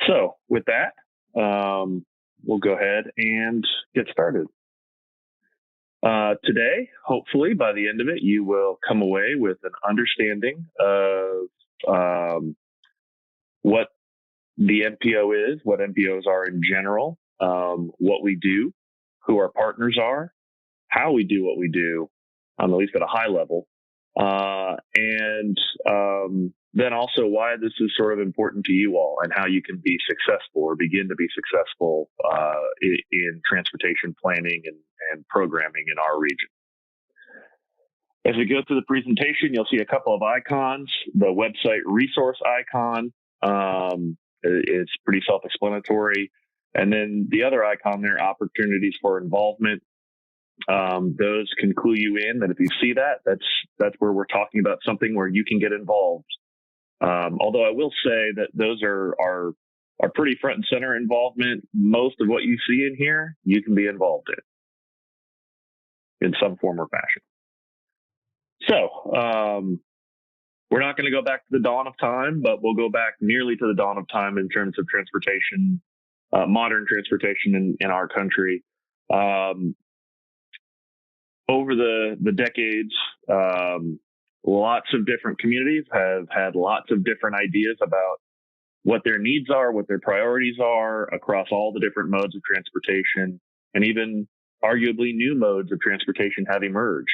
So with that, we'll go ahead and get started. Today, hopefully by the end of it, you will come away with an understanding of what the MPO is, what MPOs are in general, what we do, who our partners are, how we do what we do, at least at a high level, and then also why this is sort of important to you all and how you can be successful or begin to be successful in transportation planning and programming in our region. As we go through the presentation, you'll see a couple of icons. The website resource icon is pretty self-explanatory. And then the other icon there, opportunities for involvement. Those can clue you in that if you see that, that's where we're talking about something where you can get involved. Although I will say that those are pretty front and center involvement. Most of what you see in here, you can be involved in some form or fashion. So we're not going to go back to the dawn of time, but we'll go back nearly to the dawn of time in terms of transportation, modern transportation in our country. Over the decades, lots of different communities have had lots of different ideas about what their needs are, what their priorities are across all the different modes of transportation, and even arguably new modes of transportation have emerged.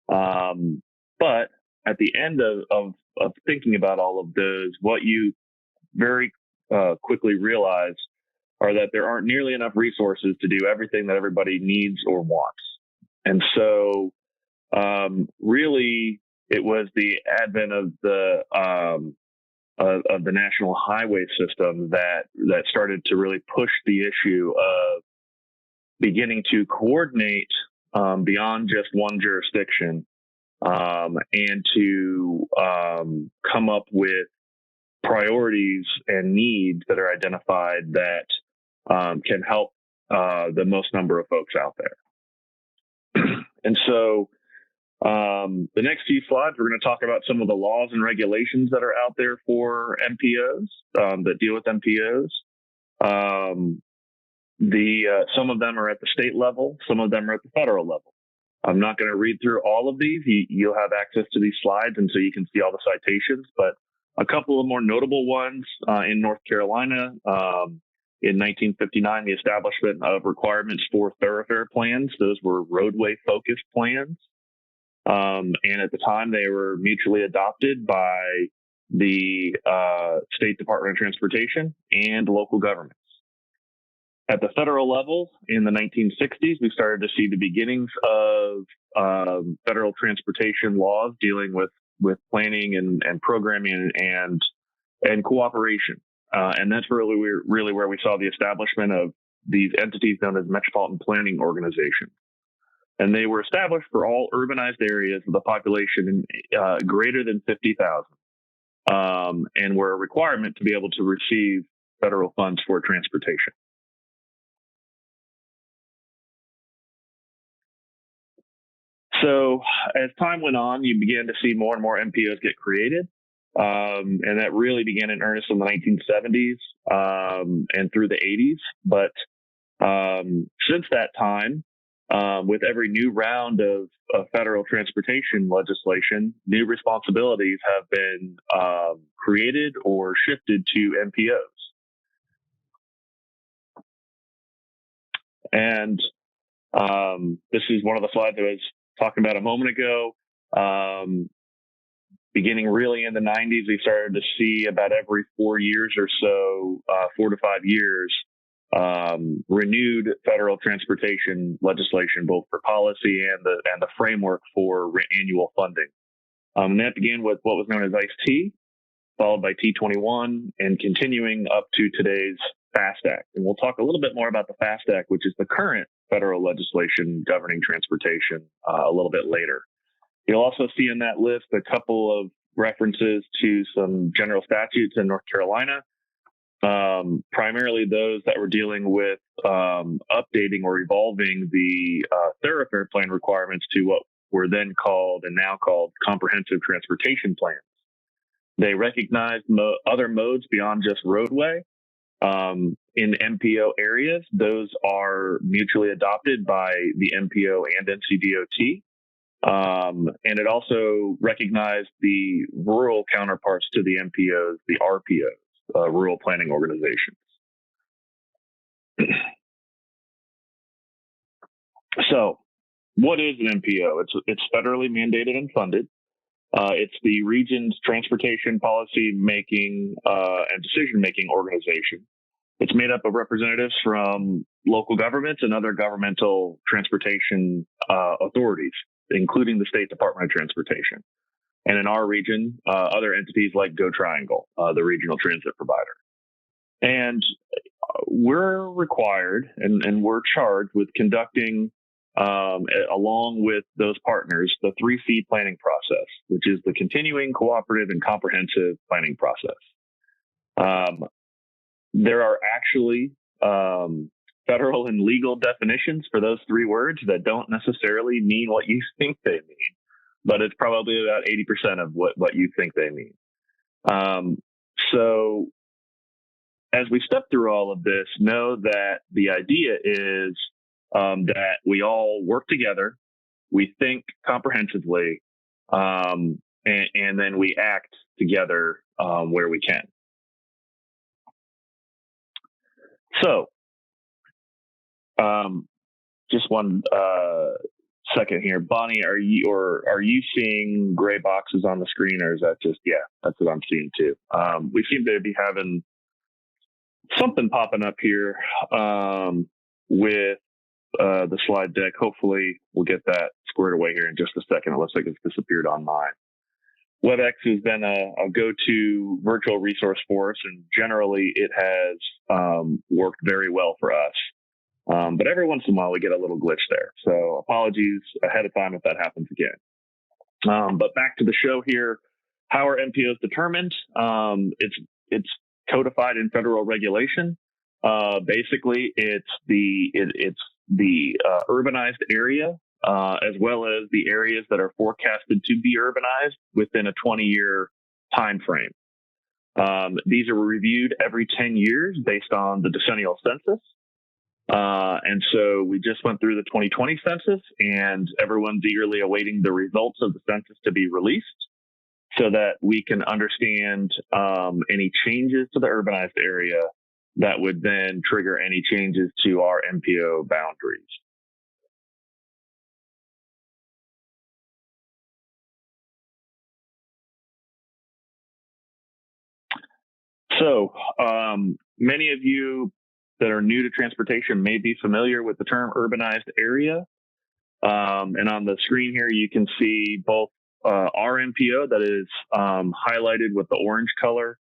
But at the end of thinking about all of those, what you very quickly realize are that there aren't nearly enough resources to do everything that everybody needs or wants. And so really, it was the advent of the national highway system that started to really push the issue of beginning to coordinate beyond just one jurisdiction and to come up with priorities and needs that are identified that can help the most number of folks out there. And so the next few slides, we're going to talk about some of the laws and regulations that are out there for MPOs that deal with MPOs. Some of them are at the state level, some of them are at the federal level. I'm not going to read through all of these. You'll have access to these slides, and so you can see all the citations. But a couple of more notable ones in North Carolina. In 1959, the establishment of requirements for thoroughfare plans. Those were roadway-focused plans. And at the time, they were mutually adopted by the State Department of Transportation and local governments. At the federal level, in the 1960s, we started to see the beginnings of federal transportation laws dealing with planning and programming and cooperation. And that's really where we saw the establishment of these entities known as Metropolitan Planning Organization. And they were established for all urbanized areas with a population greater than 50,000 and were a requirement to be able to receive federal funds for transportation. So as time went on, you began to see more and more MPOs get created. And that really began in earnest in the 1970s and through the 80s. But since that time, with every new round of federal transportation legislation, new responsibilities have been created or shifted to MPOs. And this is one of the slides I was talking about a moment ago. Beginning really in the 90s, we started to see about every 4 years or so, 4 to 5 years, renewed federal transportation legislation, both for policy and the framework for annual funding. And that began with what was known as ICE-T, followed by T21, and continuing up to today's FAST Act. And we'll talk a little bit more about the FAST Act, which is the current federal legislation governing transportation, a little bit later. You'll also see in that list a couple of references to some general statutes in North Carolina, primarily those that were dealing with updating or evolving the thoroughfare plan requirements to what were then called and now called comprehensive transportation plans. They recognized other modes beyond just roadway, In MPO areas, those are mutually adopted by the MPO and Ncdot. And it also recognized the rural counterparts to the MPOs, the RPOs, rural planning organizations. So, what is an MPO? It's federally mandated and funded. It's the region's transportation policy making and decision making organization. It's made up of representatives from local governments and other governmental transportation authorities, including the State Department of Transportation. And in our region, other entities like Go Triangle, the regional transit provider. And we're required and we're charged with conducting, along with those partners, the 3C planning process, which is the continuing, cooperative, and comprehensive planning process. There are actually federal and legal definitions for those three words that don't necessarily mean what you think they mean, but it's probably about 80% of what you think they mean. So as we step through all of this, know that the idea is that we all work together, we think comprehensively, and then we act together where we can. So, just one second here, Bonnie. Are you seeing gray boxes on the screen, or is that just that's what I'm seeing too? We seem to be having something popping up here with the slide deck. Hopefully, we'll get that squared away here in just a second. It looks like it's disappeared on mine. WebEx has been a go-to virtual resource for us, and generally it has worked very well for us. But every once in a while we get a little glitch there. So apologies ahead of time if that happens again. But back to the show here. How are MPOs determined? It's codified in federal regulation. Basically, it's the urbanized area, as well as the areas that are forecasted to be urbanized within a 20-year time frame. These are reviewed every 10 years based on the decennial census. And so we just went through the 2020 census, and everyone's eagerly awaiting the results of the census to be released so that we can understand any changes to the urbanized area that would then trigger any changes to our Mpo boundaries. So many of you that are new to transportation may be familiar with the term urbanized area. And on the screen here, you can see both our MPO that is highlighted with the orange color,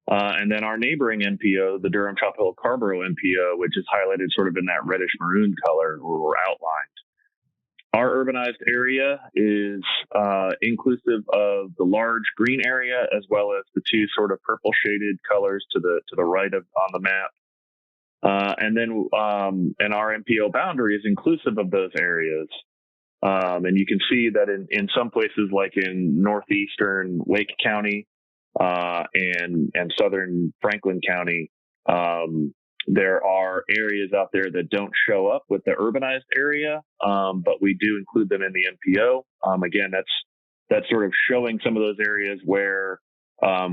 and then our neighboring MPO, the Durham-Chapel-Hill-Carrboro MPO, which is highlighted sort of in that reddish maroon color or outlined. Our urbanized area is inclusive of the large green area as well as the two sort of purple shaded colors to the right on the map. And then and our MPO boundary is inclusive of those areas. And you can see that in some places like in northeastern Wake County and southern Franklin County, there are areas out there that don't show up with the urbanized area, but we do include them in the MPO. Again, that's sort of showing some of those areas where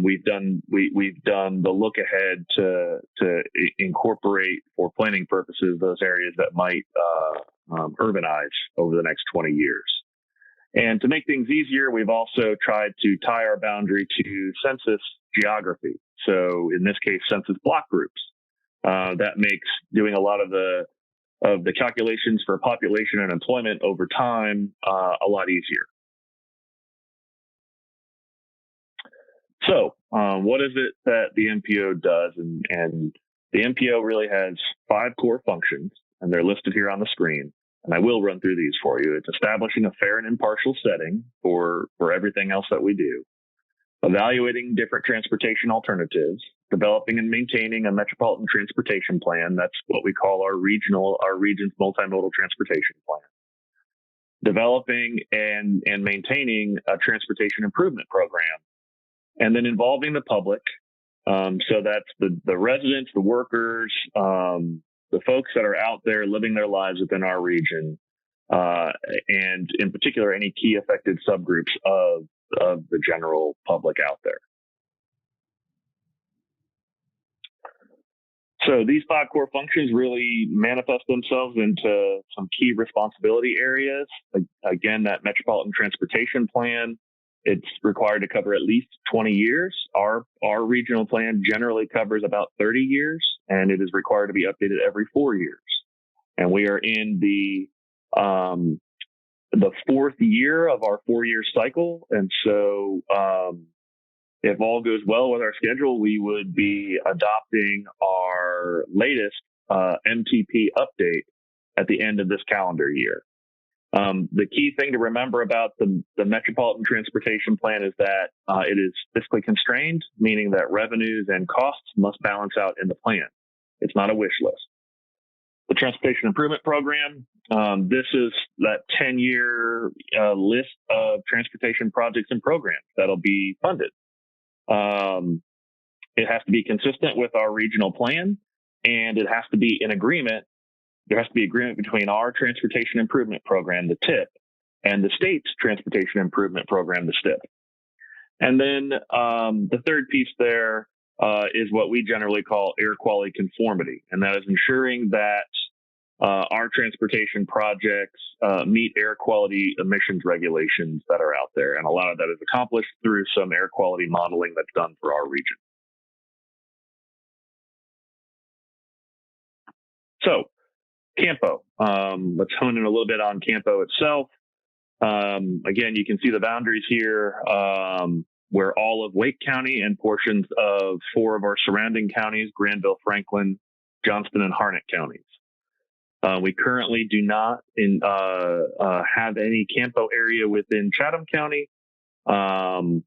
we've done the look ahead to incorporate for planning purposes those areas that might urbanize over the next 20 years. And to make things easier, we've also tried to tie our boundary to census geography. So in this case, census block groups. That makes doing a lot of the calculations for population and employment over time a lot easier. So what is it that the MPO does? And the MPO really has 5 core functions, and they're listed here on the screen. And I will run through these for you. It's establishing a fair and impartial setting for everything else that we do, evaluating different transportation alternatives, developing and maintaining a metropolitan transportation plan. That's what we call our region's multimodal transportation plan. Developing and maintaining a transportation improvement program, and then involving the public So that's the residents, the workers, the folks that are out there living their lives within our region, and in particular, any key affected subgroups of the general public out there. So these 5 core functions really manifest themselves into some key responsibility areas. Again, that Metropolitan Transportation Plan, it's required to cover at least 20 years. Our regional plan generally covers about 30 years, and it is required to be updated every 4 years. And we are in the 4th year of our 4-year cycle. And so, if all goes well with our schedule, we would be adopting our latest MTP update at the end of this calendar year. The key thing to remember about the Metropolitan Transportation Plan is that it is fiscally constrained, meaning that revenues and costs must balance out in the plan. It's not a wish list. The Transportation Improvement Program, this is that 10-year list of transportation projects and programs that'll be funded. It has to be consistent with our regional plan, and it has to be in agreement. There has to be agreement between our Transportation Improvement Program, the TIP, and the state's Transportation Improvement Program, the STIP. And then the third piece there is what we generally call air quality conformity, and that is ensuring that our transportation projects meet air quality emissions regulations that are out there. And a lot of that is accomplished through some air quality modeling that's done for our region. So, Campo. Let's hone in a little bit on Campo itself. Again, you can see the boundaries here, where all of Wake County and portions of 4 of our surrounding counties, Granville, Franklin, Johnston, and Harnett counties. We currently do not have any Campo area within Chatham County. Some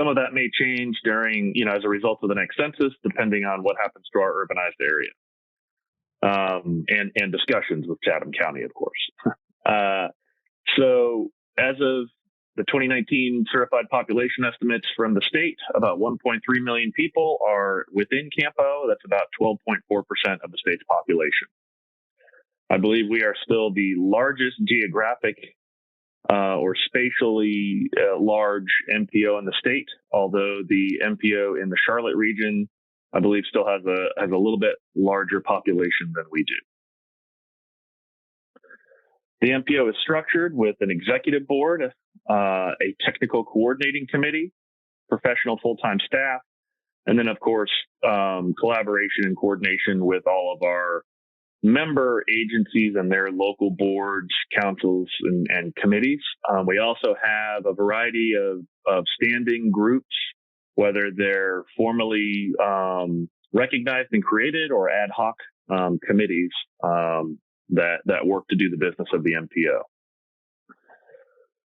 of that may change during, as a result of the next census, depending on what happens to our urbanized area. And discussions with Chatham County, of course. So as of the 2019 certified population estimates from the state, about 1.3 million people are within Campo. That's about 12.4% of the state's population. I believe we are still the largest geographic or spatially large MPO in the state, although the MPO in the Charlotte region, I believe, still has a little bit larger population than we do. The MPO is structured with an executive board, a technical coordinating committee, professional full-time staff, and then, of course, collaboration and coordination with all of our member agencies and their local boards, councils, and committees. We also have a variety of standing groups, whether they're formally recognized and created or ad hoc committees that work to do the business of the MPO.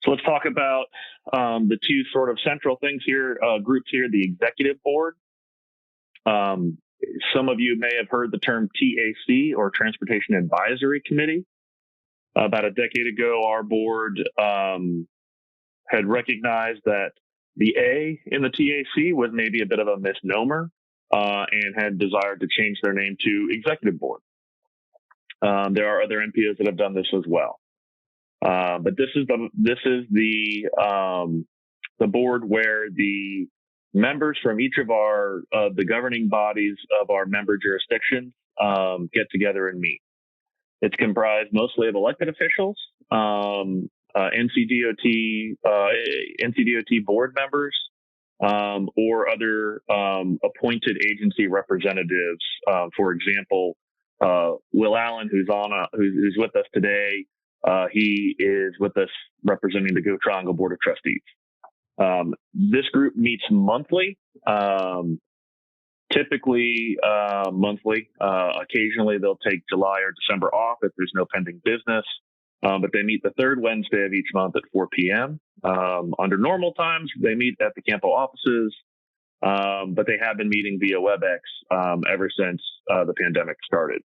So let's talk about the 2 sort of central things here, groups here, the executive board. Some of you may have heard the term TAC, or Transportation Advisory Committee. About a decade ago, our board had recognized that the A in the TAC was maybe a bit of a misnomer and had desired to change their name to Executive Board. There are other MPOs that have done this as well. But this is the board where the members from each of the governing bodies of our member jurisdictions get together and meet. It's comprised mostly of elected officials, Ncdot board members, or other appointed agency representatives. For example, Will Allen, who's with us today, he is with us representing the Go Triangle Board of Trustees. This group meets monthly, typically monthly. Occasionally they'll take July or December off if there's no pending business, but they meet the 3rd Wednesday of each month at 4 p.m. Under normal times, they meet at the Campo offices, but they have been meeting via WebEx ever since the pandemic started.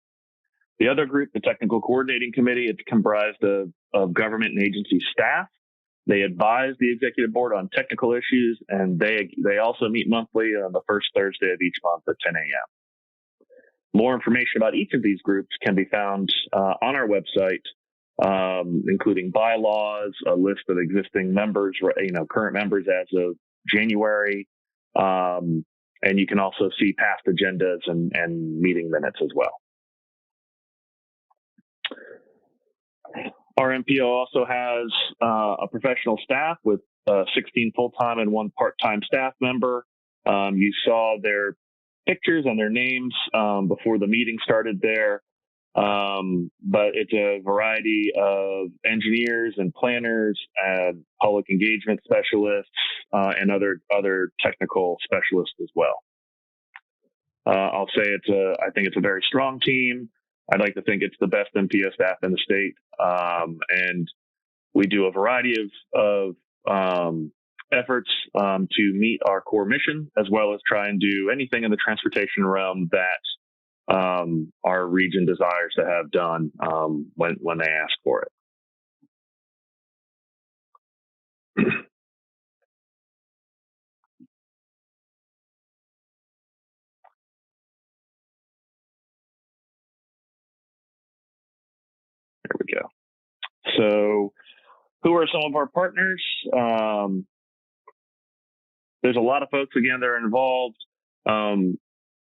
The other group, the Technical Coordinating Committee, it's comprised of government and agency staff. They advise the executive board on technical issues, and they also meet monthly on the first Thursday of each month at 10 a.m. More information about each of these groups can be found on our website, including bylaws, a list of existing members, current members as of January, and you can also see past agendas and meeting minutes as well. Our MPO also has a professional staff with 16 full-time and 1 part-time staff member. You saw their pictures and their names before the meeting started there, but it's a variety of engineers and planners and public engagement specialists and other technical specialists as well. I'll say I think it's a very strong team. I'd like to think it's the best MPO staff in the state. And we do a variety of efforts to meet our core mission, as well as try and do anything in the transportation realm that our region desires to have done when they ask for it. There we go. So who are some of our partners? There's a lot of folks, again, that are involved,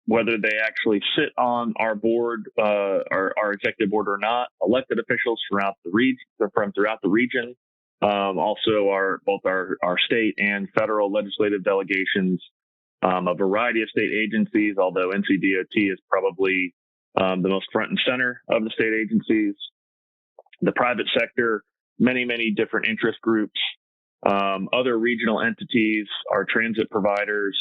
whether they actually sit on our board, our executive board or not, elected officials throughout the region, also both our state and federal legislative delegations, a variety of state agencies, although Ncdot is probably the most front and center of the state agencies, the private sector, many different interest groups, other regional entities, our transit providers,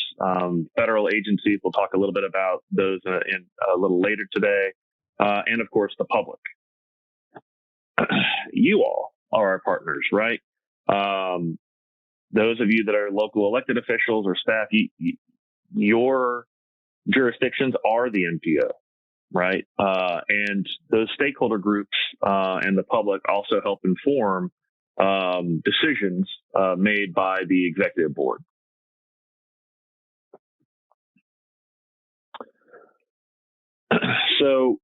federal agencies. We'll talk a little bit about those in a little later today, and of course the public. You all are our partners, right? Those of you that are local elected officials or staff, your jurisdictions are the MPO, right? And those stakeholder groups and the public also help inform decisions made by the executive board. So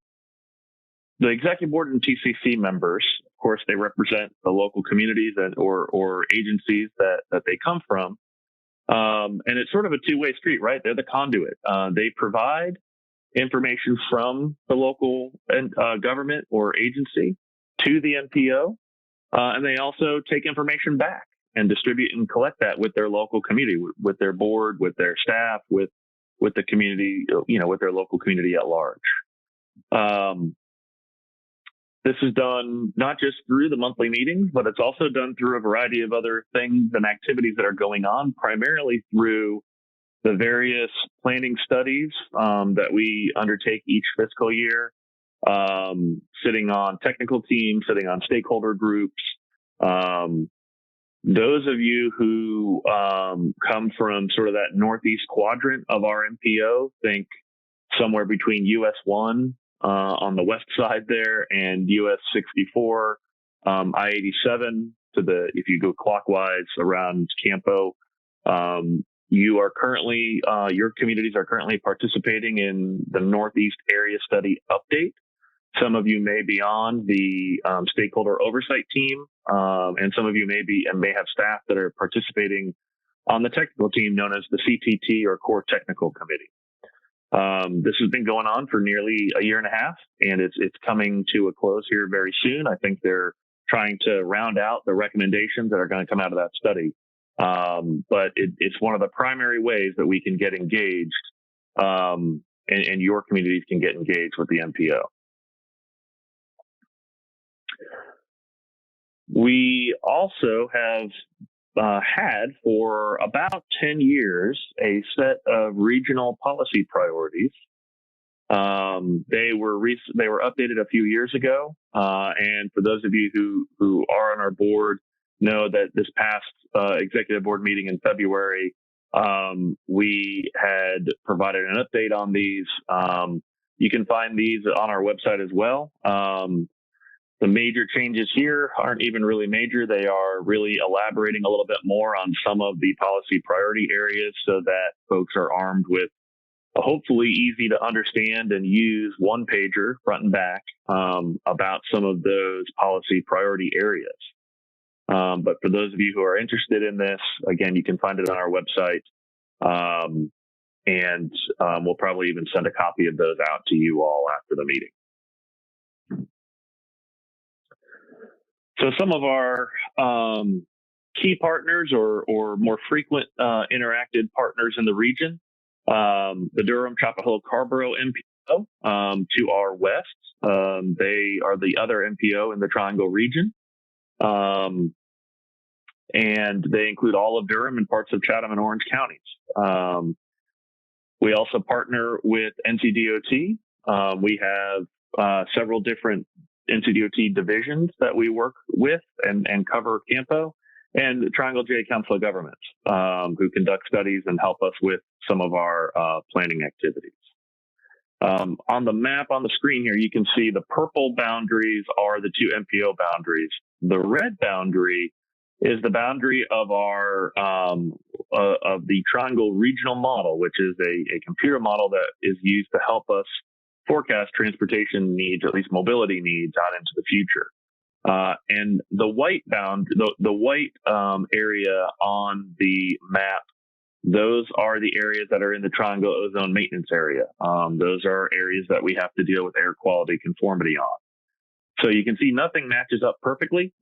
the executive board and TCC members, of course, they represent the local communities or agencies that they come from. And it's sort of a two-way street, right? They're the conduit. They provide information from the local government or agency to the MPO, and they also take information back and distribute and collect that with their local community, with their board, with their staff, with the community, with their local community at large. This is done not just through the monthly meetings, but it's also done through a variety of other things and activities that are going on, primarily through the various planning studies that we undertake each fiscal year, sitting on technical teams, sitting on stakeholder groups. Those of you who come from sort of that northeast quadrant of our MPO, think somewhere between US 1 on the west side there and US 64, I-87 if you go clockwise around Campo. You are currently, your communities are currently participating in the Northeast Area Study Update. Some of you may be on the stakeholder oversight team, and some of you may have staff that are participating on the technical team known as the CTT or Core Technical Committee. This has been going on for nearly a year and a half, and it's coming to a close here very soon. I think they're trying to round out the recommendations that are going to come out of that study. But it's one of the primary ways that we can get engaged, and your communities can get engaged with the MPO. We also have had for about 10 years a set of regional policy priorities. They were updated a few years ago, and for those of you who are on our board, know that this past executive board meeting in February, we had provided an update on these. You can find these on our website as well. The major changes here aren't even really major. They are really elaborating a little bit more on some of the policy priority areas so that folks are armed with a hopefully easy to understand and use one pager front and back about some of those policy priority areas. But for those of you who are interested in this, again, you can find it on our website. And we'll probably even send a copy of those out to you all after the meeting. So some of our key partners or more frequent interacted partners in the region, the Durham, Chapel Hill, Carrboro MPO to our west. They are the other MPO in the Triangle region. And they include all of Durham and parts of Chatham and Orange counties. We also partner with Ncdot. We have several different Ncdot divisions that we work with and cover Campo, and the Triangle J Council of Governments, who conduct studies and help us with some of our planning activities. On the map on the screen here, you can see the purple boundaries are the two MPO boundaries. The red boundary is the boundary of our of the Triangle Regional Model, which is a computer model that is used to help us forecast transportation needs, at least mobility needs, out into the future. And the white the white area on the map, those are the areas that are in the Triangle Ozone Maintenance Area. Those are areas that we have to deal with air quality conformity on. So you can see nothing matches up perfectly.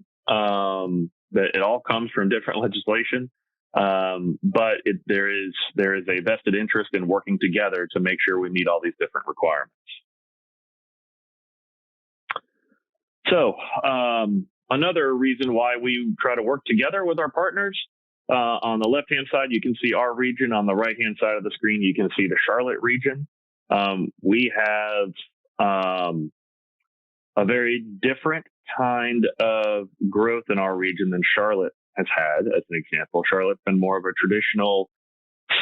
That it all comes from different legislation, but there is a vested interest in working together to make sure we meet all these different requirements. So another reason why we try to work together with our partners, on the left-hand side, you can see our region. On the right-hand side of the screen, you can see the Charlotte region. We have a very different kind of growth in our region than Charlotte has had, as an example. Charlotte's been more of a traditional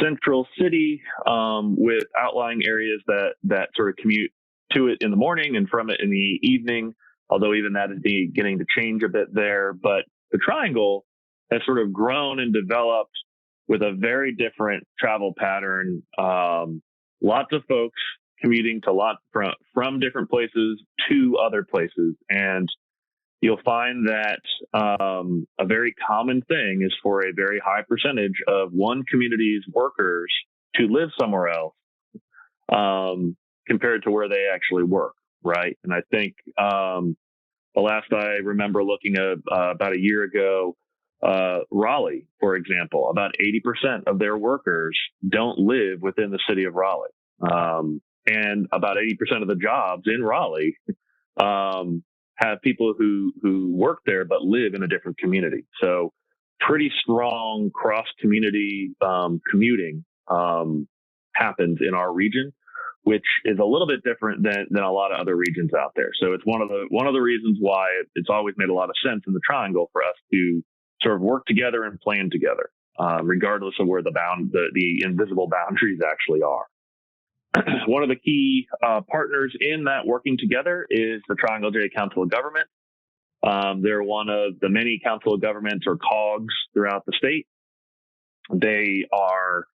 central city with outlying areas that sort of commute to it in the morning and from it in the evening, although even that is beginning to change a bit there. But the Triangle has sort of grown and developed with a very different travel pattern. Lots of folks commuting from different places to other places. And you'll find that a very common thing is for a very high percentage of one community's workers to live somewhere else compared to where they actually work, right? And I think the last I remember looking at about a year ago, Raleigh, for example, about 80% of their workers don't live within the city of Raleigh. And about 80% of the jobs in Raleigh have people who work there but live in a different community. So pretty strong cross-community commuting happens in our region, which is a little bit different than a lot of other regions out there. So it's one of the reasons why it's always made a lot of sense in the Triangle for us to sort of work together and plan together, regardless of where the invisible boundaries actually are. One of the key partners in that working together is the Triangle J Council of Government. They're one of the many council of governments or COGs throughout the state. They are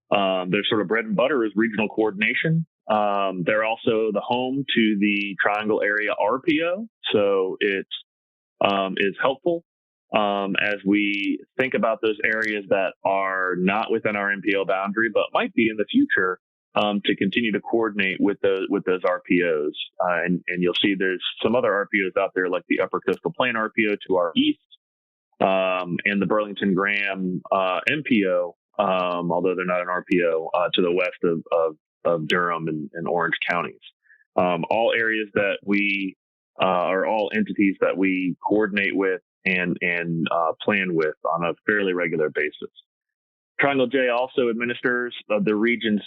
their sort of bread and butter is regional coordination. They're also the home to the Triangle Area RPO, so it is helpful as we think about those areas that are not within our MPO boundary but might be in the future. To continue to coordinate with those RPOs. And you'll see there's some other RPOs out there like the Upper Coastal Plain RPO to our east and the Burlington Graham MPO, although they're not an RPO, to the west of Durham and Orange counties. All areas that we are all entities that we coordinate with and plan with on a fairly regular basis. Triangle J also administers the region's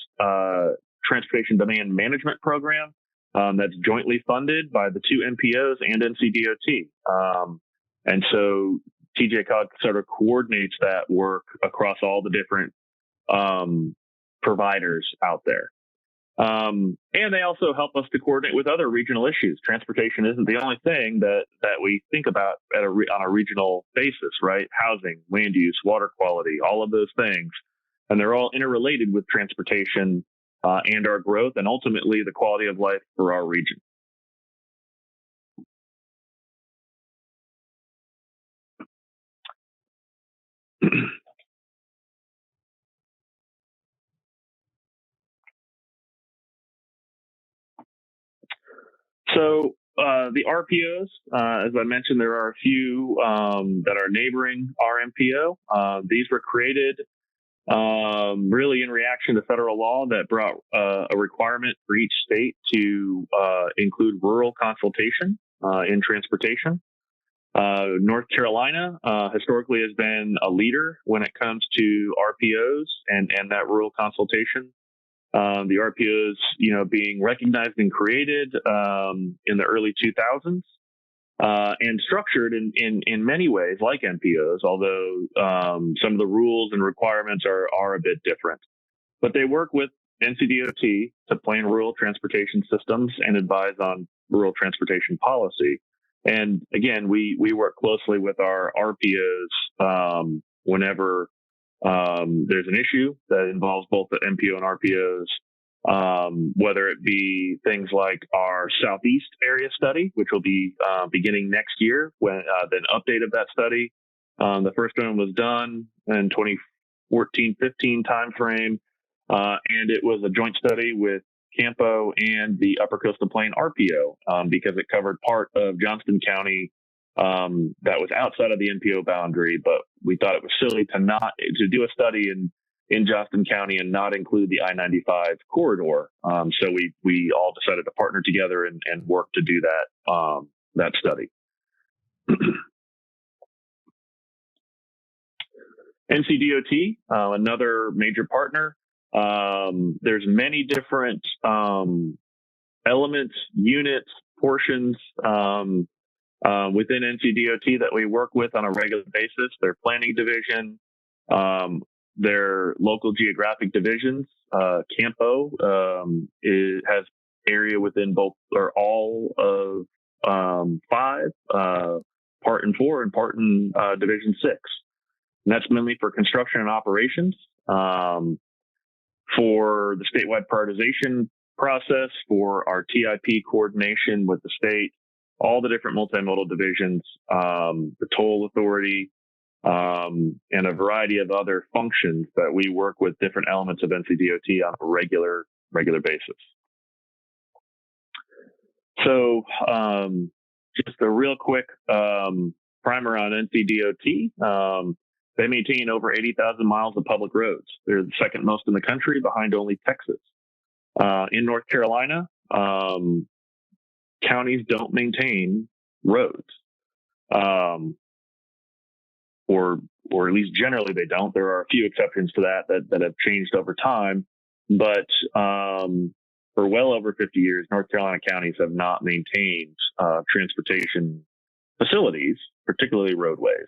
Transportation Demand Management Program that's jointly funded by the two MPOs and Ncdot. And so TJCOG sort of coordinates that work across all the different providers out there. And they also help us to coordinate with other regional issues. Transportation isn't the only thing that we think about on a regional basis, right? Housing, land use, water quality, all of those things. And they're all interrelated with transportation and our growth and ultimately the quality of life for our region. So the RPOs, as I mentioned, there are a few that are neighboring our MPO. These were created really in reaction to federal law that brought a requirement for each state to include rural consultation in transportation. North Carolina historically has been a leader when it comes to RPOs and that rural consultation. The RPOs, being recognized and created in the early 2000s and structured in many ways like MPOs, although some of the rules and requirements are a bit different. But they work with Ncdot to plan rural transportation systems and advise on rural transportation policy. And again, we work closely with our RPOs whenever there's an issue that involves both the MPO and RPOs, whether it be things like our Southeast area study, which will be beginning next year, when an update of that study. The first one was done in 2014-15 timeframe, and it was a joint study with Campo and the Upper Coastal Plain RPO because it covered part of Johnston County that was outside of the MPO boundary, but we thought it was silly to do a study in Johnston County and not include the I-95 corridor. So we all decided to partner together and work to do that study. Ncdot, another major partner. There's many different elements, units, portions within Ncdot that we work with on a regular basis. Their planning division, their local geographic divisions. Campo has area within both or all of 5, Part and 4, and Part and Division 6. And that's mainly for construction and operations, for the statewide prioritization process, for our TIP coordination with the state, all the different multimodal divisions, the toll authority, and a variety of other functions that we work with different elements of Ncdot on a regular basis. So just a real quick primer on Ncdot. They maintain over 80,000 miles of public roads. They're the second most in the country, behind only Texas. In North Carolina, counties don't maintain roads, or at least generally they don't. There are a few exceptions to that have changed over time, but for well over 50 years, North Carolina counties have not maintained transportation facilities, particularly roadways.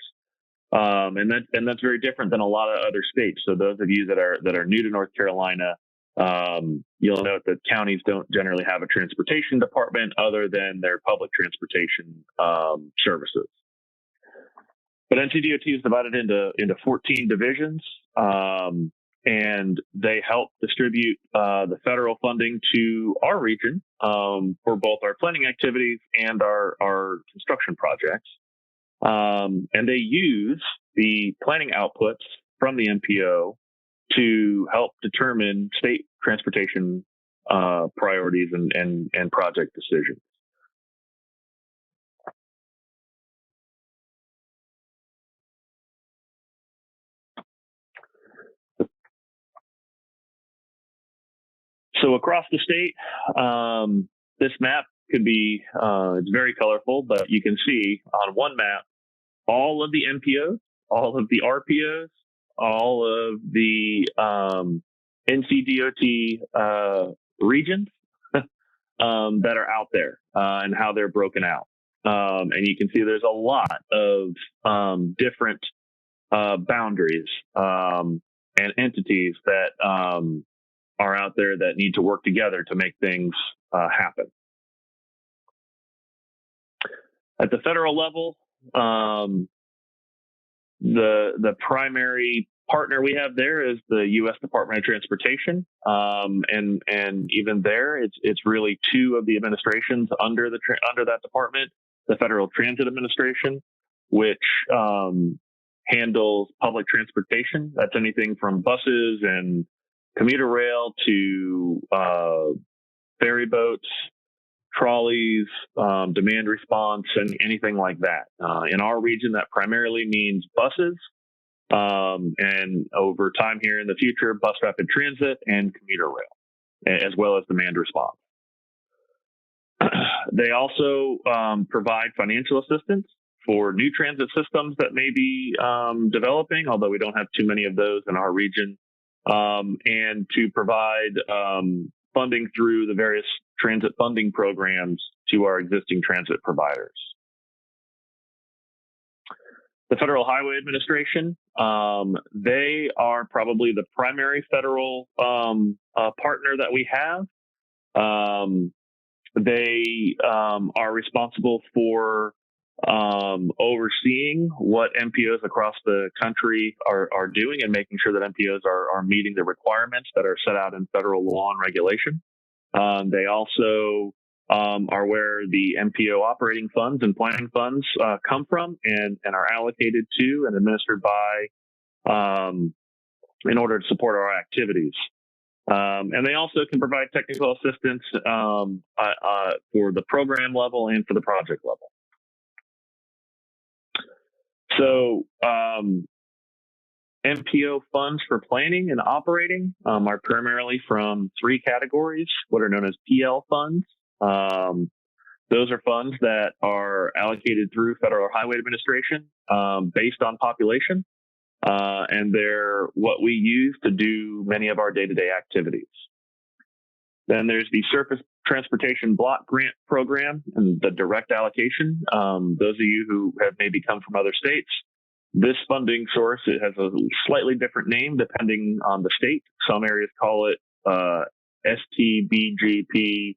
And that's very different than a lot of other states. So those of you that are new to North Carolina, you'll note that counties don't generally have a transportation department other than their public transportation services. But Ncdot is divided into 14 divisions, and they help distribute the federal funding to our region for both our planning activities and our construction projects. And they use the planning outputs from the MPO to help determine state transportation priorities and project decisions. So across the state, this map could be, it's very colorful, but you can see on one map, all of the MPOs, all of the RPOs, all of the Ncdot regions that are out there and how they're broken out. And you can see there's a lot of different boundaries and entities that are out there that need to work together to make things happen. At the federal level, the primary partner we have there is the U.S. Department of Transportation, and even there, it's really two of the administrations under that department: the Federal Transit Administration, which handles public transportation. That's anything from buses and commuter rail to ferry boats, trolleys, demand response, and anything like that. In our region, that primarily means buses, and over time here in the future, bus rapid transit and commuter rail, as well as demand response. They also provide financial assistance for new transit systems that may be developing, although we don't have too many of those in our region, and to provide funding through the various transit funding programs to our existing transit providers. The Federal Highway Administration, they are probably the primary federal partner that we have. They are responsible for overseeing what MPOs across the country are doing and making sure that MPOs are meeting the requirements that are set out in federal law and regulation. They also are where the MPO operating funds and planning funds come from and are allocated to and administered by in order to support our activities. And they also can provide technical assistance for the program level and for the project level. So MPO funds for planning and operating are primarily from three categories, what are known as PL funds. Those are funds that are allocated through Federal Highway Administration based on population, and they're what we use to do many of our day-to-day activities. Then there's the Surface Transportation Block Grant Program and the direct allocation. Those of you who have maybe come from other states, this funding source, it has a slightly different name depending on the state. Some areas call it STBGP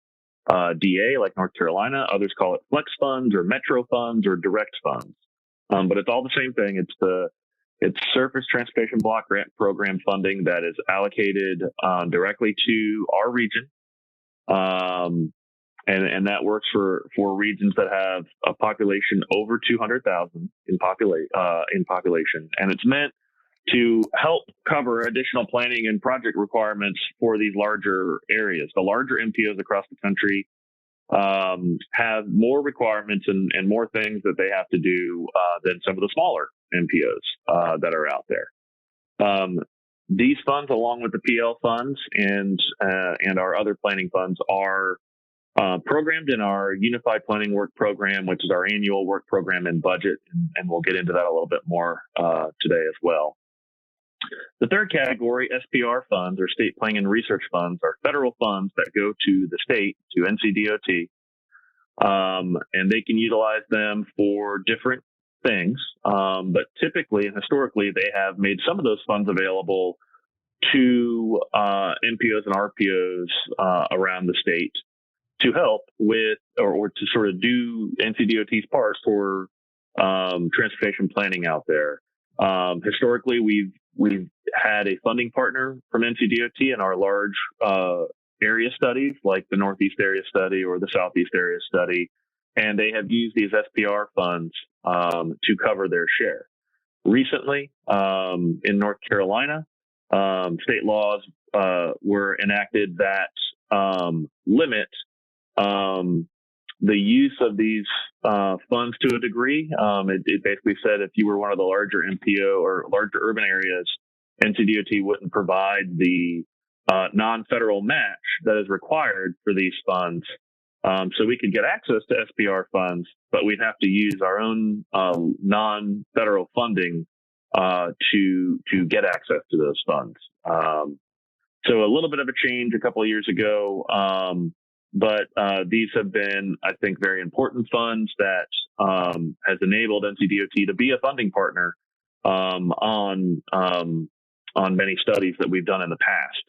DA, like North Carolina. Others call it Flex Funds or Metro Funds or Direct Funds. But it's all the same thing. It's Surface Transportation Block Grant Program funding that is allocated directly to our region. And that works for regions that have a population over 200,000 in population. And it's meant to help cover additional planning and project requirements for these larger areas. The larger MPOs across the country have more requirements and more things that they have to do than some of the smaller MPOs that are out there. These funds, along with the PL funds and our other planning funds, are programmed in our Unified Planning Work Program, which is our annual work program and budget, and we'll get into that a little bit more today as well. The third category, SPR funds, or State Planning and Research Funds, are federal funds that go to the state, to Ncdot, and they can utilize them for different things. But typically and historically, they have made some of those funds available to MPOs and RPOs around the state to help with or to sort of do Ncdot's part for transportation planning out there. Historically, we've had a funding partner from Ncdot in our large area studies, like the Northeast Area Study or the Southeast Area Study, and they have used these SPR funds to cover their share. Recently, in North Carolina, state laws were enacted that limit the use of these funds to a degree. It basically said if you were one of the larger MPO or larger urban areas, Ncdot wouldn't provide the non-federal match that is required for these funds. So we could get access to SPR funds, but we'd have to use our own non-federal funding to get access to those funds. So a little bit of a change a couple of years ago, but these have been, I think, very important funds that has enabled Ncdot to be a funding partner on many studies that we've done in the past.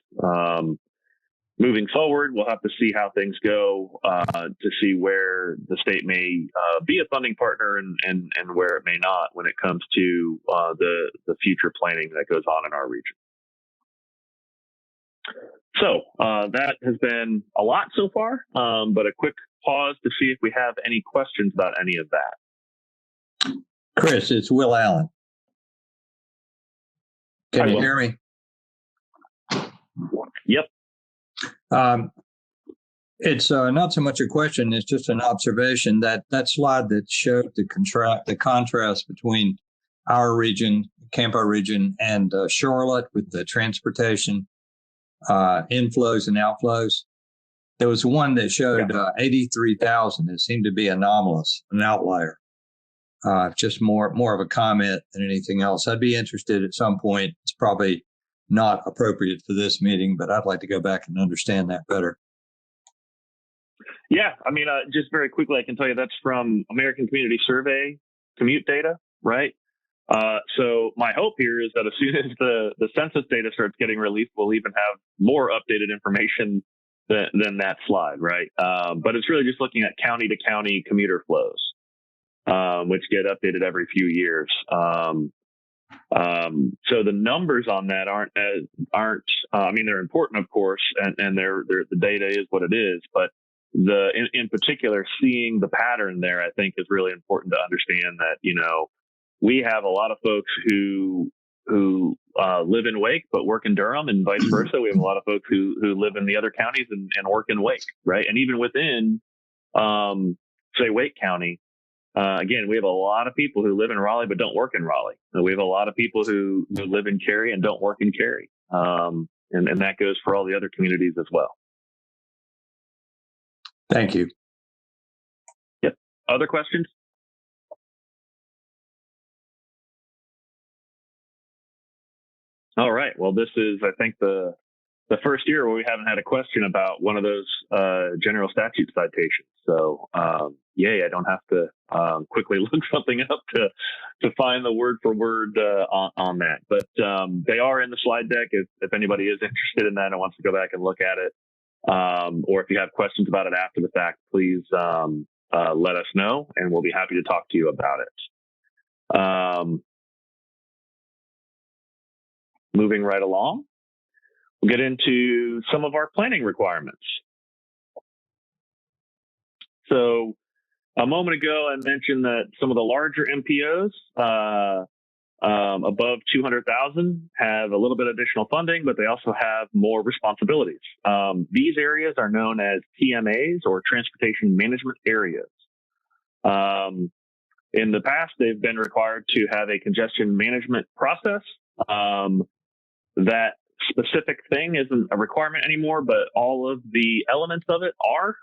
moving forward, we'll have to see how things go to see where the state may be a funding partner and where it may not when it comes to the future planning that goes on in our region. So that has been a lot so far, but a quick pause to see if we have any questions about any of that. Chris, it's Will Allen. Can you hear me? Yep. It's not so much a question, it's just an observation that slide that showed the contrast between our region, Campo region, and Charlotte with the transportation inflows and outflows. There was one that showed 83,000. It seemed to be anomalous, an outlier. Just more of a comment than anything else. I'd be interested at some point. It's probably not appropriate for this meeting, but I'd like to go back and understand that better. Yeah, I mean, just very quickly, I can tell you that's from American Community Survey commute data, right? So my hope here is that as soon as the census data starts getting released, we'll even have more updated information than that slide, right? But it's really just looking at county to county commuter flows, which get updated every few years. So the numbers on that aren't. I mean, they're important, of course, and the data is what it is. But in particular, seeing the pattern there, I think, is really important to understand that we have a lot of folks who live in Wake but work in Durham, and vice versa. We have a lot of folks who live in the other counties and work in Wake, right? And even within, say, Wake County. Again, we have a lot of people who live in Raleigh but don't work in Raleigh. We have a lot of people who live in Cary and don't work in Cary. And that goes for all the other communities as well. Thank you. Yep. Other questions? All right. Well, this is, I think, the first year where we haven't had a question about one of those general statute citations. So, yay, I don't have to quickly look something up to find the word for word on that. But they are in the slide deck if anybody is interested in that and wants to go back and look at it. Or if you have questions about it after the fact, please let us know, and we'll be happy to talk to you about it. Moving right along, we'll get into some of our planning requirements. So a moment ago, I mentioned that some of the larger MPOs above 200,000 have a little bit of additional funding, but they also have more responsibilities. These areas are known as TMAs, or Transportation Management Areas. In the past, they've been required to have a congestion management process. That specific thing isn't a requirement anymore, but all of the elements of it are.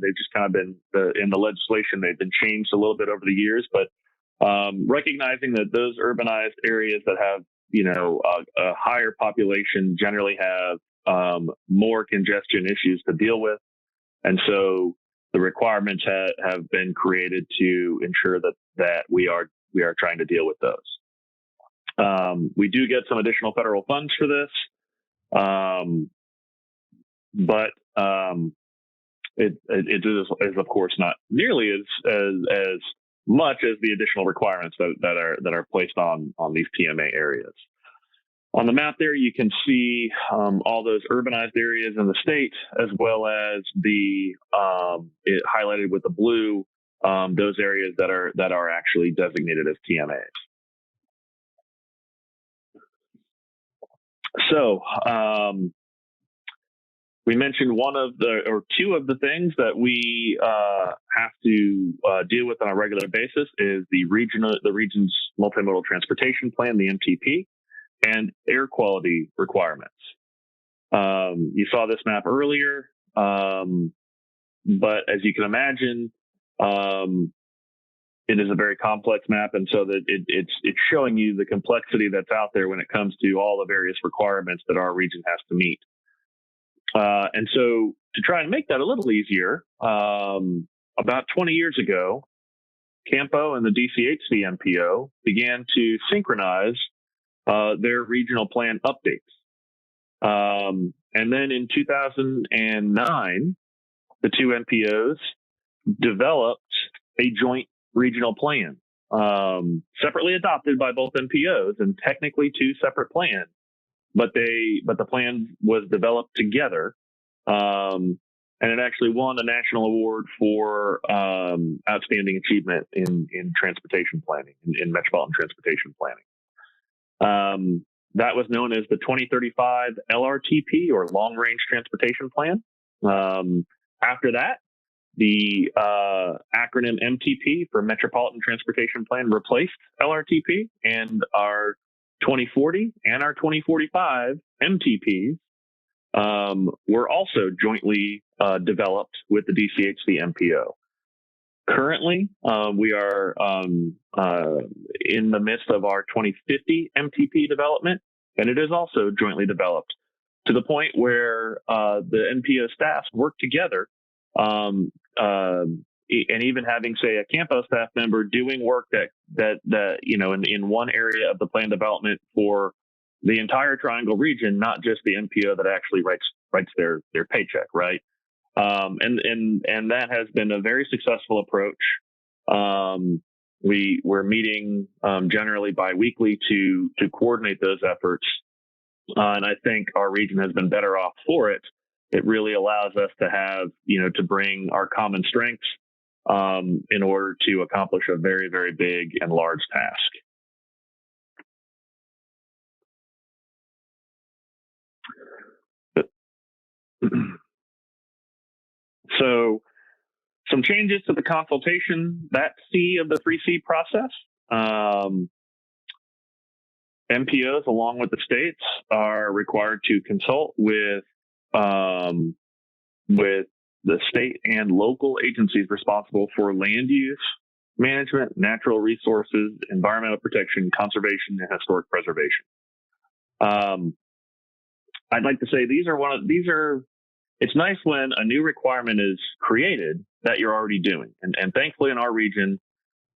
They've just kind of been in the legislation. They've been changed a little bit over the years, but recognizing that those urbanized areas that have a higher population generally have more congestion issues to deal with, and so the requirements have been created to ensure that we are trying to deal with those. We do get some additional federal funds for this, but it is of course not nearly as much as the additional requirements that are placed on these TMA areas. On the map there, you can see all those urbanized areas in the state, as well as the highlighted with the blue, those areas that are actually designated as TMAs. So we mentioned two of the things that we have to deal with on a regular basis is the region's multimodal transportation plan, the MTP, and air quality requirements. You saw this map earlier, but as you can imagine, it is a very complex map, and so that it's showing you the complexity that's out there when it comes to all the various requirements that our region has to meet. And so to try and make that a little easier, about 20 years ago, Campo and the DCHC MPO began to synchronize their regional plan updates. And then in 2009, the two MPOs developed a joint regional plan, separately adopted by both MPOs and technically two separate plans, but the plan was developed together. And it actually won a national award for outstanding achievement in transportation planning, in metropolitan transportation planning. That was known as the 2035 LRTP, or Long Range Transportation Plan. After that, the acronym MTP for Metropolitan Transportation Plan replaced LRTP, and our 2040 and our 2045 MTPs were also jointly developed with the DCHC MPO. Currently, we are in the midst of our 2050 MTP development, and it is also jointly developed to the point where the MPO staffs work together, and even having, say, a Campo staff member doing work that in one area of the plan development for the entire Triangle region, not just the MPO that actually writes their paycheck, right? And that has been a very successful approach. We're meeting generally biweekly to coordinate those efforts, and I think our region has been better off for it. It really allows us to have, to bring our common strengths in order to accomplish a very, very big and large task. So, some changes to the consultation, that C of the 3C process. MPOs, along with the states, are required to consult with the state and local agencies responsible for land use management, natural resources, environmental protection, conservation, and historic preservation. I'd like to say these are. It's nice when a new requirement is created that you're already doing. And thankfully in our region,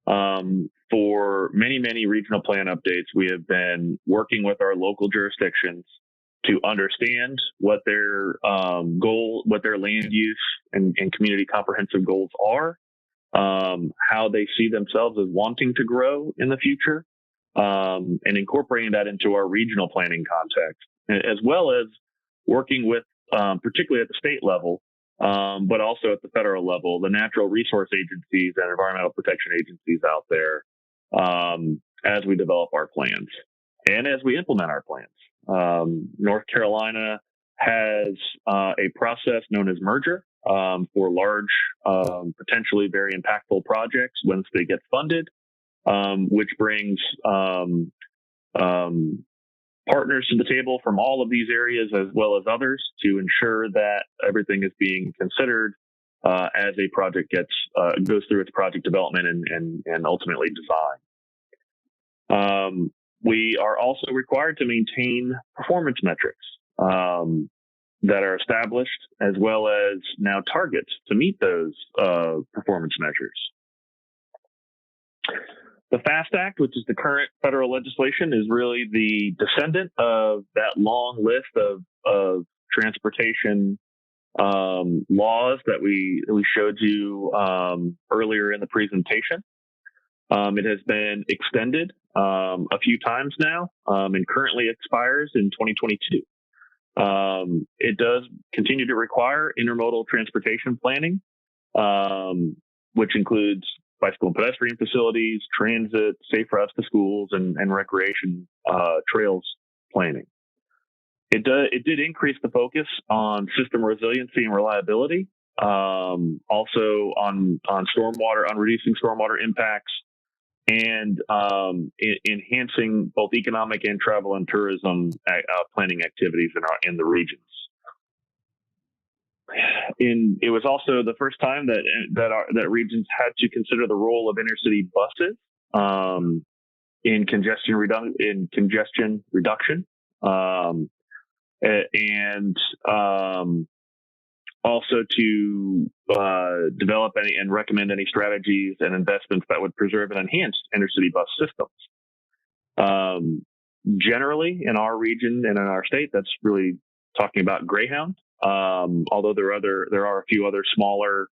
for many, many regional plan updates, we have been working with our local jurisdictions to understand what their what their land use and community comprehensive goals are, how they see themselves as wanting to grow in the future, and incorporating that into our regional planning context, as well as working with, particularly at the state level, but also at the federal level, the natural resource agencies and environmental protection agencies out there, as we develop our plans and as we implement our plans. North Carolina has a process known as merger for large, potentially very impactful projects once they get funded, which brings partners to the table from all of these areas as well as others to ensure that everything is being considered as a project goes through its project development and ultimately design. We are also required to maintain performance metrics that are established, as well as now targets to meet those performance measures. The FAST Act, which is the current federal legislation, is really the descendant of that long list of transportation laws that we showed you earlier in the presentation. It has been extended a few times now, and currently expires in 2022. It does continue to require intermodal transportation planning, which includes bicycle and pedestrian facilities, transit, safe routes to schools, and recreation trails planning. It did increase the focus on system resiliency and reliability, also on stormwater, on reducing stormwater impacts, and enhancing both economic and travel and tourism planning activities in the regions. It was also the first time that regions had to consider the role of intercity buses in congestion reduction, and also to develop and recommend any strategies and investments that would preserve and enhance intercity bus systems. Generally, in our region and in our state, that's really talking about Greyhound. Although there are a few other smaller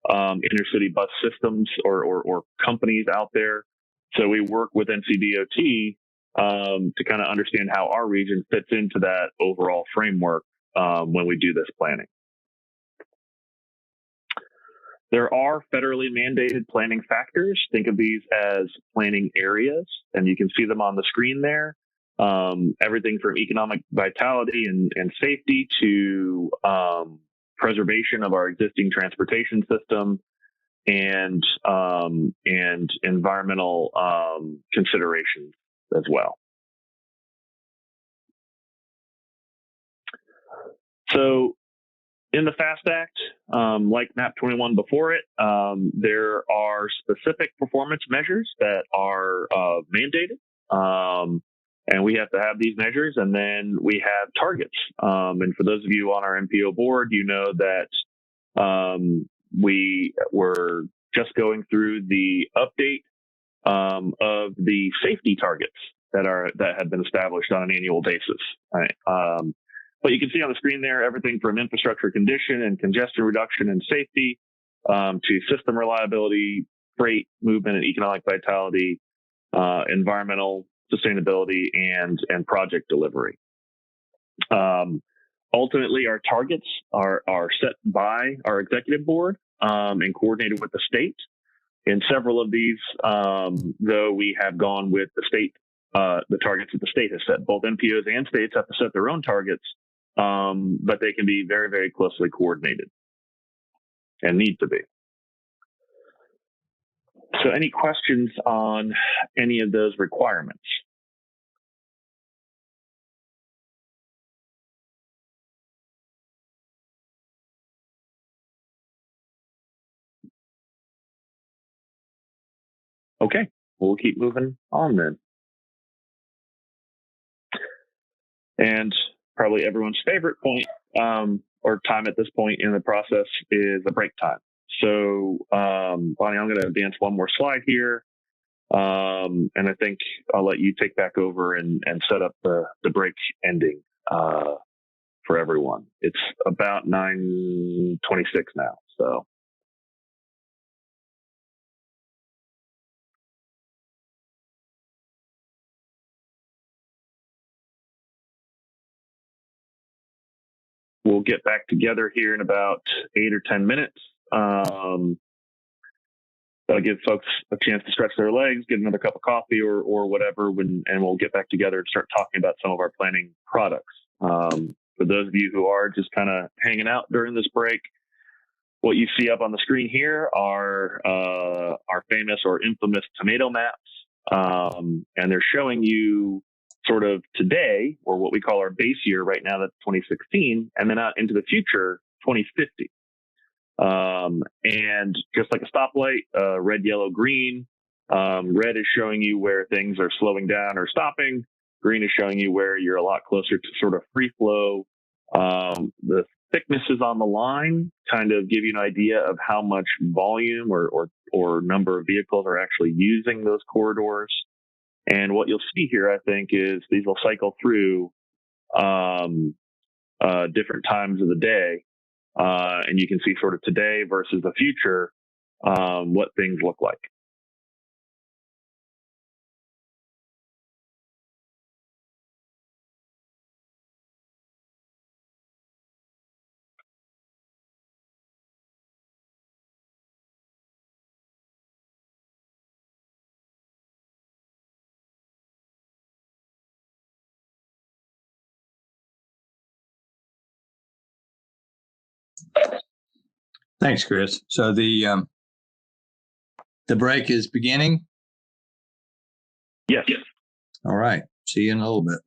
intercity bus systems or companies out there. So we work with Ncdot to kind of understand how our region fits into that overall framework when we do this planning. There are federally mandated planning factors. Think of these as planning areas, and you can see them on the screen there. Everything from economic vitality and safety to preservation of our existing transportation system and environmental considerations as well. So in the FAST Act, like MAP 21 before it, there are specific performance measures that are mandated. And we have to have these measures, and then we have targets. And for those of you on our MPO board, you know that we were just going through the update of the safety targets that have been established on an annual basis. Right? But you can see on the screen there everything from infrastructure condition and congestion reduction and safety to system reliability, freight movement and economic vitality, environmental sustainability, and project delivery. Ultimately, our targets are set by our executive board and coordinated with the state. In several of these, though, we have gone with the state, the targets that the state has set. Both MPOs and states have to set their own targets, but they can be very, very closely coordinated and need to be. So any questions on any of those requirements? Okay, we'll keep moving on then. And probably everyone's favorite point or time at this point in the process is the break time. So, Bonnie, I'm going to advance one more slide here. And I think I'll let you take back over and set up the break ending for everyone. It's about 9:26 now. So. We'll get back together here in about 8 or 10 minutes. That'll give folks a chance to stretch their legs, get another cup of coffee or whatever, and we'll get back together and start talking about some of our planning products. For those of you who are just kind of hanging out during this break, what you see up on the screen here are our famous or infamous tomato maps, and they're showing you sort of today, or what we call our base year right now, that's 2016, and then out into the future, 2050. And just like a stoplight, red, yellow, green, red is showing you where things are slowing down or stopping. Green is showing you where you're a lot closer to sort of free flow. The thicknesses on the line kind of give you an idea of how much volume or number of vehicles are actually using those corridors. And what you'll see here, I think, is these will cycle through different times of the day. And you can see sort of today versus the future, what things look like. Thanks, Chris. So the break is beginning? Yes. All right. See you in a little bit.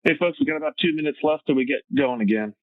Hey, folks, we got about 2 minutes left till we get going again.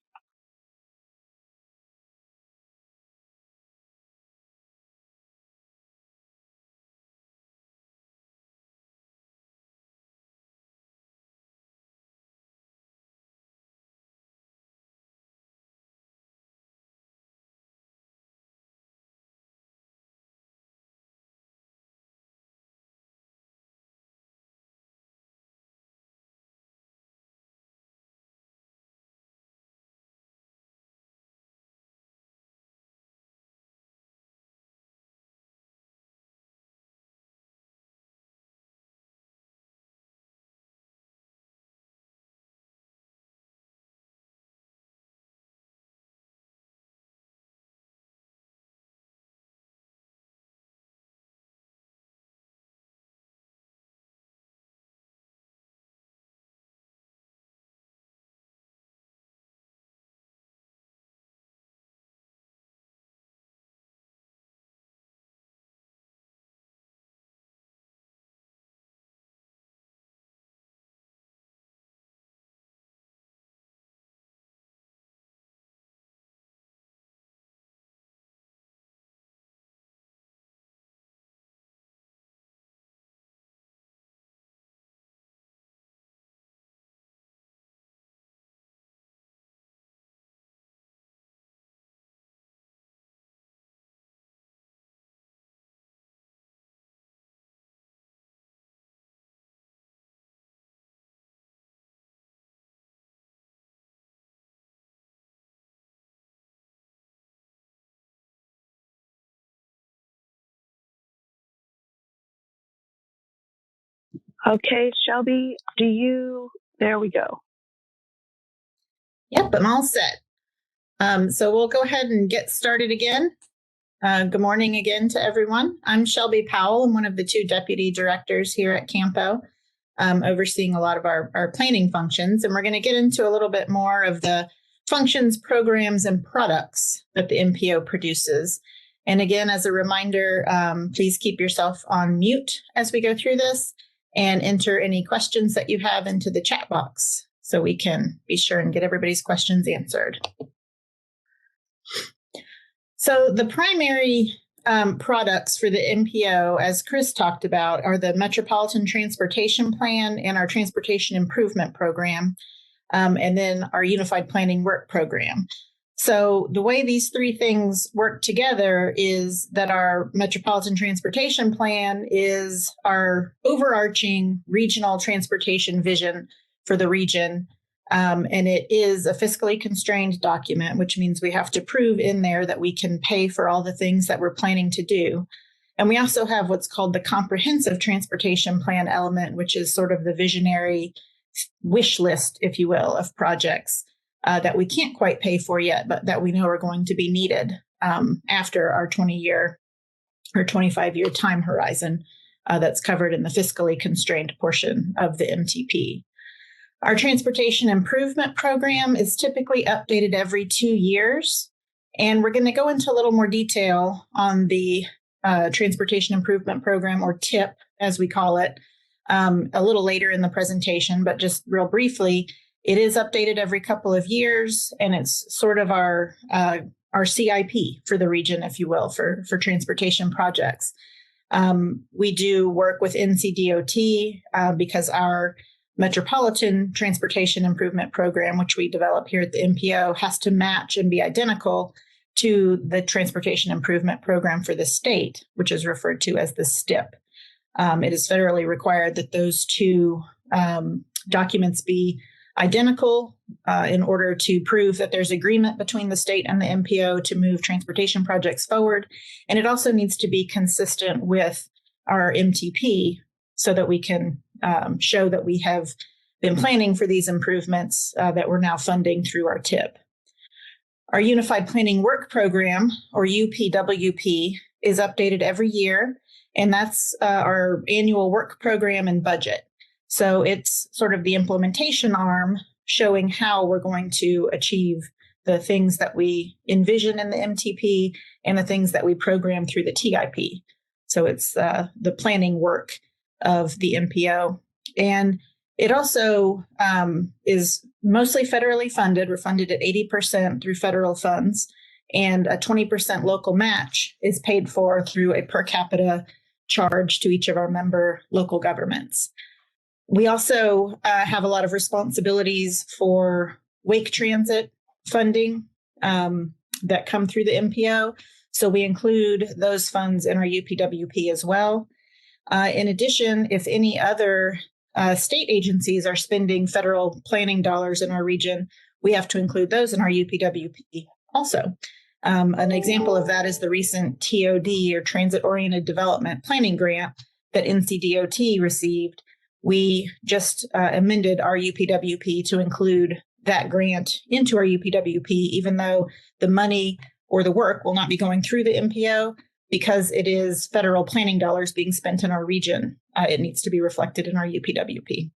Okay, Shelby, there we go. Yep, I'm all set. So we'll go ahead and get started again. Good morning again to everyone. I'm Shelby Powell. I'm one of the 2 deputy directors here at Campo, overseeing a lot of our planning functions. And we're going to get into a little bit more of the functions, programs, and products that the MPO produces. And again, as a reminder, please keep yourself on mute as we go through this and enter any questions that you have into the chat box so we can be sure and get everybody's questions answered. So the primary products for the MPO, as Chris talked about, are the Metropolitan Transportation Plan and our Transportation Improvement Program, and then our Unified Planning Work Program. So the way these 3 things work together is that our Metropolitan Transportation Plan is our overarching regional transportation vision for the region. And it is a fiscally constrained document, which means we have to prove in there that we can pay for all the things that we're planning to do. And we also have what's called the Comprehensive Transportation Plan element, which is sort of the visionary wish list, if you will, of projects that we can't quite pay for yet, but that we know are going to be needed after our 20-year or 25-year time horizon that's covered in the fiscally constrained portion of the MTP. Our Transportation Improvement Program is typically updated every 2 years, and we're going to go into a little more detail on the Transportation Improvement Program, or TIP, as we call it, a little later in the presentation, but just real briefly, it is updated every couple of years, and it's sort of our CIP for the region, if you will, for transportation projects. We do work with Ncdot because our Metropolitan Transportation Improvement Program, which we develop here at the MPO, has to match and be identical to the Transportation Improvement Program for the state, which is referred to as the STIP. It is federally required that those 2 documents be identical in order to prove that there's agreement between the state and the MPO to move transportation projects forward. And it also needs to be consistent with our MTP so that we can show that we have been planning for these improvements that we're now funding through our TIP. Our Unified Planning Work Program, or UPWP, is updated every year, and that's our annual work program and budget. So it's sort of the implementation arm showing how we're going to achieve the things that we envision in the MTP and the things that we program through the TIP. So it's the planning work of the MPO. And It also is mostly federally funded. We're funded at 80% through federal funds, and a 20% local match is paid for through a per capita charge to each of our member local governments. We also have a lot of responsibilities for wake transit funding that come through the MPO. So we include those funds in our UPWP as well. In addition, if any other state agencies are spending federal planning dollars in our region, we have to include those in our UPWP also. An example of that is the recent TOD, or Transit Oriented Development Planning Grant, that Ncdot received. We just amended our UPWP to include that grant into our UPWP, even though the money or the work will not be going through the MPO, because it is federal planning dollars being spent in our region. It needs to be reflected in our UPWP.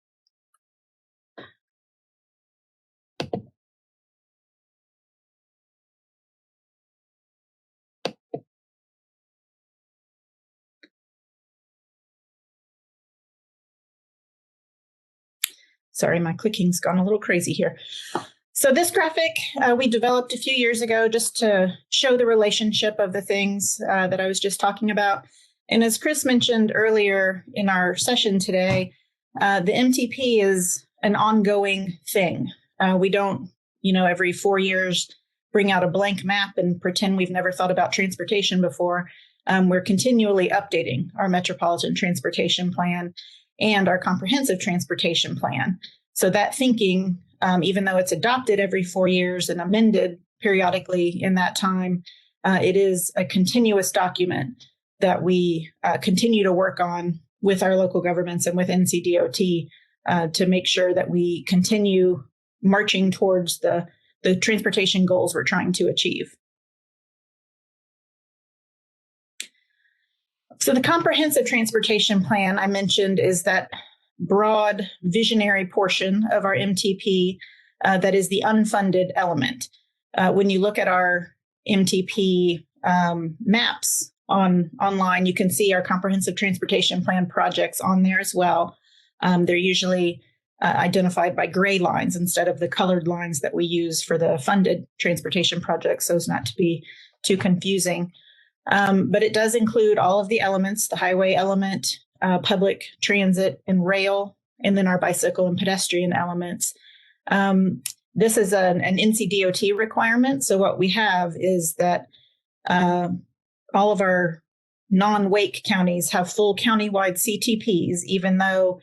Sorry, my clicking's gone a little crazy here. So this graphic we developed a few years ago just to show the relationship of the things that I was just talking about. And as Chris mentioned earlier in our session today, the MTP is an ongoing thing. We don't, every 4 years bring out a blank map and pretend we've never thought about transportation before. We're continually updating our Metropolitan Transportation Plan and our Comprehensive Transportation Plan. So that thinking, even though it's adopted every 4 years and amended periodically in that time, it is a continuous document that we continue to work on with our local governments and with Ncdot to make sure that we continue marching towards the transportation goals we're trying to achieve. So the Comprehensive Transportation Plan I mentioned is that broad visionary portion of our MTP that is the unfunded element. When you look at our MTP maps online, you can see our Comprehensive Transportation Plan projects on there as well. They're usually identified by gray lines instead of the colored lines that we use for the funded transportation projects, so as not to be too confusing. But it does include all of the elements: the highway element, public transit and rail, and then our bicycle and pedestrian elements. This is an Ncdot requirement. So what we have is that all of our non-wake counties have full countywide CTPs, even though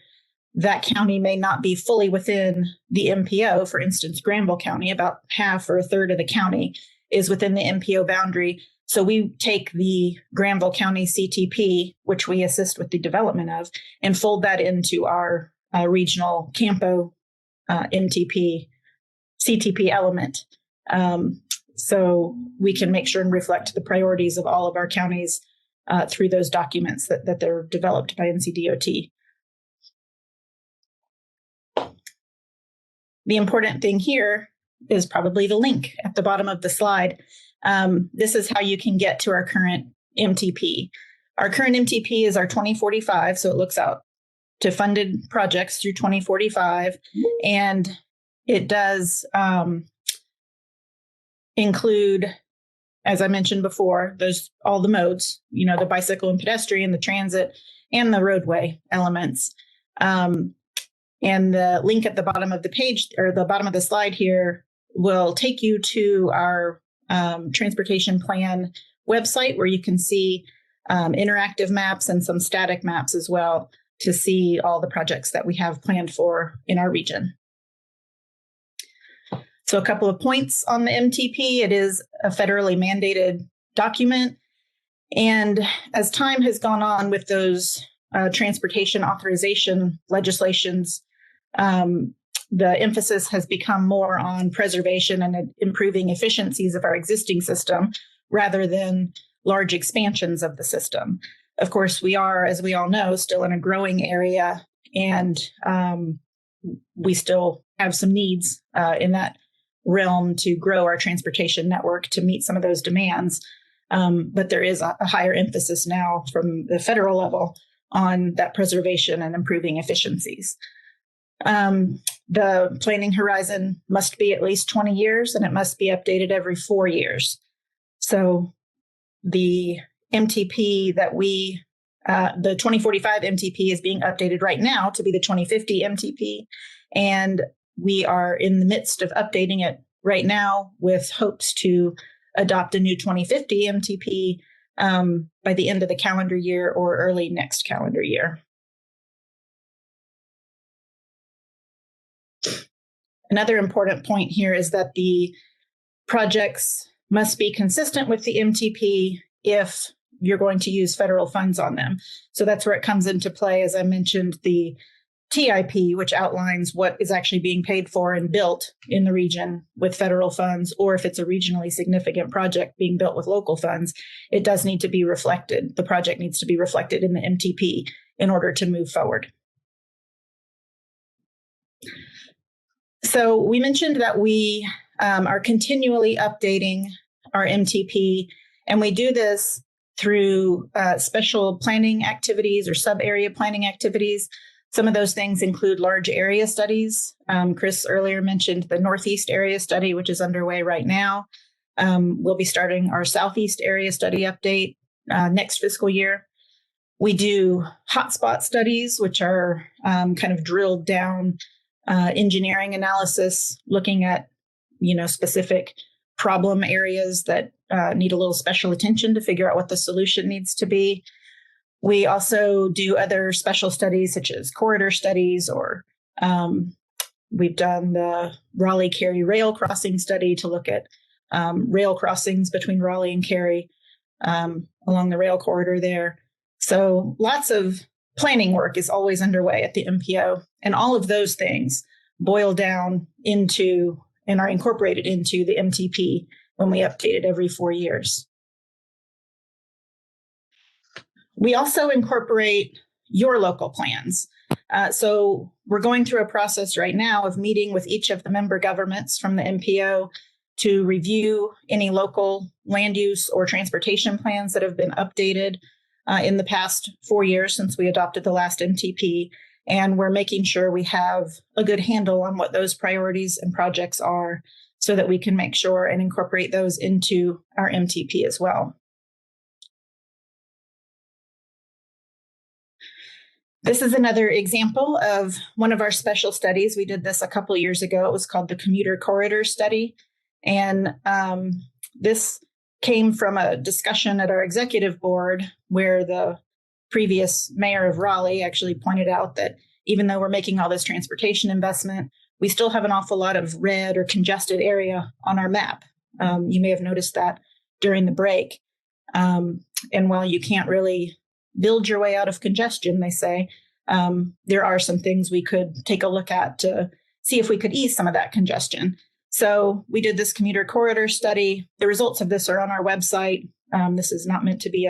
that county may not be fully within the MPO. For instance, Granville County, about half or a third of the county is within the MPO boundary. So we take the Granville County CTP, which we assist with the development of, and fold that into our regional Campo MTP CTP element. So we can make sure and reflect the priorities of all of our counties through those documents that they're developed by Ncdot. The important thing here is probably the link at the bottom of the slide. This is how you can get to our current MTP. Our current MTP is our 2045, so it looks out to funded projects through 2045, and it does include, as I mentioned before, all the modes, the bicycle and pedestrian, the transit, and the roadway elements. And the link at the bottom of the page, or the bottom of the slide here, will take you to our transportation plan website, where you can see interactive maps and some static maps as well to see all the projects that we have planned for in our region. So a couple of points on the MTP. It is a federally mandated document. And as time has gone on with those transportation authorization legislations, the emphasis has become more on preservation and improving efficiencies of our existing system rather than large expansions of the system. Of course, we are, as we all know, still in a growing area, and we still have some needs in that realm to grow our transportation network to meet some of those demands. But there is a higher emphasis now from the federal level on that preservation and improving efficiencies. The planning horizon must be at least 20 years and it must be updated every 4 years. So the MTP that the 2045 MTP is being updated right now to be the 2050 MTP. And we are in the midst of updating it right now with hopes to adopt a new 2050 MTP by the end of the calendar year or early next calendar year. Another important point here is that the projects must be consistent with the MTP if you're going to use federal funds on them. So that's where it comes into play. As I mentioned, the TIP, which outlines what is actually being paid for and built in the region with federal funds, or if it's a regionally significant project being built with local funds, it does need to be reflected. The project needs to be reflected in the MTP in order to move forward. So we mentioned that we are continually updating our MTP, and we do this through special planning activities or sub-area planning activities. Some of those things include large area studies. Chris earlier mentioned the Northeast area study, which is underway right now. We'll be starting our Southeast area study update next fiscal year. We do hotspot studies, which are kind of drilled down engineering analysis, looking at specific problem areas that need a little special attention to figure out what the solution needs to be. We also do other special studies such as corridor studies, or we've done the Raleigh-Cary rail crossing study to look at rail crossings between Raleigh and Cary along the rail corridor there. So lots of planning work is always underway at the MPO, and all of those things boil down into and are incorporated into the MTP when we update it every 4 years. We also incorporate your local plans. So we're going through a process right now of meeting with each of the member governments from the MPO to review any local land use or transportation plans that have been updated in the past 4 years since we adopted the last MTP. And we're making sure we have a good handle on what those priorities and projects are so that we can make sure and incorporate those into our MTP as well. This is another example of one of our special studies. We did this a couple of years ago. It was called the Commuter Corridor Study. And this came from a discussion at our executive board where the previous mayor of Raleigh actually pointed out that even though we're making all this transportation investment, we still have an awful lot of red or congested area on our map. You may have noticed that during the break. And while you can't really build your way out of congestion, they say, there are some things we could take a look at to see if we could ease some of that congestion. So we did this commuter corridor study. The results of this are on our website. This is not meant to be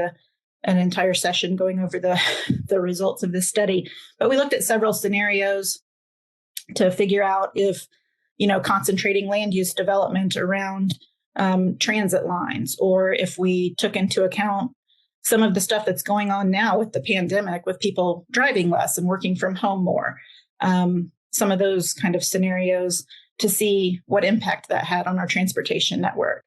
an entire session going over the results of this study, but we looked at several scenarios to figure out if, concentrating land use development around transit lines, or if we took into account some of the stuff that's going on now with the pandemic, with people driving less and working from home more, some of those kind of scenarios to see what impact that had on our transportation network.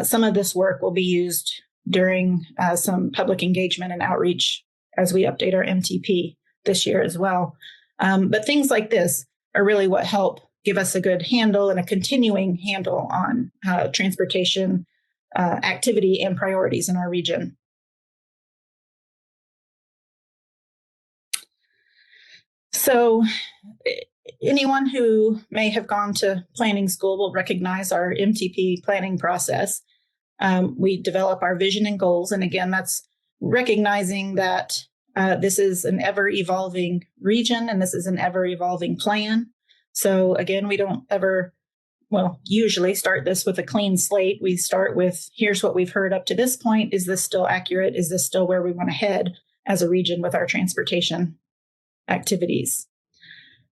Some of this work will be used during some public engagement and outreach as we update our MTP this year as well. But things like this are really what help give us a good handle and a continuing handle on transportation activity and priorities in our region. So anyone who may have gone to planning school will recognize our MTP planning process. We develop our vision and goals. And again, that's recognizing that this is an ever-evolving region and this is an ever-evolving plan. So again, we don't usually start this with a clean slate. We start with, here's what we've heard up to this point. Is this still accurate? Is this still where we want to head as a region with our transportation activities?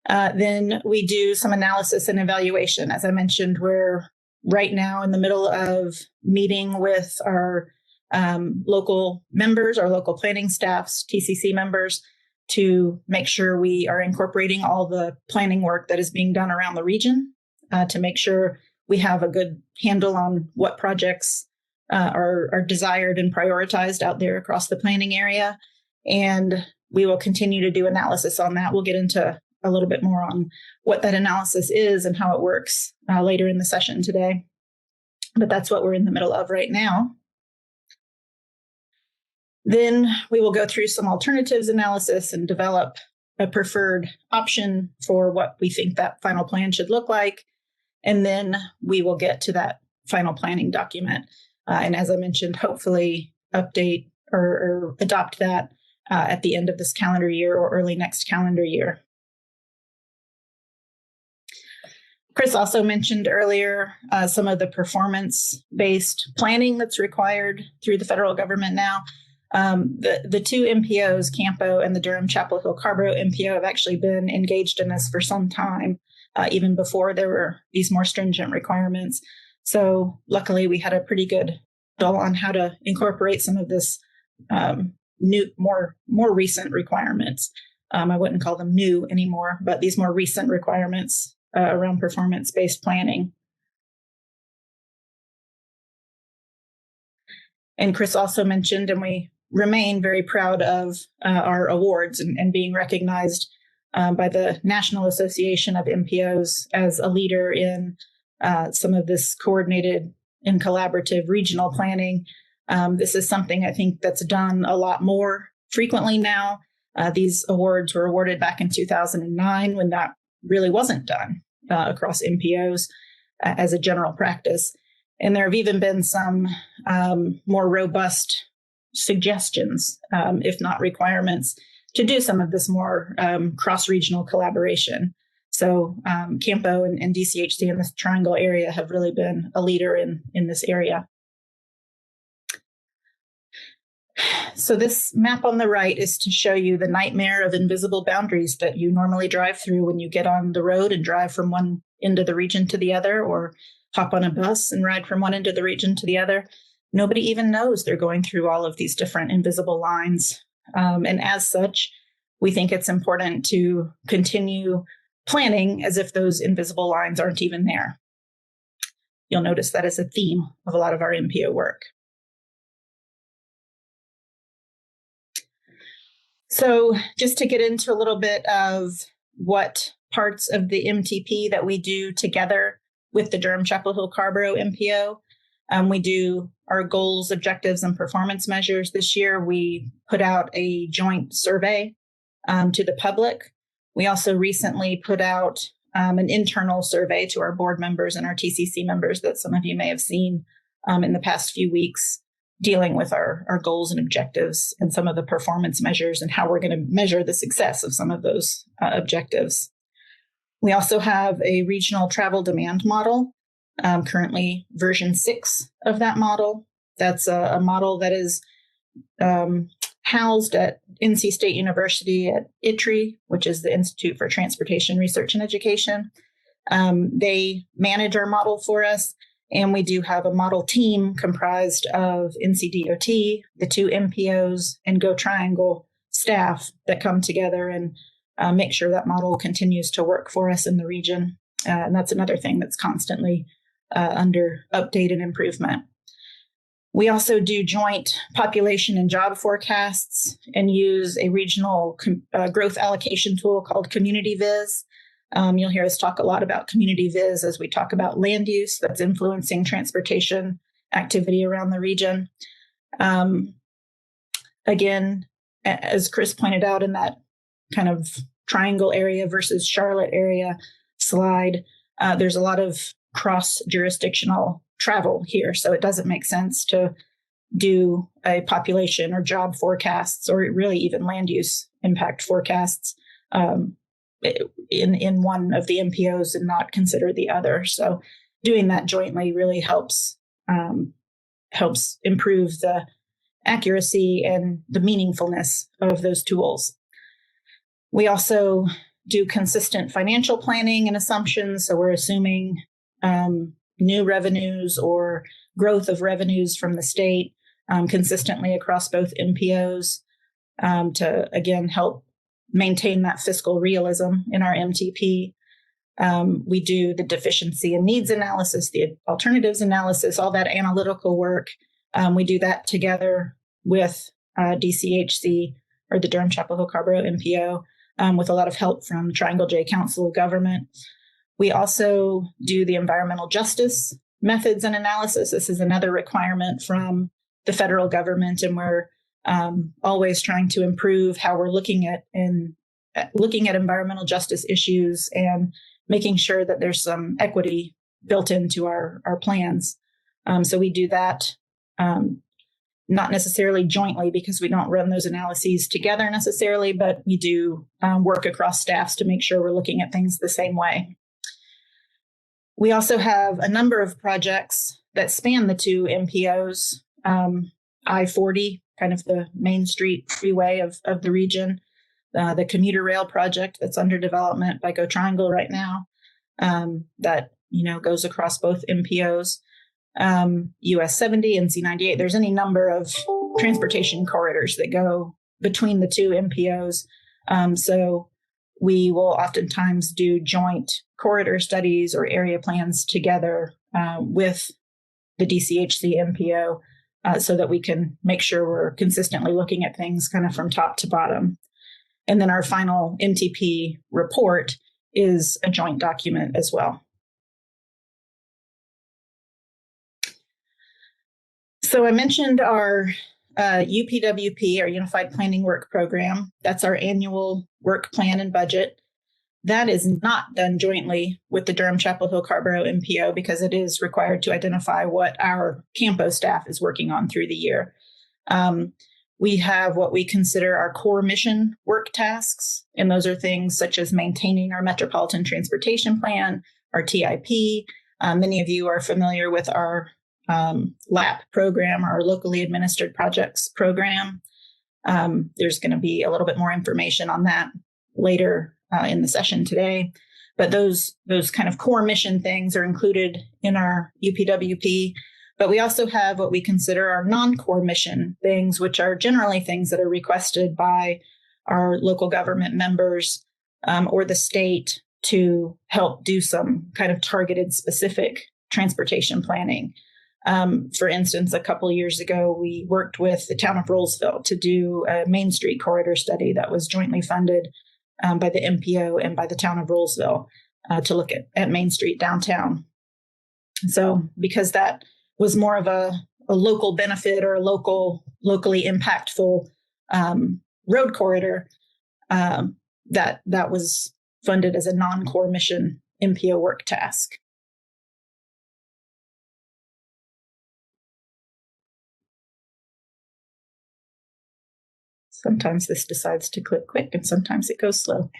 Then we do some analysis and evaluation. As I mentioned, we're right now in the middle of meeting with our local members, our local planning staffs, TCC members, to make sure we are incorporating all the planning work that is being done around the region to make sure we have a good handle on what projects are desired and prioritized out there across the planning area. And we will continue to do analysis on that. We'll get into a little bit more on what that analysis is and how it works later in the session today. But that's what we're in the middle of right now. Then we will go through some alternatives analysis and develop a preferred option for what we think that final plan should look like. And then we will get to that final planning document. And as I mentioned, hopefully update or adopt that at the end of this calendar year or early next calendar year. Chris also mentioned earlier some of the performance-based planning that's required through the federal government now. The two MPOs, Campo and the Durham-Chapel Hill-Carborough MPO, have actually been engaged in this for some time, even before there were these more stringent requirements. So luckily, we had a pretty good handle on how to incorporate some of this new, more recent requirements. I wouldn't call them new anymore, but these more recent requirements around performance-based planning. And Chris also mentioned, and we remain very proud of our awards and being recognized by the National Association of MPOs as a leader in some of this coordinated and collaborative regional planning. This is something I think that's done a lot more frequently now. These awards were awarded back in 2009 when that really wasn't done across MPOs as a general practice. And there have even been some more robust suggestions, if not requirements, to do some of this more cross-regional collaboration. So Campo and DCHC in the Triangle area have really been a leader in this area. So this map on the right is to show you the nightmare of invisible boundaries that you normally drive through when you get on the road and drive from one end of the region to the other, or hop on a bus and ride from one end of the region to the other. Nobody even knows they're going through all of these different invisible lines. And as such, we think it's important to continue planning as if those invisible lines aren't even there. You'll notice that is a theme of a lot of our MPO work. So just to get into a little bit of what parts of the MTP that we do together with the Durham-Chapel Hill-Carborough MPO. We do our goals, objectives, and performance measures. This year, we put out a joint survey to the public. We also recently put out an internal survey to our board members and our TCC members that some of you may have seen in the past few weeks, dealing with our goals and objectives and some of the performance measures and how we're going to measure the success of some of those objectives. We also have a regional travel demand model, currently version 6 of that model. That's a model that is housed at NC State University at ITRI, which is the Institute for Transportation Research and Education. They manage our model for us, and we do have a model team comprised of Ncdot, the two MPOs, and Go Triangle staff that come together and make sure that model continues to work for us in the region. And that's another thing that's constantly under update and improvement. We also do joint population and job forecasts and use a regional growth allocation tool called Community Viz. You'll hear us talk a lot about Community Viz as we talk about land use that's influencing transportation activity around the region. Again, as Chris pointed out in that kind of Triangle area versus Charlotte area slide, there's a lot of cross-jurisdictional travel here. So it doesn't make sense to do a population or job forecasts or really even land use impact forecasts in one of the MPOs and not consider the other. So doing that jointly really helps improve the accuracy and the meaningfulness of those tools. We also do consistent financial planning and assumptions. So we're assuming new revenues or growth of revenues from the state consistently across both MPOs to, again, help maintain that fiscal realism in our MTP. We do the deficiency and needs analysis, the alternatives analysis, all that analytical work. We do that together with DCHC, or the Durham Chapel Hill Scarborough MPO, with a lot of help from Triangle J Council of Government. We also do the environmental justice methods and analysis. This is another requirement from the federal government, and we're always trying to improve how we're looking at environmental justice issues and making sure that there's some equity built into our plans. So we do that, not necessarily jointly because we don't run those analyses together necessarily, but we do work across staffs to make sure we're looking at things the same way. We also have a number of projects that span the two MPOs. I-40, kind of the Main Street freeway of the region, the commuter rail project that's under development by Go Triangle right now, that goes across both MPOs, US 70 and C98. There's any number of transportation corridors that go between the two MPOs. So we will oftentimes do joint corridor studies or area plans together with the DCHC MPO so that we can make sure we're consistently looking at things kind of from top to bottom. And then our final MTP report is a joint document as well. So I mentioned our UPWP, our Unified Planning Work Program. That's our annual work plan and budget. That is not done jointly with the Durham Chapel Hill Scarborough MPO because it is required to identify what our Campo staff is working on through the year. We have what we consider our core mission work tasks, and those are things such as maintaining our Metropolitan Transportation Plan, our TIP. Many of you are familiar with our LAP program, our Locally Administered Projects program. There's going to be a little bit more information on that later in the session today. But those kind of core mission things are included in our UPWP. But we also have what we consider our non-core mission things, which are generally things that are requested by our local government members or the state to help do some kind of targeted specific transportation planning. For instance, a couple of years ago, we worked with the town of Rollsville to do a Main Street corridor study that was jointly funded by the MPO and by the town of Rollsville to look at Main Street downtown. So because that was more of a local benefit or a locally impactful road corridor, that was funded as a non-core mission MPO work task. Sometimes this decides to click quick and sometimes it goes slow.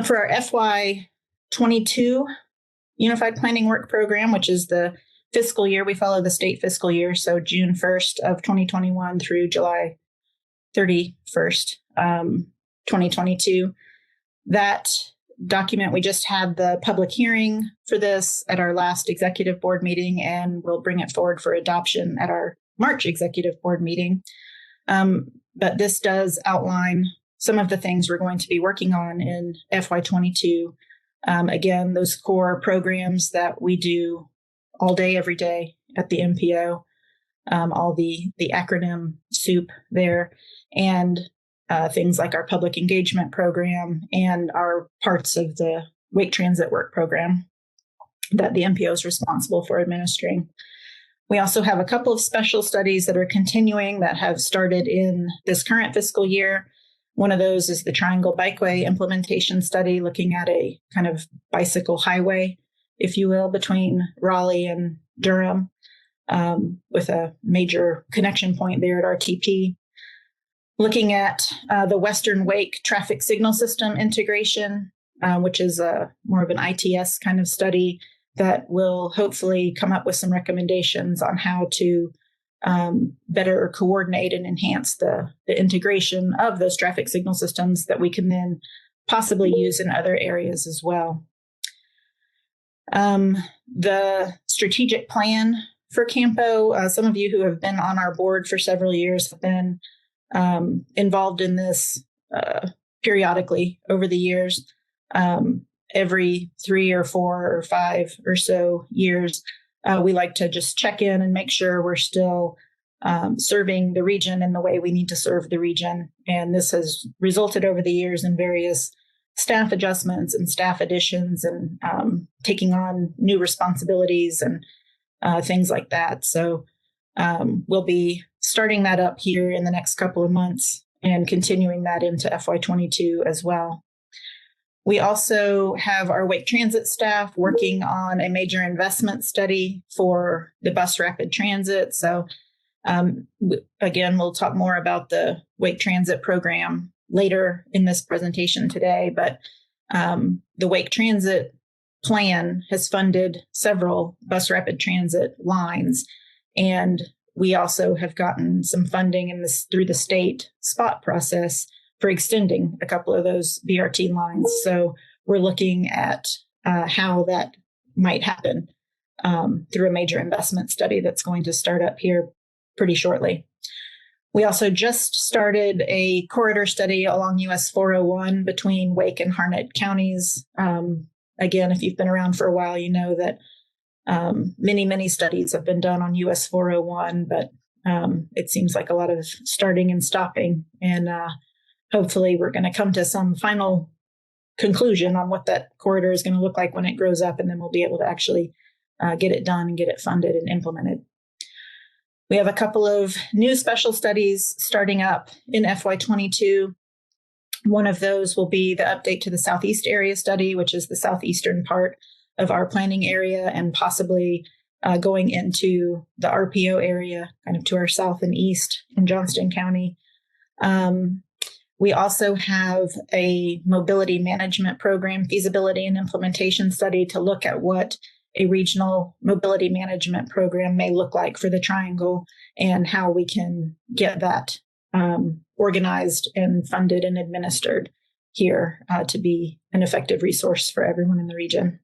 For our FY22 Unified Planning Work Program, which is the fiscal year, we follow the state fiscal year, so June 1st of 2021 through July 31st, 2022. That document, we just had the public hearing for this at our last executive board meeting, and we'll bring it forward for adoption at our March executive board meeting. But this does outline some of the things we're going to be working on in FY22. Again, those core programs that we do all day, every day at the MPO, all the acronym soup there, and things like our public engagement program and our parts of the Wake Transit Work Program that the MPO is responsible for administering. We also have a couple of special studies that are continuing that have started in this current fiscal year. One of those is the Triangle Bikeway implementation study, looking at a kind of bicycle highway, if you will, between Raleigh and Durham, with a major connection point there at RTP. Looking at the Western Wake traffic signal system integration, which is more of an ITS kind of study that will hopefully come up with some recommendations on how to better coordinate and enhance the integration of those traffic signal systems that we can then possibly use in other areas as well. The strategic plan for Campo, some of you who have been on our board for several years have been involved in this periodically over the years. Every 3 or 4 or 5 or so years, we like to just check in and make sure we're still serving the region in the way we need to serve the region. And this has resulted over the years in various staff adjustments and staff additions and taking on new responsibilities and things like that. So we'll be starting that up here in the next couple of months and continuing that into FY22 as well. We also have our Wake Transit staff working on a major investment study for the bus rapid transit. So again, we'll talk more about the Wake Transit program later in this presentation today, but the Wake Transit plan has funded several bus rapid transit lines, and we also have gotten some funding through the state SPOT process for extending a couple of those BRT lines. So we're looking at how that might happen through a major investment study that's going to start up here pretty shortly. We also just started a corridor study along US 401 between Wake and Harnett counties. Again, if you've been around for a while, you know that many studies have been done on US 401, but it seems like a lot of starting and stopping. And hopefully we're going to come to some final conclusion on what that corridor is going to look like when it grows up, and then we'll be able to actually get it done and get it funded and implemented. We have a couple of new special studies starting up in FY22. One of those will be the update to the Southeast Area study, which is the southeastern part of our planning area, and possibly going into the RPO area, kind of to our south and east in Johnston County. We also have a mobility management program feasibility and implementation study to look at what a regional mobility management program may look like for the Triangle and how we can get that organized and funded and administered here to be an effective resource for everyone in the region.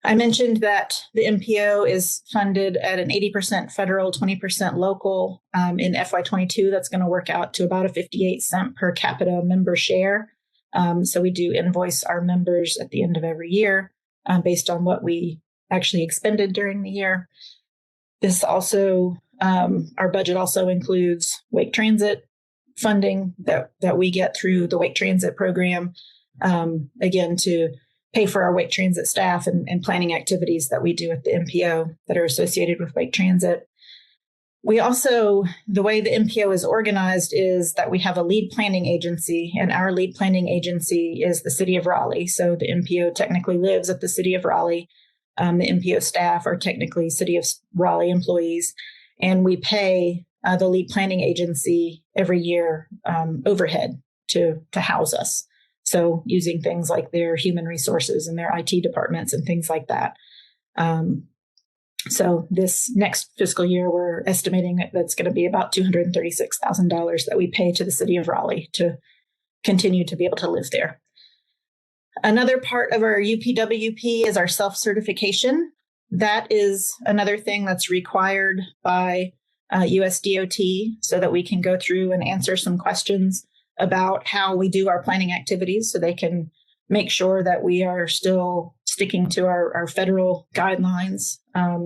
I mentioned that the MPO is funded at an 80% federal, 20% local. In FY22, that's going to work out to about a 58-cent per capita member share. So we do invoice our members at the end of every year based on what we actually expended during the year. This also, our budget also includes Wake Transit funding that we get through the Wake Transit program, again, to pay for our Wake Transit staff and planning activities that we do at the MPO that are associated with Wake Transit. We also, the way the MPO is organized is that we have a lead planning agency, and our lead planning agency is the City of Raleigh. So the MPO technically lives at the City of Raleigh. The MPO staff are technically City of Raleigh employees, and we pay the lead planning agency every year overhead to house us. So using things like their human resources and their IT departments and things like that. So this next fiscal year, we're estimating that's going to be about $236,000 that we pay to the City of Raleigh to continue to be able to live there. Another part of our UPWP is our self-certification. That is another thing that's required by USDOT so that we can go through and answer some questions about how we do our planning activities so they can make sure that we are still sticking to our federal guidelines,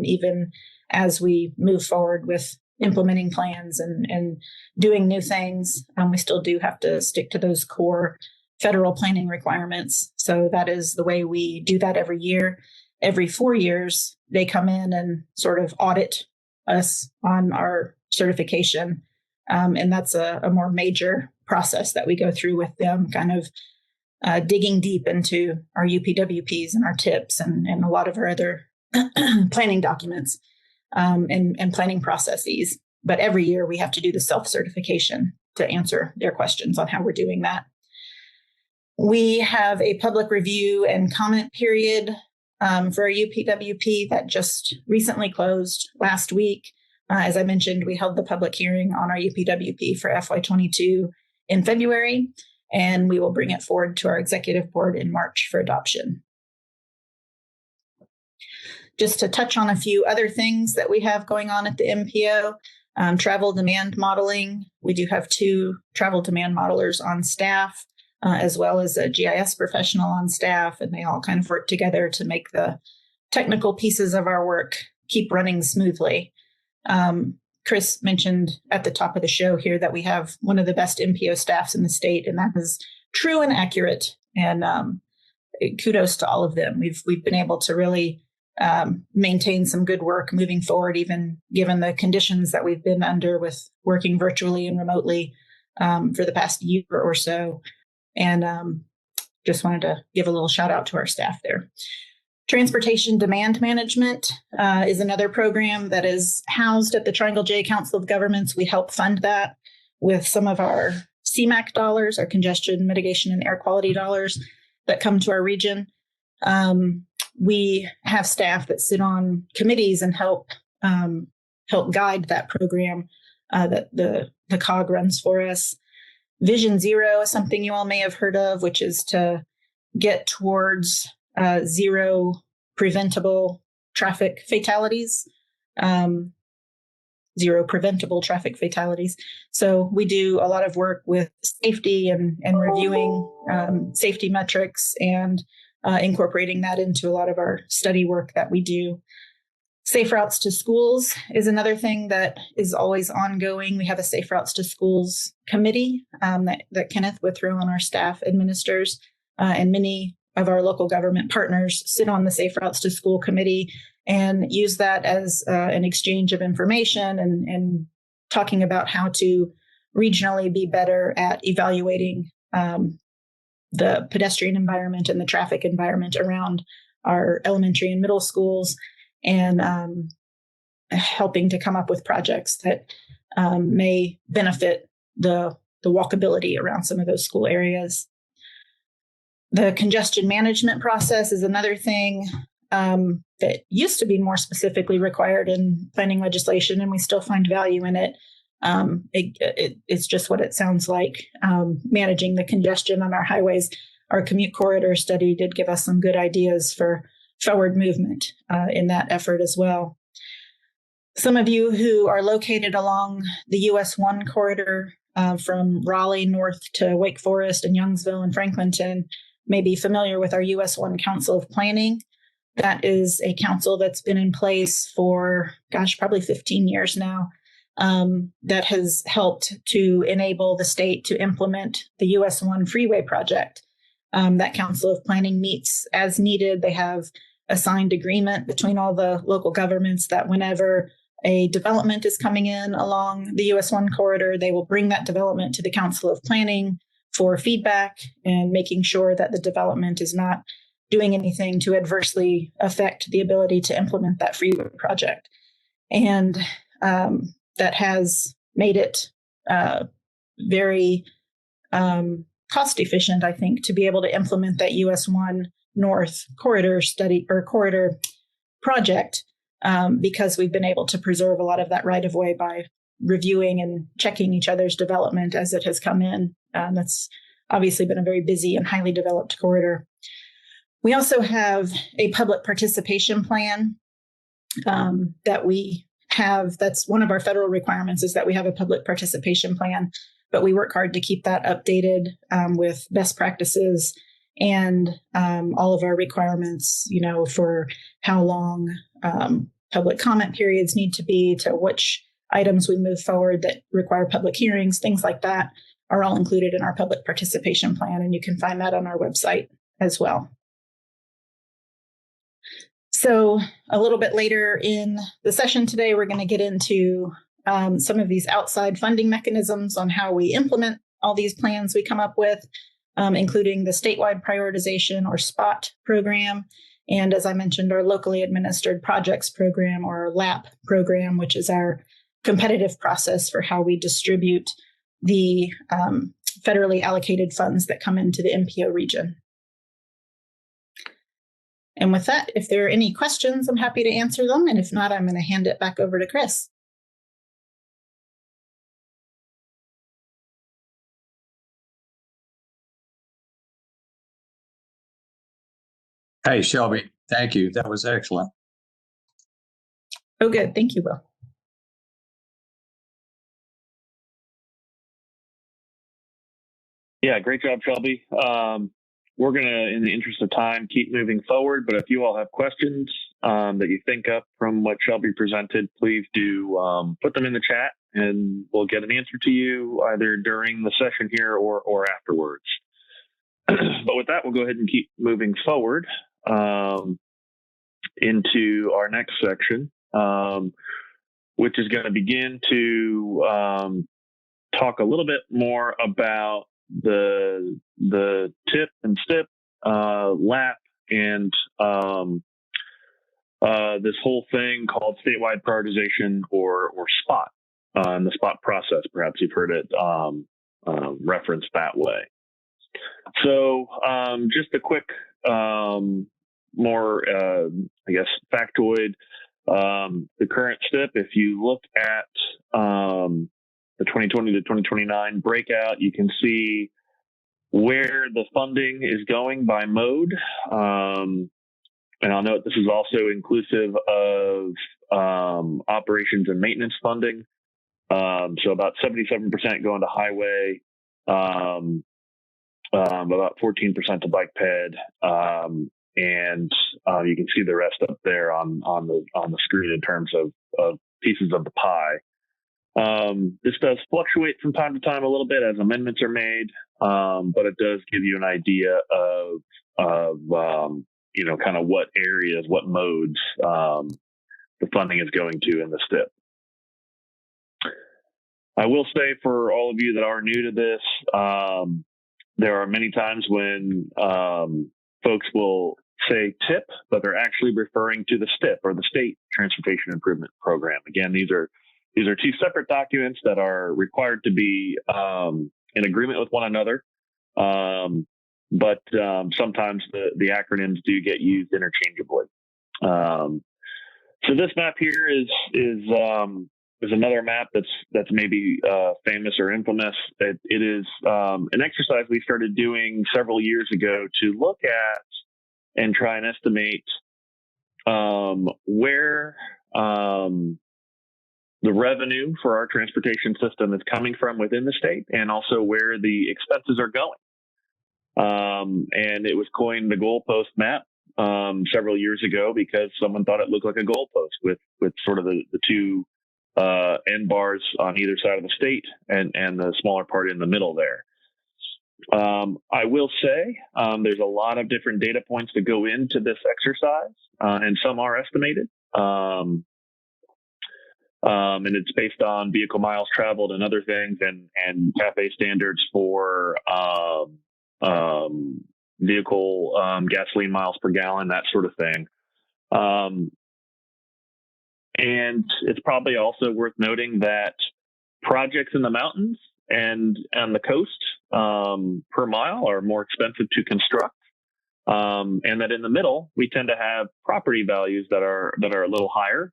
even as we move forward with implementing plans and doing new things. We still do have to stick to those core federal planning requirements. So that is the way we do that every year. Every 4 years, they come in and sort of audit us on our certification. And that's a more major process that we go through with them, kind of digging deep into our UPWPs and our tips and a lot of our other planning documents and planning processes. But every year we have to do the self-certification to answer their questions on how we're doing that. We have a public review and comment period for our UPWP that just recently closed last week. As I mentioned, we held the public hearing on our UPWP for FY22 in February, and we will bring it forward to our executive board in March for adoption. Just to touch on a few other things that we have going on at the MPO, Travel demand modeling. We do have 2 travel demand modelers on staff, as well as a GIS professional on staff, and they all kind of work together to make the technical pieces of our work keep running smoothly. Chris mentioned at the top of the show here that we have one of the best MPO staffs in the state, and that is true and accurate. And kudos to all of them. We've been able to really maintain some good work moving forward, even given the conditions that we've been under with working virtually and remotely for the past year or so. And just wanted to give a little shout out to our staff there. Transportation demand management is another program that is housed at the Triangle J Council of Governments. We help fund that with some of our CMAQ dollars, our congestion mitigation and air quality dollars that come to our region. We have staff that sit on committees and help guide that program that the COG runs for us. Vision Zero is something you all may have heard of, which is to get towards zero preventable traffic fatalities. Zero preventable traffic fatalities. So we do a lot of work with safety and reviewing safety metrics and incorporating that into a lot of our study work that we do. Safe routes to schools is another thing that is always ongoing. We have a Safe Routes to Schools committee that Kenneth Withrow on our staff administers, and many of our local government partners sit on the Safe Routes to School committee and use that as an exchange of information and talking about how to regionally be better at evaluating the pedestrian environment and the traffic environment around our elementary and middle schools, and helping to come up with projects that may benefit the walkability around some of those school areas. The congestion management process is another thing that used to be more specifically required in planning legislation, and we still find value in it. It's just what it sounds like. Managing the congestion on our highways. Our commute corridor study did give us some good ideas for forward movement in that effort as well. Some of you who are located along the US 1 corridor from Raleigh north to Wake Forest and Youngsville and Franklinton may be familiar with our US 1 Council of Planning. That is a council that's been in place for, probably 15 years now, that has helped to enable the state to implement the US 1 freeway project. That Council of Planning meets as needed. They have a signed agreement between all the local governments that whenever a development is coming in along the US 1 corridor, they will bring that development to the Council of Planning for feedback and making sure that the development is not doing anything to adversely affect the ability to implement that freeway project. And that has made it very cost efficient, I think, to be able to implement that US 1 North corridor study or corridor project, because we've been able to preserve a lot of that right of way by reviewing and checking each other's development as it has come in. That's obviously been a very busy and highly developed corridor. We also have a public participation plan that we have. That's one of our federal requirements, is that we have a public participation plan, but we work hard to keep that updated with best practices and all of our requirements, for how long public comment periods need to be, to which items we move forward that require public hearings, things like that are all included in our public participation plan, and you can find that on our website as well. So a little bit later in the session today, we're going to get into some of these outside funding mechanisms on how we implement all these plans we come up with, including the Statewide Prioritization or SPOT program. And as I mentioned, our locally administered projects program, or our LAP program, which is our competitive process for how we distribute the federally allocated funds that come into the MPO region. And with that, if there are any questions, I'm happy to answer them. And if not, I'm going to hand it back over to Chris. Hey, Shelby, thank you. That was excellent. Oh, good. Thank you, Will. Yeah, great job, Shelby. We're going to, in the interest of time, keep moving forward. But if you all have questions that you think of from what Shelby presented, please do put them in the chat and we'll get an answer to you either during the session here or afterwards. But with that, we'll go ahead and keep moving forward into our next section, which is going to begin to talk a little bit more about the TIP and STIP, LAP, and this whole thing called statewide prioritization or SPOT, and the SPOT process. Perhaps you've heard it referenced that way. So just a quick, more, I guess, factoid. The current STIP, if you look at the 2020 to 2029 breakout, you can see where the funding is going by mode. And I'll note this is also inclusive of operations and maintenance funding. So about 77% going to highway, about 14% to bike ped, and you can see the rest up there on the screen in terms of pieces of the pie. This does fluctuate from time to time a little bit as amendments are made, but it does give you an idea of kind of what areas, what modes the funding is going to in the STIP. I will say for all of you that are new to this, there are many times when folks will say TIP, but they're actually referring to the STIP, or the State Transportation Improvement Program. Again, these are two separate documents that are required to be in agreement with one another, but sometimes the acronyms do get used interchangeably. So this map here is another map that's maybe famous or infamous. It is an exercise we started doing several years ago to look at and try and estimate where the revenue for our transportation system is coming from within the state, and also where the expenses are going. And it was coined the goalpost map several years ago because someone thought it looked like a goalpost with sort of the two end bars on either side of the state and the smaller part in the middle there. I will say there's a lot of different data points that go into this exercise, and some are estimated. And it's based on vehicle miles traveled and other things, and CAFE standards for vehicle gasoline miles per gallon, that sort of thing. And it's probably also worth noting that projects in the mountains and on the coast per mile are more expensive to construct. And that in the middle, we tend to have property values that are a little higher.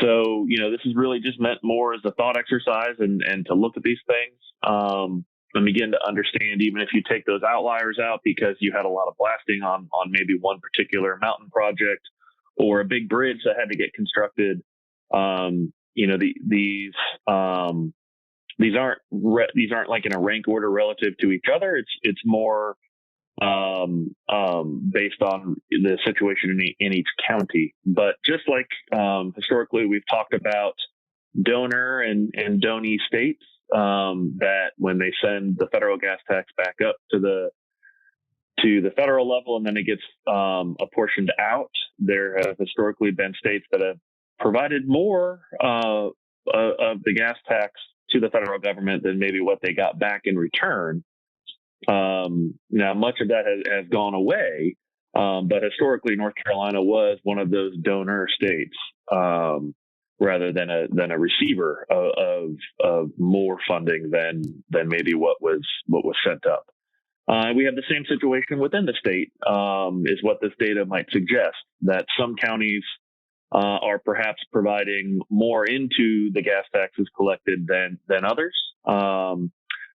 So, this is really just meant more as a thought exercise and to look at these things and begin to understand, even if you take those outliers out because you had a lot of blasting on maybe one particular mountain project or a big bridge that had to get constructed. These aren't like in a rank order relative to each other. It's more based on the situation in each county. But just like historically we've talked about donor and donee states, that when they send the federal gas tax back up to the federal level and then it gets apportioned out, there have historically been states that have provided more of the gas tax to the federal government than maybe what they got back in return. Now, much of that has gone away, but historically, North Carolina was one of those donor states, rather than a receiver of more funding than maybe what was sent up. We have the same situation within the state, is what this data might suggest, that some counties are perhaps providing more into the gas taxes collected than others.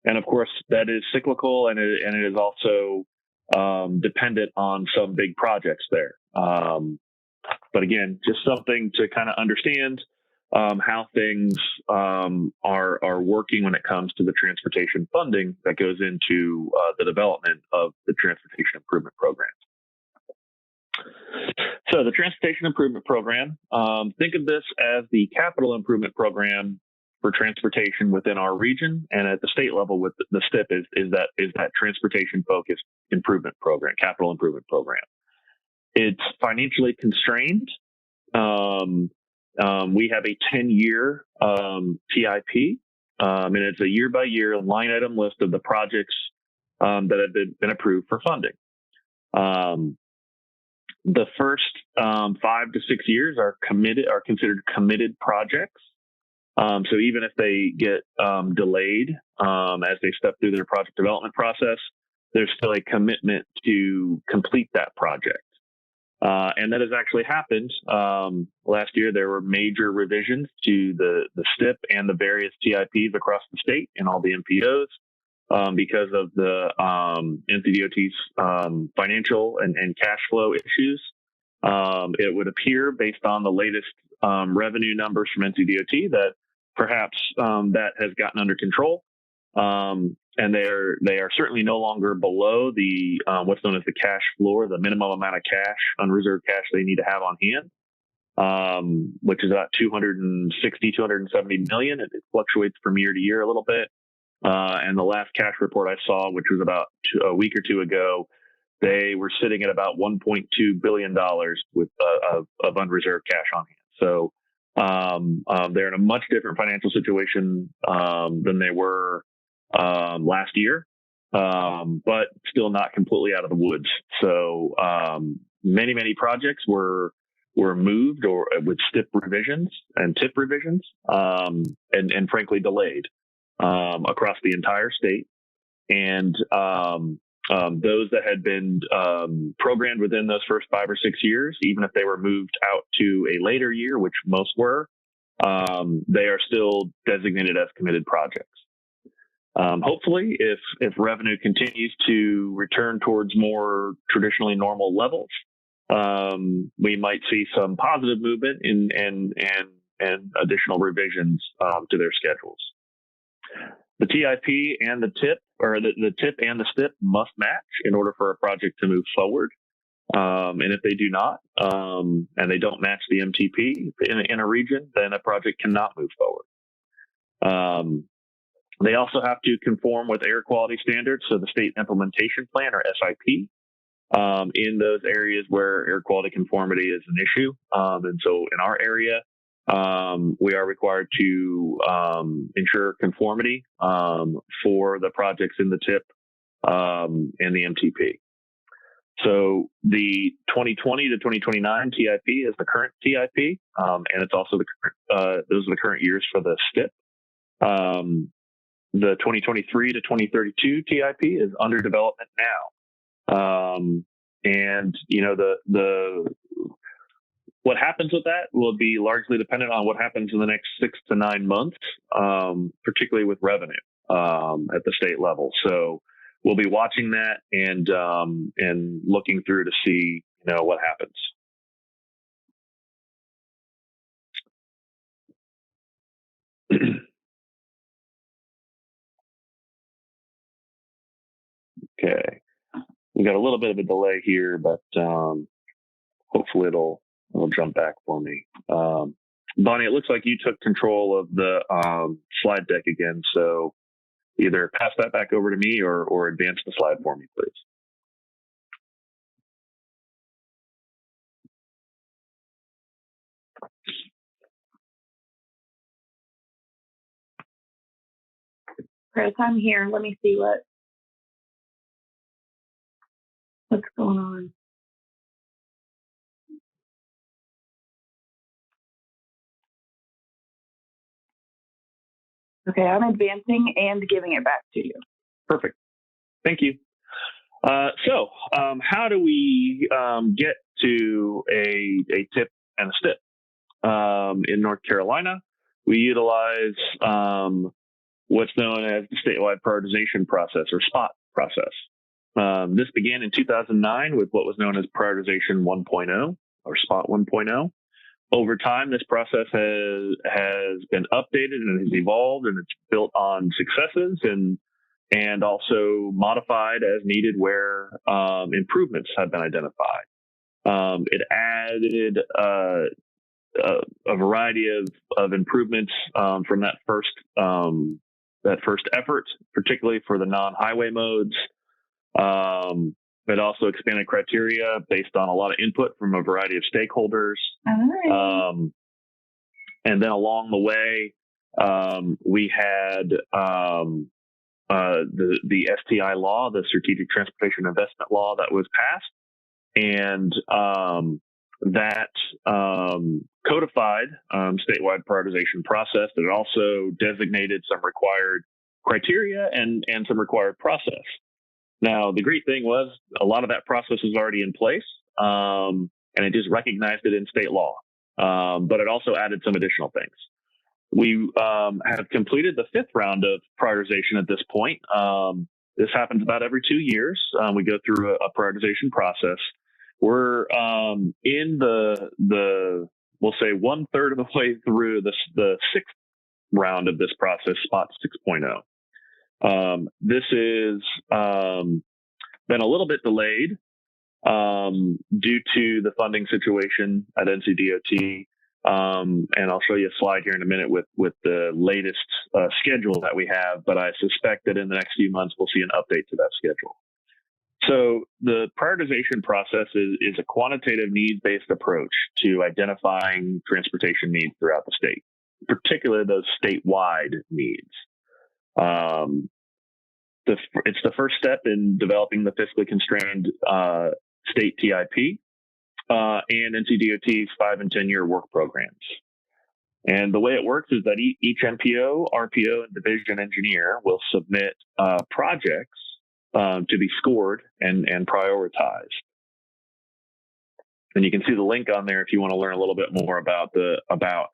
And of course, that is cyclical, and it is also dependent on some big projects there. But again, just something to kind of understand. how things are working when it comes to the transportation funding that goes into the development of the transportation improvement program. So the transportation improvement program, think of this as the capital improvement program for transportation within our region, and at the state level with the STIP is that transportation focused improvement program, capital improvement program. It's financially constrained. We have a 10-year TIP, and it's a year-by-year line item list of the projects that have been approved for funding. The first 5 to 6 years are considered committed projects. So even if they get delayed as they step through their project development process, there's still a commitment to complete that project. And that has actually happened. Last year, there were major revisions to the STIP and the various TIPs across the state and all the MPOs because of the Ncdot's financial and cash flow issues. It would appear, based on the latest revenue numbers from Ncdot, that perhaps that has gotten under control. And they are certainly no longer below the what's known as the cash floor, the minimum amount of cash, unreserved cash they need to have on hand, which is about 260, 270 million. It fluctuates from year to year a little bit. And the last cash report I saw, which was about a week or two ago, they were sitting at about $1.2 billion with of unreserved cash on hand. So they're in a much different financial situation than they were last year, but still not completely out of the woods. So many projects were moved or with STIP revisions and TIP revisions, and frankly delayed across the entire state. And those that had been programmed within those first 5 or 6 years, even if they were moved out to a later year, which most were, they are still designated as committed projects. Hopefully, if revenue continues to return towards more traditionally normal levels, we might see some positive movement and additional revisions to their schedules. The TIP and the TIP, or the TIP and the STIP, must match in order for a project to move forward. And if they do not, and they don't match the MTP in a region, then a project cannot move forward. They also have to conform with air quality standards, so the State Implementation Plan, or SIP, in those areas where air quality conformity is an issue. And so in our area, we are required to ensure conformity for the projects in the TIP and the MTP. So the 2020 to 2029 TIP is the current TIP, and it's also those are the current years for the STIP. The 2023 to 2032 TIP is under development now. And, you know, what happens with that will be largely dependent on what happens in the next 6 to 9 months, particularly with revenue at the state level. So we'll be watching that and looking through to see, you know, what happens. Okay, we got a little bit of a delay here, but hopefully it'll jump back for me. Bonnie, it looks like you took control of the slide deck again, so either pass that back over to me or advance the slide for me, please. Chris, I'm here. Let me see what's going on. Okay, I'm advancing and giving it back to you. Perfect. Thank you. So how do we get to a TIP and a STIP? In North Carolina, we utilize what's known as the Statewide Prioritization Process, or SPOT process. This began in 2009 with what was known as Prioritization 1.0, or SPOT 1.0. Over time, this process has been updated and has evolved, and it's built on successes and also modified as needed where improvements have been identified. It added a variety of improvements from that first effort, particularly for the non-highway modes. It also expanded criteria based on a lot of input from a variety of stakeholders. All right. And then along the way, we had the STI law, the Strategic Transportation Investment Law, that was passed, and that codified statewide prioritization process. That it also designated some required criteria and some required process. Now, the great thing was a lot of that process was already in place, and it just recognized it in state law. But it also added some additional things. We have completed the 5th round of prioritization at this point. This happens about every 2 years. We go through a prioritization process. We're in we'll say 1/3 of the way through the 6th round of this process, spot 6.0. This is been a little bit delayed due to the funding situation at Ncdot. And I'll show you a slide here in a minute with the latest schedule that we have, but I suspect that in the next few months we'll see an update to that schedule. So the prioritization process is a quantitative needs-based approach to identifying transportation needs throughout the state, particularly those statewide needs. It's the first step in developing the fiscally constrained state TIP and Ncdot's 5 and 10-year work programs. And the way it works is that each MPO, RPO, and division engineer will submit projects to be scored and prioritized. And you can see the link on there if you want to learn a little bit more about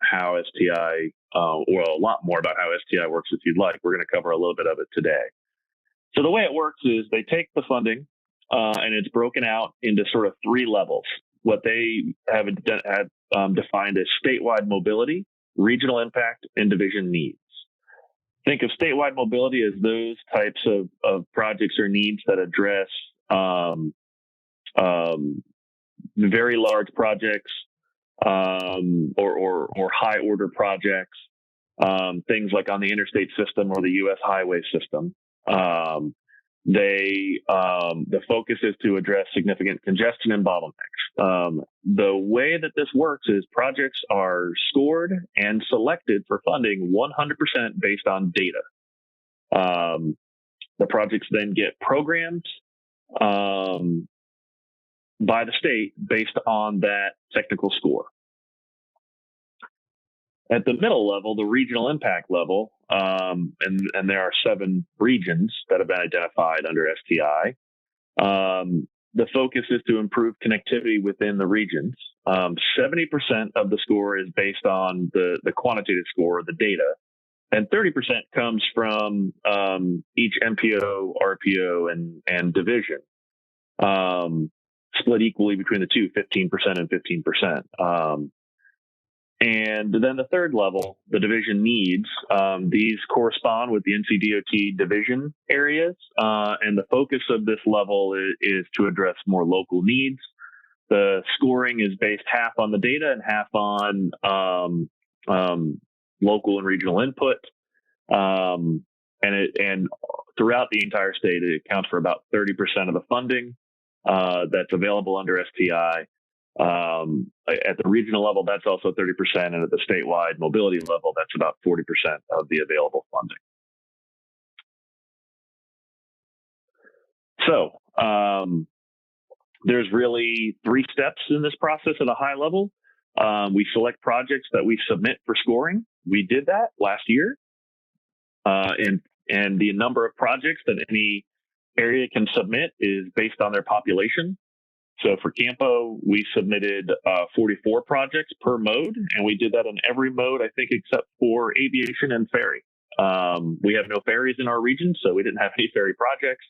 how STI, or a lot more about how STI works if you'd like. We're going to cover a little bit of it today. So the way it works is they take the funding and it's broken out into sort of 3 levels. What they have defined as statewide mobility, regional impact, and division needs. Think of statewide mobility as those types of projects or needs that address very large projects or high order projects, things like on the interstate system or the U.S. highway system. The focus is to address significant congestion and bottlenecks. The way that this works is projects are scored and selected for funding 100% based on data. The projects then get programmed by the state based on that technical score. At the middle level, the regional impact level, and there are 7 regions that have been identified under STI. The focus is to improve connectivity within the regions. 70% of the score is based on the quantitative score, the data, and 30% comes from each MPO, RPO, and division, split equally between the two, 15% and 15%. And then the 3rd level, the division needs, these correspond with the Ncdot division areas. And the focus of this level is to address more local needs. The scoring is based half on the data and half on local and regional input. And throughout the entire state, it accounts for about 30% of the funding that's available under STI. At the regional level, that's also 30%, and at the statewide mobility level, that's about 40% of the available funding. So there's really 3 steps in this process at a high level. We select projects that we submit for scoring. We did that last year, and the number of projects that any area can submit is based on their population. So for Campo, we submitted 44 projects per mode, and we did that in every mode, I think, except for aviation and ferry. We have no ferries in our region, so we didn't have any ferry projects.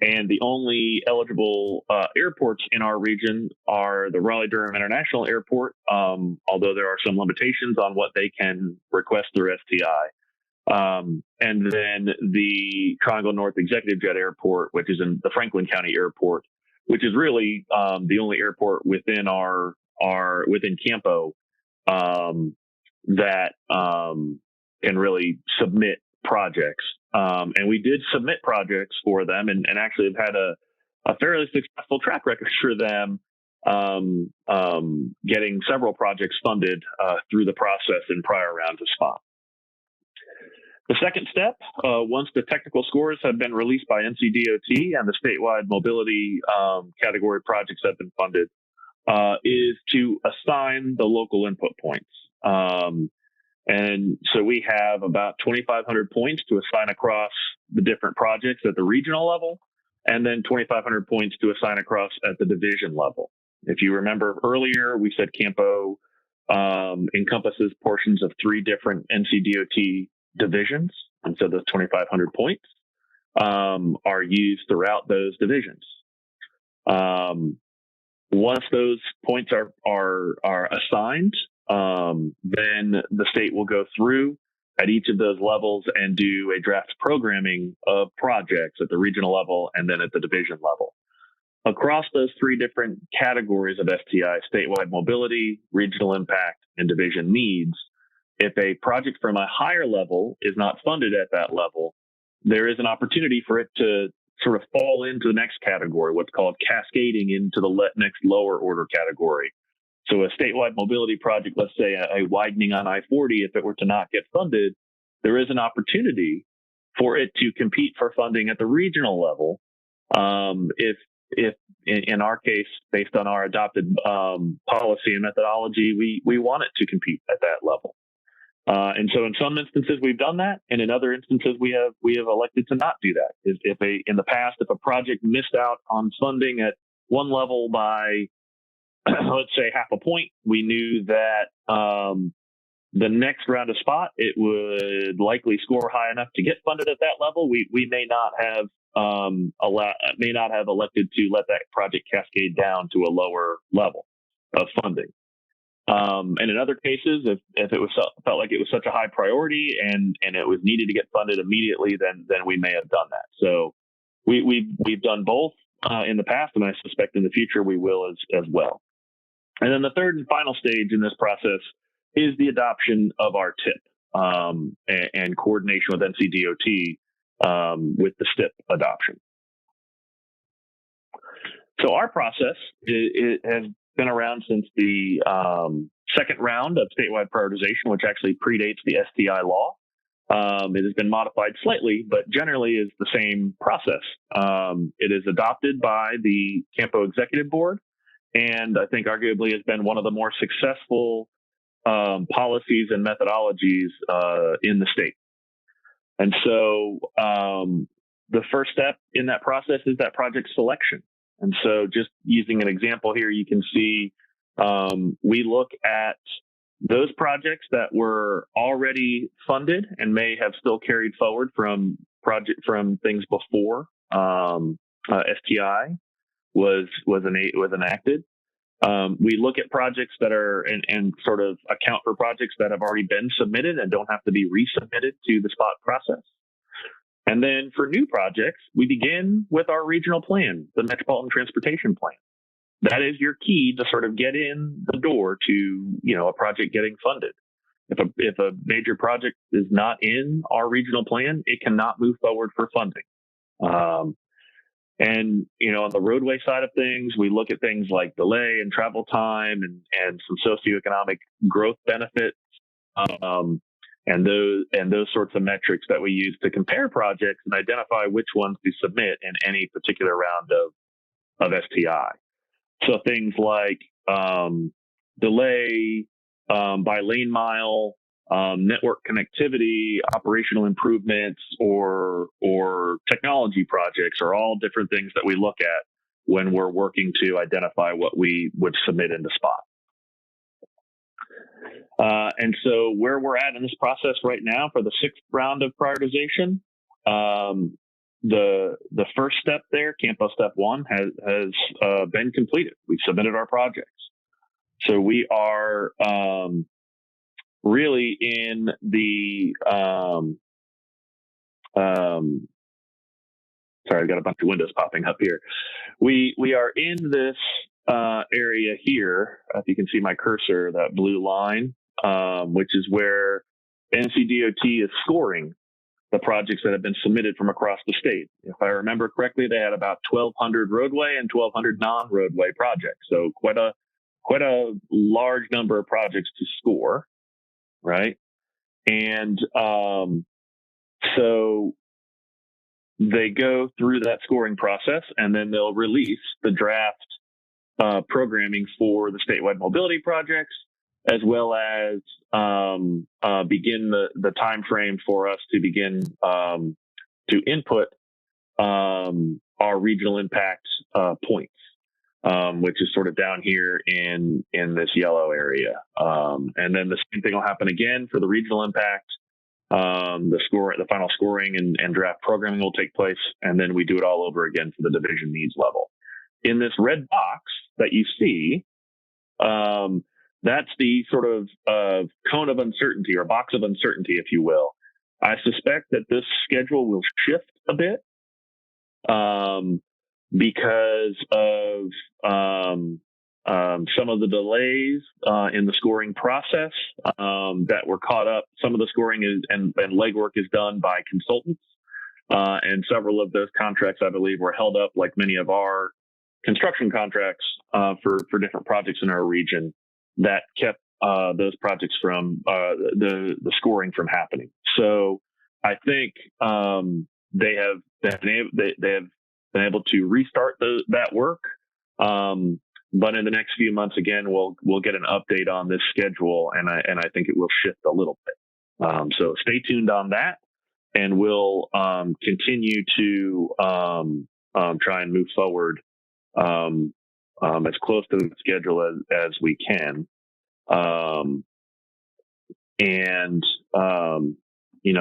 And the only eligible airports in our region are the Raleigh-Durham International Airport, although there are some limitations on what they can request through STI. And then the Triangle North Executive Jet Airport, which is in the Franklin County Airport, which is really the only airport within within Campo that can really submit projects. And we did submit projects for them, and actually have had a fairly successful track record for them, getting several projects funded through the process in prior rounds of SPOT. The second step, once the technical scores have been released by Ncdot and the statewide mobility category projects have been funded, is to assign the local input points. And so we have about 2,500 points to assign across the different projects at the regional level, and then 2,500 points to assign across at the division level. If you remember earlier, we said Campo encompasses portions of 3 different Ncdot divisions. And so those 2,500 points are used throughout those divisions. Once those points are assigned, then the state will go through at each of those levels and do a draft programming of projects at the regional level and then at the division level. Across those 3 different categories of STI, statewide mobility, regional impact, and division needs, if a project from a higher level is not funded at that level, there is an opportunity for it to sort of fall into the next category, what's called cascading into the next lower order category. So a statewide mobility project, let's say a widening on I-40, if it were to not get funded, there is an opportunity for it to compete for funding at the regional level. If in our case, based on our adopted policy and methodology, we want it to compete at that level. And so in some instances we've done that, and in other instances we have elected to not do that. In the past, if a project missed out on funding at one level by let's say half a point, we knew that the next round of SPOT it would likely score high enough to get funded at that level. We may not have elected to let that project cascade down to a lower level of funding. And in other cases, if it was felt like it was such a high priority and it was needed to get funded immediately, then we may have done that. So we've done both in the past, and I suspect in the future we will as well. And then the third and final stage in this process is the adoption of our TIP and coordination with Ncdot with the STIP adoption. So our process it has been around since the second round of statewide prioritization, which actually predates the STI law. It has been modified slightly, but generally is the same process. It is adopted by the Campo Executive Board, and I think arguably has been one of the more successful policies and methodologies in the state. And so the first step in that process is that project selection. And so just using an example here, you can see we look at those projects that were already funded and may have still carried forward from things before STI was enacted. We look at projects that are and sort of account for projects that have already been submitted and don't have to be resubmitted to the SPOT process. And then for new projects, we begin with our regional plan, the Metropolitan Transportation Plan. That is your key to sort of get in the door to, a project getting funded. If a major project is not in our regional plan, it cannot move forward for funding. And, on the roadway side of things, we look at things like delay and travel time and some socioeconomic growth benefits, and those sorts of metrics that we use to compare projects and identify which ones to submit in any particular round of STI. So things like delay by lane mile, network connectivity, operational improvements, or technology projects are all different things that we look at when we're working to identify what we would submit into SPOT. And so where we're at in this process right now for the 6th round of prioritization, the first step there, Campo step 1, has been completed. We've submitted our projects. So we are really in the sorry, I've got a bunch of windows popping up here. We are in this area here. If you can see my cursor, that blue line, which is where Ncdot is scoring the projects that have been submitted from across the state. If I remember correctly, they had about 1,200 roadway and 1,200 non-roadway projects. So quite a large number of projects to score, right? And so they go through that scoring process, and then they'll release the draft programming for the statewide mobility projects, as well as begin the time frame for us to begin to input our regional impact points, which is sort of down here in this yellow area. And then the same thing will happen again for the regional impact. The final scoring and draft programming will take place, and then we do it all over again for the division needs level. In this red box that you see, that's the sort of cone of uncertainty, or box of uncertainty, if you will. I suspect that this schedule will shift a bit because of some of the delays in the scoring process that were caught up. Some of the scoring and legwork is done by consultants, and several of those contracts, I believe, were held up, like many of our construction contracts for different projects in our region, that kept those projects from the scoring from happening. So I think they have been able to restart that work. But in the next few months, again, we'll get an update on this schedule, and I think it will shift a little bit. So stay tuned on that, and we'll continue to try and move forward as close to the schedule as we can, and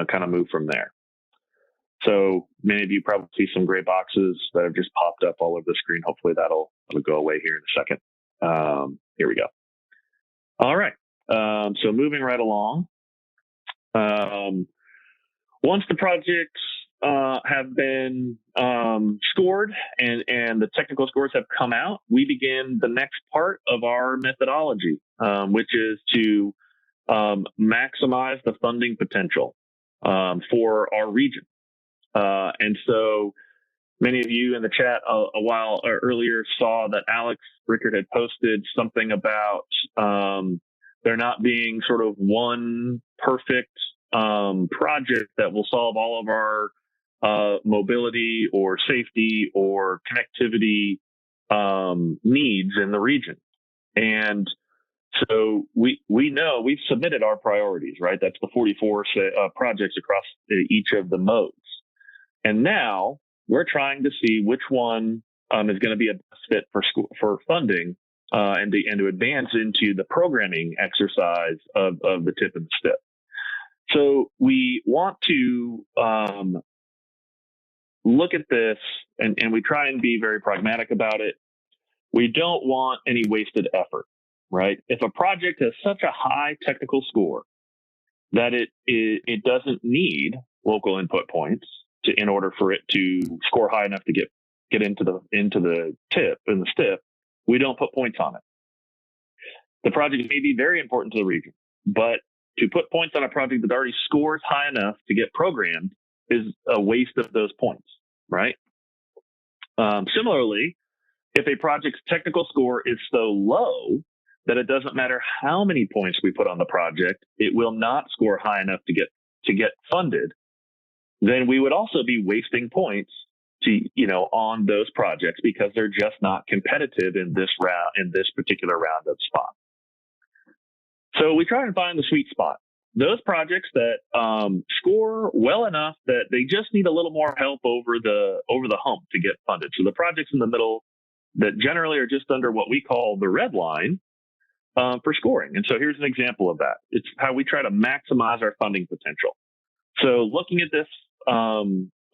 kind of move from there. So many of you probably see some gray boxes that have just popped up all over the screen. Hopefully that'll go away here in a second. Here we go. All right. So moving right along. Once the projects have been scored and the technical scores have come out, we begin the next part of our methodology, which is to maximize the funding potential for our region. And so many of you in the chat a while earlier saw that Alex Rickard had posted something about there not being sort of one perfect project that will solve all of our mobility or safety or connectivity needs in the region. And so we know we've submitted our priorities, right? That's the 44 projects across each of the modes. And now we're trying to see which one is going to be a best fit for funding and to advance into the programming exercise of the TIP and the STIP. So we want to look at this, and we try and be very pragmatic about it. We don't want any wasted effort, right? If a project has such a high technical score that it doesn't need local input points in order for it to score high enough to get into the TIP and the STIP, we don't put points on it. The project may be very important to the region, but to put points on a project that already scores high enough to get programmed is a waste of those points, right? Similarly, if a project's technical score is so low that it doesn't matter how many points we put on the project, it will not score high enough to get funded, then we would also be wasting points on those projects because they're just not competitive in this particular round of spot. So we try and find the sweet spot. Those projects that score well enough that they just need a little more help over the hump to get funded. So the projects in the middle that generally are just under what we call the red line for scoring. And so here's an example of that. It's how we try to maximize our funding potential. So looking at this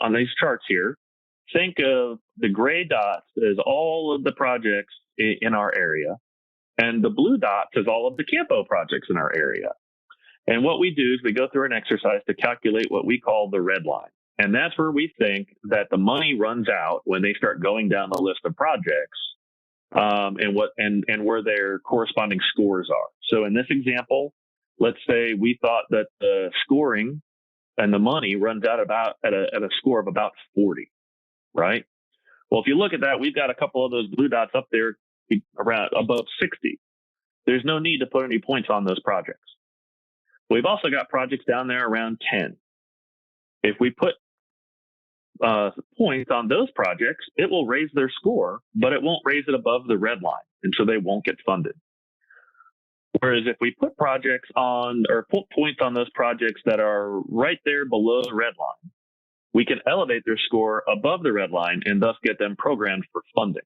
on these charts here, think of the gray dots as all of the projects in our area, and the blue dots as all of the Campo projects in our area. And what we do is we go through an exercise to calculate what we call the red line. And that's where we think that the money runs out when they start going down the list of projects, and where their corresponding scores are. So in this example, let's say we thought that the scoring and the money runs out about at a score of about 40, right? Well, if you look at that, we've got a couple of those blue dots up there around above 60. There's no need to put any points on those projects. We've also got projects down there around 10. If we put points on those projects, it will raise their score, but it won't raise it above the red line, and so they won't get funded. Whereas if we put projects on or put points on those projects that are right there below the red line, we can elevate their score above the red line and thus get them programmed for funding.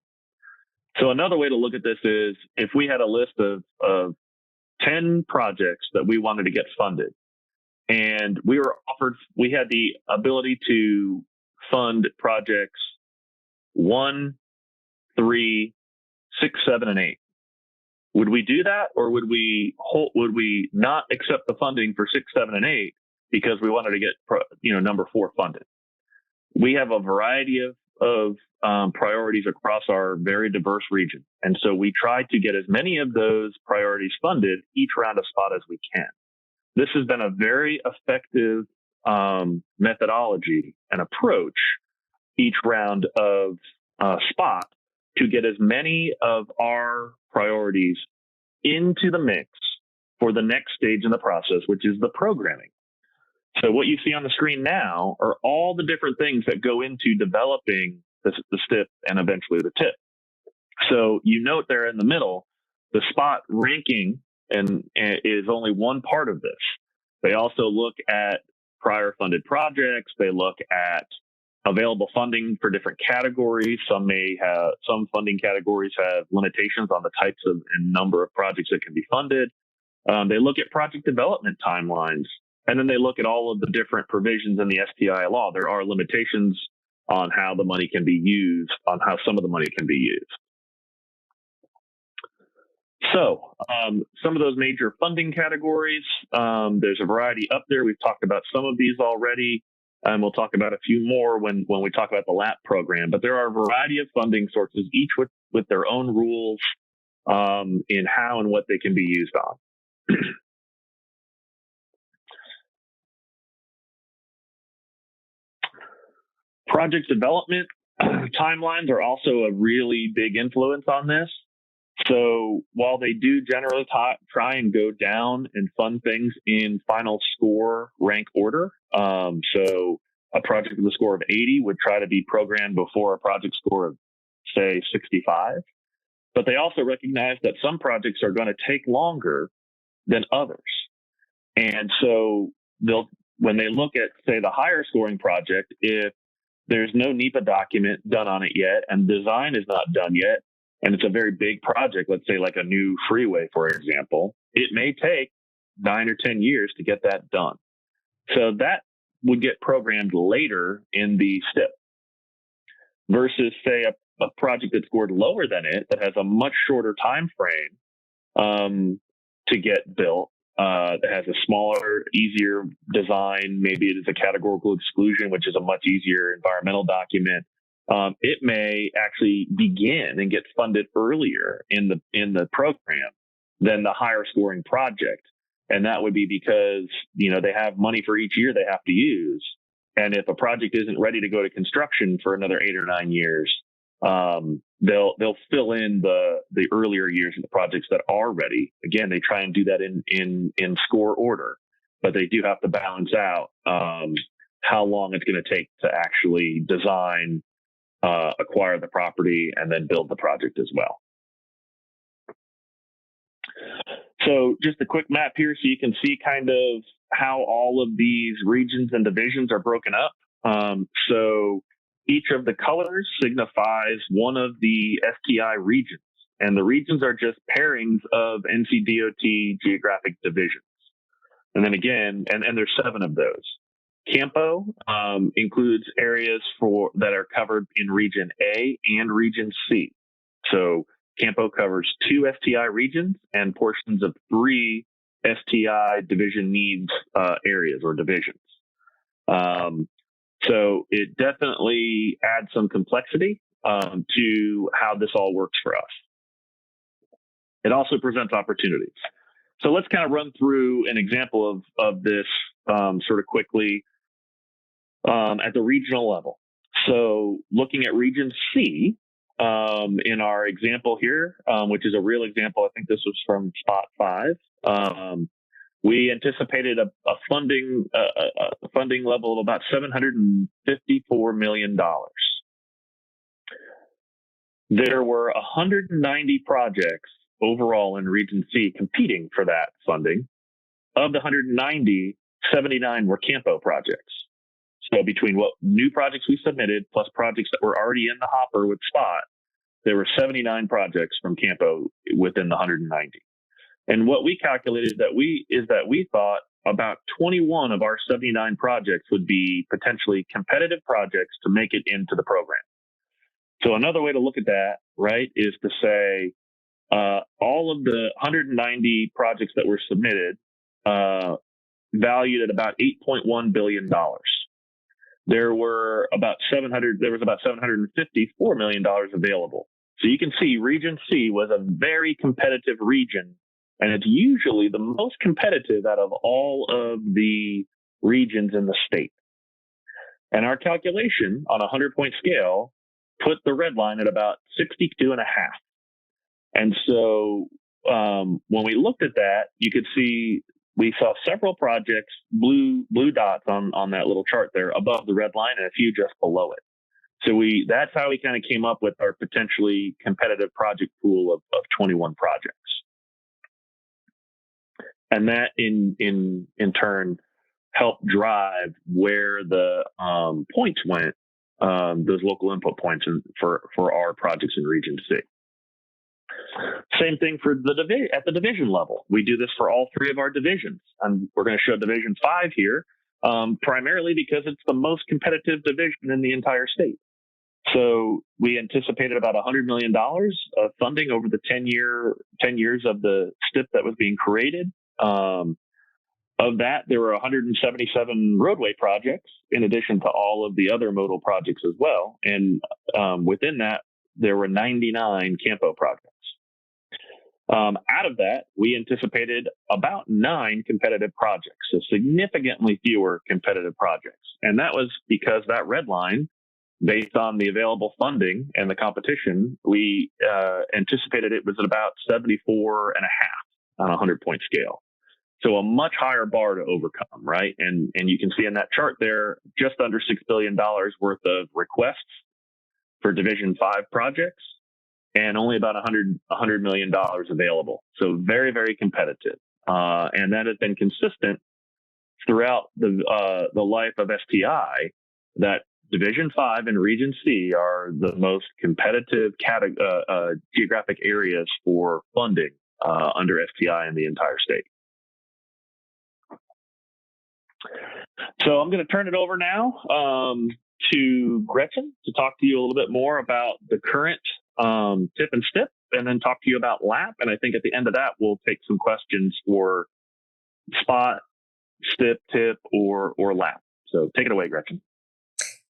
So another way to look at this is if we had a list of 10 projects that we wanted to get funded, and we had the ability to fund projects 1, 3, 6, 7, and 8. Would we do that, or would we not accept the funding for 6, 7, and 8 because we wanted to get number 4 funded? We have a variety of priorities across our very diverse region, and so we try to get as many of those priorities funded each round of spot as we can. This has been a very effective methodology and approach each round of spot to get as many of our priorities into the mix for the next stage in the process, which is the programming. So what you see on the screen now are all the different things that go into developing the STIP and eventually the TIP. So you note there in the middle, the spot ranking and is only one part of this. They also look at prior funded projects. They look at available funding for different categories. Some funding categories have limitations on the types of and number of projects that can be funded. They look at project development timelines, and then they look at all of the different provisions in the STI law. There are limitations on how the money can be used, on how some of the money can be used. So some of those major funding categories, there's a variety up there. We've talked about some of these already, and we'll talk about a few more when we talk about the LAP program. But there are a variety of funding sources, each with their own rules in how and what they can be used on. Project development timelines are also a really big influence on this. So while they do generally try and go down and fund things in final score rank order, so a project with a score of 80 would try to be programmed before a project score of, say, 65. But they also recognize that some projects are going to take longer than others. And so when they look at, say, the higher scoring project, if there's no NEPA document done on it yet and design is not done yet, and it's a very big project, let's say like a new freeway, for example, it may take 9 or 10 years to get that done. So that would get programmed later in the STIP versus, say, a project that scored lower than it that has a much shorter time frame to get built, that has a smaller, easier design. Maybe it is a categorical exclusion, which is a much easier environmental document. It may actually begin and get funded earlier in the program than the higher scoring project. And that would be because, they have money for each year they have to use. And if a project isn't ready to go to construction for another 8 or 9 years, they'll fill in the earlier years of the projects that are ready. Again, they try and do that in score order, but they do have to balance out how long it's going to take to actually design, acquire the property, and then build the project as well. So just a quick map here so you can see kind of how all of these regions and divisions are broken up. So each of the colors signifies one of the STI regions, and the regions are just pairings of Ncdot geographic divisions. And then again, and there's 7 of those. Campo includes areas that are covered in Region A and Region C. So Campo covers 2 STI regions and portions of 3 STI division needs areas or divisions. So it definitely adds some complexity to how this all works for us. It also presents opportunities. So let's kind of run through an example of this sort of quickly at the regional level. So looking at Region C, in our example here, which is a real example, I think this was from Spot 5. We anticipated a funding level of about $754 million. There were 190 projects overall in Region C competing for that funding. Of the 190, 79 were Campo projects. So between what new projects we submitted plus projects that were already in the hopper with Spot, there were 79 projects from Campo within the 190. And what we calculated is that we thought about 21 of our 79 projects would be potentially competitive projects to make it into the program. So another way to look at that, right, is to say all of the 190 projects that were submitted valued at about $8.1 billion. There was about $754 million available. So you can see Region C was a very competitive region, and it's usually the most competitive out of all of the regions in the state. And our calculation on a 100-point scale put the red line at about 62.5. And so when we looked at that, you could see we saw several projects, blue dots on that little chart there above the red line and a few just below it. So that's how we kind of came up with our potentially competitive project pool of 21 projects. And that in turn helped drive where the points went, those local input points for our projects in Region C. Same thing for at the division level. We do this for all 3 of our divisions. And we're going to show Division 5 here, primarily because it's the most competitive division in the entire state. So we anticipated about $100 million of funding over the 10 years of the STIP that was being created. Of that, there were 177 roadway projects, in addition to all of the other modal projects as well. And within that, there were 99 Campo projects. Out of that, we anticipated about 9 competitive projects, so significantly fewer competitive projects. And that was because that red line, based on the available funding and the competition, we anticipated it was at about 74.5 on a 100-point scale. So a much higher bar to overcome, right? And you can see in that chart there, just under $6 billion worth of requests for Division 5 projects, and only about $100 million available. So very, very competitive. And that has been consistent throughout the life of STI, that Division 5 and Region C are the most competitive geographic areas for funding under STI in the entire state. So I'm going to turn it over now to Gretchen to talk to you a little bit more about the current TIP and STIP, and then talk to you about LAP. And I think at the end of that, we'll take some questions for SPOT, STIP, TIP, or LAP. So take it away, Gretchen.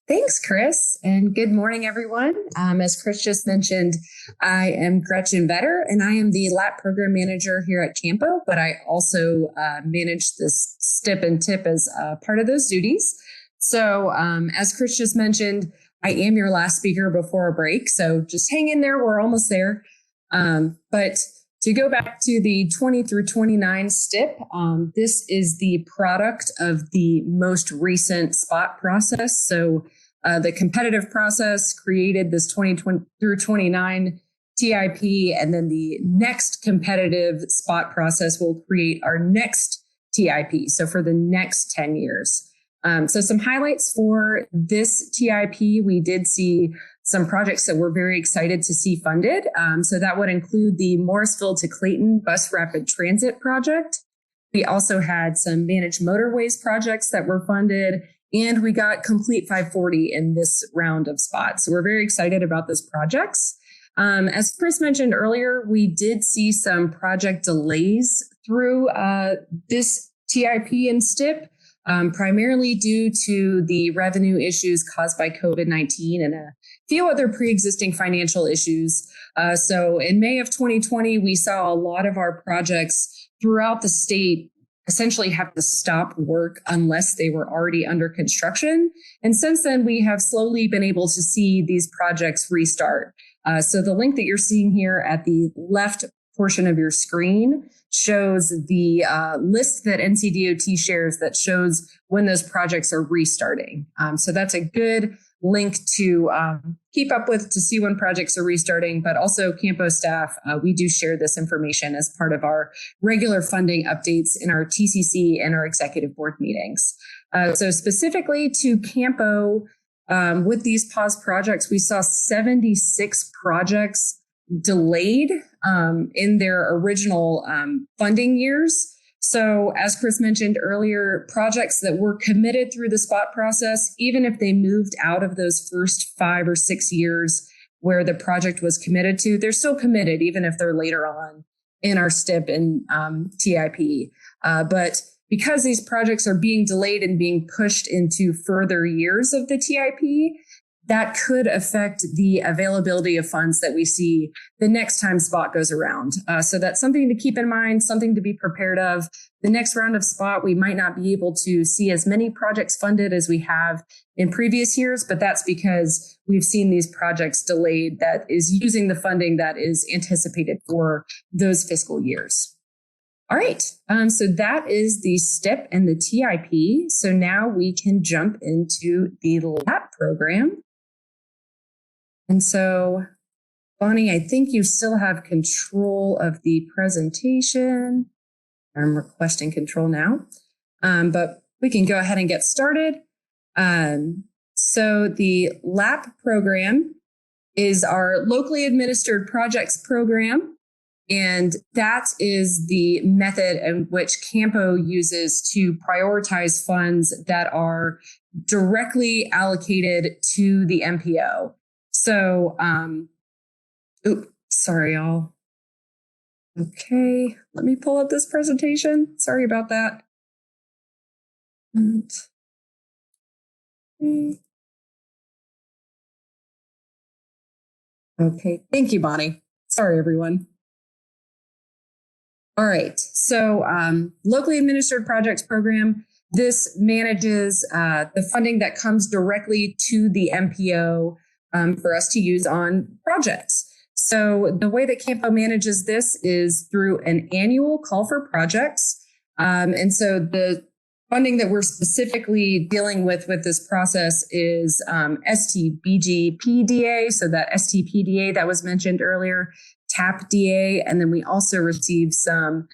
Thanks, Chris, and good morning, everyone. As Chris just mentioned, I am Gretchen Vetter, and I am the LAP program manager here at Campo, but I also manage this STIP and TIP as part of those duties. So as Chris just mentioned, I am your last speaker before a break, so just hang in there. We're almost there. But to go back to the 20 through 29 STIP, this is the product of the most recent SPOT process. So the competitive process created this 20 through 29 TIP, and then the next competitive SPOT process will create our next TIP. So for the next 10 years. So some highlights for this TIP, we did see some projects that we're very excited to see funded. So that would include the Morrisville to Clayton Bus Rapid Transit project. We also had some managed motorways projects that were funded, and we got complete 540 in this round of spots. So we're very excited about those projects. As Chris mentioned earlier, we did see some project delays through this TIP and STIP, primarily due to the revenue issues caused by COVID-19 and a few other pre-existing financial issues. So in May of 2020, we saw a lot of our projects throughout the state essentially have to stop work unless they were already under construction. And since then, we have slowly been able to see these projects restart. So the link that you're seeing here at the left portion of your screen shows the list that Ncdot shares that shows when those projects are restarting. So that's a good link to keep up with to see when projects are restarting, but also Campo staff, we do share this information as part of our regular funding updates in our TCC and our executive board meetings. So specifically to Campo, with these paused projects, we saw 76 projects delayed in their original funding years. So as Chris mentioned earlier, projects that were committed through the spot process, even if they moved out of those first 5 or 6 years where the project was committed to, they're still committed, even if they're later on in our STIP and TIP. But because these projects are being delayed and being pushed into further years of the TIP, that could affect the availability of funds that we see the next time spot goes around. So that's something to keep in mind, something to be prepared of. The next round of spot, we might not be able to see as many projects funded as we have in previous years, but that's because we've seen these projects delayed that is using the funding that is anticipated for those fiscal years. All right, so that is the STIP and the TIP. So now we can jump into the LAP program. And so, Bonnie, I think you still have control of the presentation. I'm requesting control now, but we can go ahead and get started. So the LAP program is our locally administered projects program. And that is the method in which Campo uses to prioritize funds that are directly allocated to the MPO. So, sorry, y'all. Okay, let me pull up this presentation. Sorry about that. Okay, thank you, Bonnie. Sorry, everyone. All right, so locally administered projects program, this manages the funding that comes directly to the MPO for us to use on projects. So the way that Campo manages this is through an annual call for projects. And so the funding that we're specifically dealing with this process is STBG-PDA, so that STPDA that was mentioned earlier, TAP-DA, and then we also received some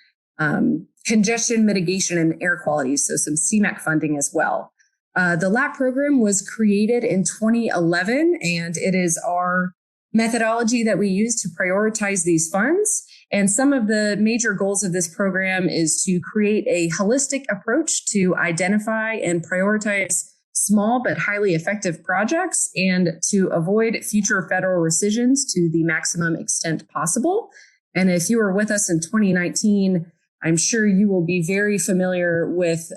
congestion mitigation and air quality, so some CMAQ funding as well. The LAP program was created in 2011, and it is our methodology that we use to prioritize these funds. And some of the major goals of this program is to create a holistic approach to identify and prioritize small but highly effective projects and to avoid future federal rescissions to the maximum extent possible. And if you were with us in 2019, I'm sure you will be very familiar with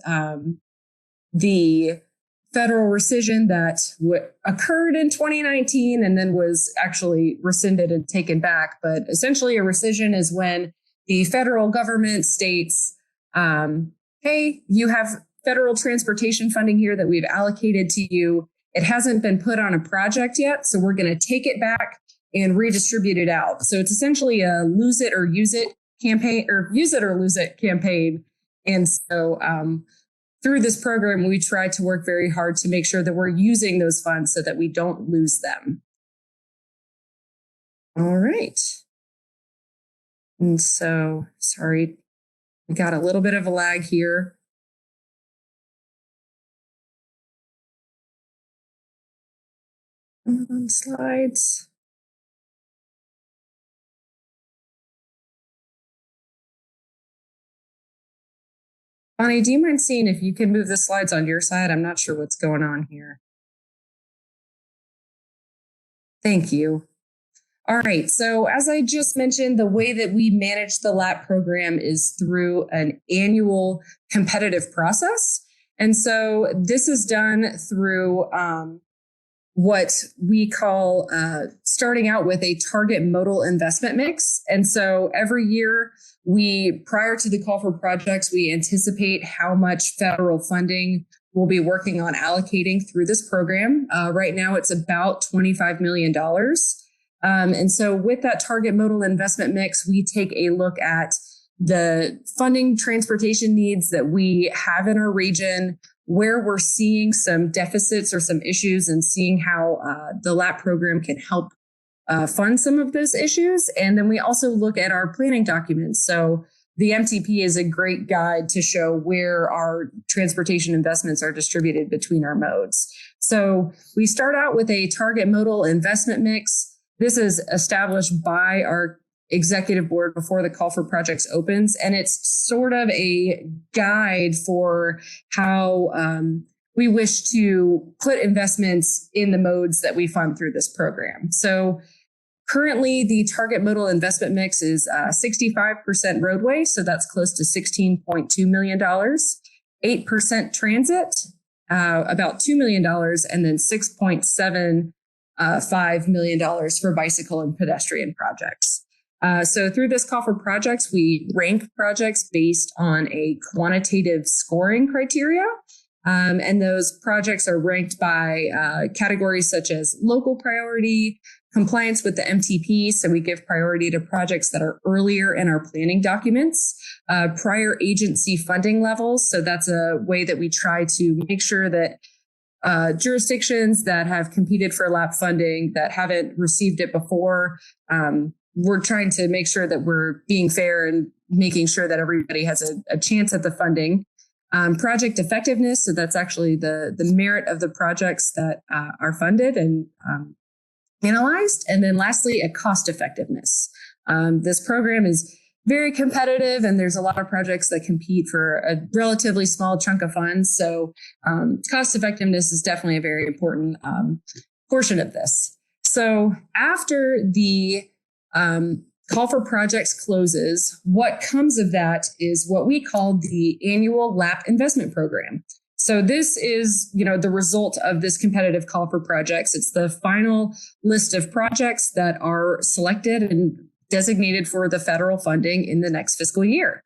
the federal rescission that occurred in 2019 and then was actually rescinded and taken back. But essentially a rescission is when the federal government states, hey, you have federal transportation funding here that we've allocated to you. It hasn't been put on a project yet, so we're going to take it back and redistribute it out. So it's essentially a lose it or use it campaign, or use it or lose it campaign. And so through this program, we try to work very hard to make sure that we're using those funds so that we don't lose them. All right. And so, sorry, we got a little bit of a lag here. On slides. Bonnie, do you mind seeing if you can move the slides on your side? I'm not sure what's going on here. Thank you. All right, so as I just mentioned, the way that we manage the LAP program is through an annual competitive process. And so this is done through what we call starting out with a target modal investment mix. And so every year, prior to the call for projects, we anticipate how much federal funding we'll be working on allocating through this program. Right now, it's about $25 million. And so with that target modal investment mix, we take a look at the funding transportation needs that we have in our region, where we're seeing some deficits or some issues, and seeing how the LAP program can help fund some of those issues. And then we also look at our planning documents. So the MTP is a great guide to show where our transportation investments are distributed between our modes. So we start out with a target modal investment mix. This is established by our executive board before the call for projects opens, and it's sort of a guide for how we wish to put investments in the modes that we fund through this program. So currently, the target modal investment mix is 65% roadway, so that's close to $16.2 million, 8% transit, about $2 million, and then $6.75 million for bicycle and pedestrian projects. So through this call for projects, we rank projects based on a quantitative scoring criteria. And those projects are ranked by categories such as local priority, compliance with the MTP. So we give priority to projects that are earlier in our planning documents, prior agency funding levels. So that's a way that we try to make sure that jurisdictions that have competed for LAP funding that haven't received it before, we're trying to make sure that we're being fair and making sure that everybody has a chance at the funding. Project effectiveness, so that's actually the merit of the projects that are funded and analyzed. And then lastly, a cost effectiveness. This program is very competitive, and there's a lot of projects that compete for a relatively small chunk of funds. So cost effectiveness is definitely a very important portion of this. So after the call for projects closes, what comes of that is what we call the annual LAP investment program. So this is, the result of this competitive call for projects. It's the final list of projects that are selected and designated for the federal funding in the next fiscal year.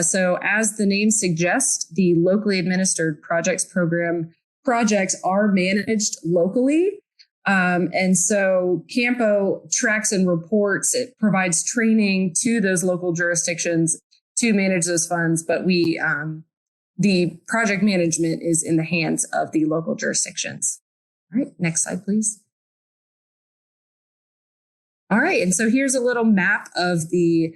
So as the name suggests, the locally administered projects program projects are managed locally. And so Campo tracks and reports, it provides training to those local jurisdictions to manage those funds, but the project management is in the hands of the local jurisdictions. All right, next slide, please. All right, and so here's a little map of the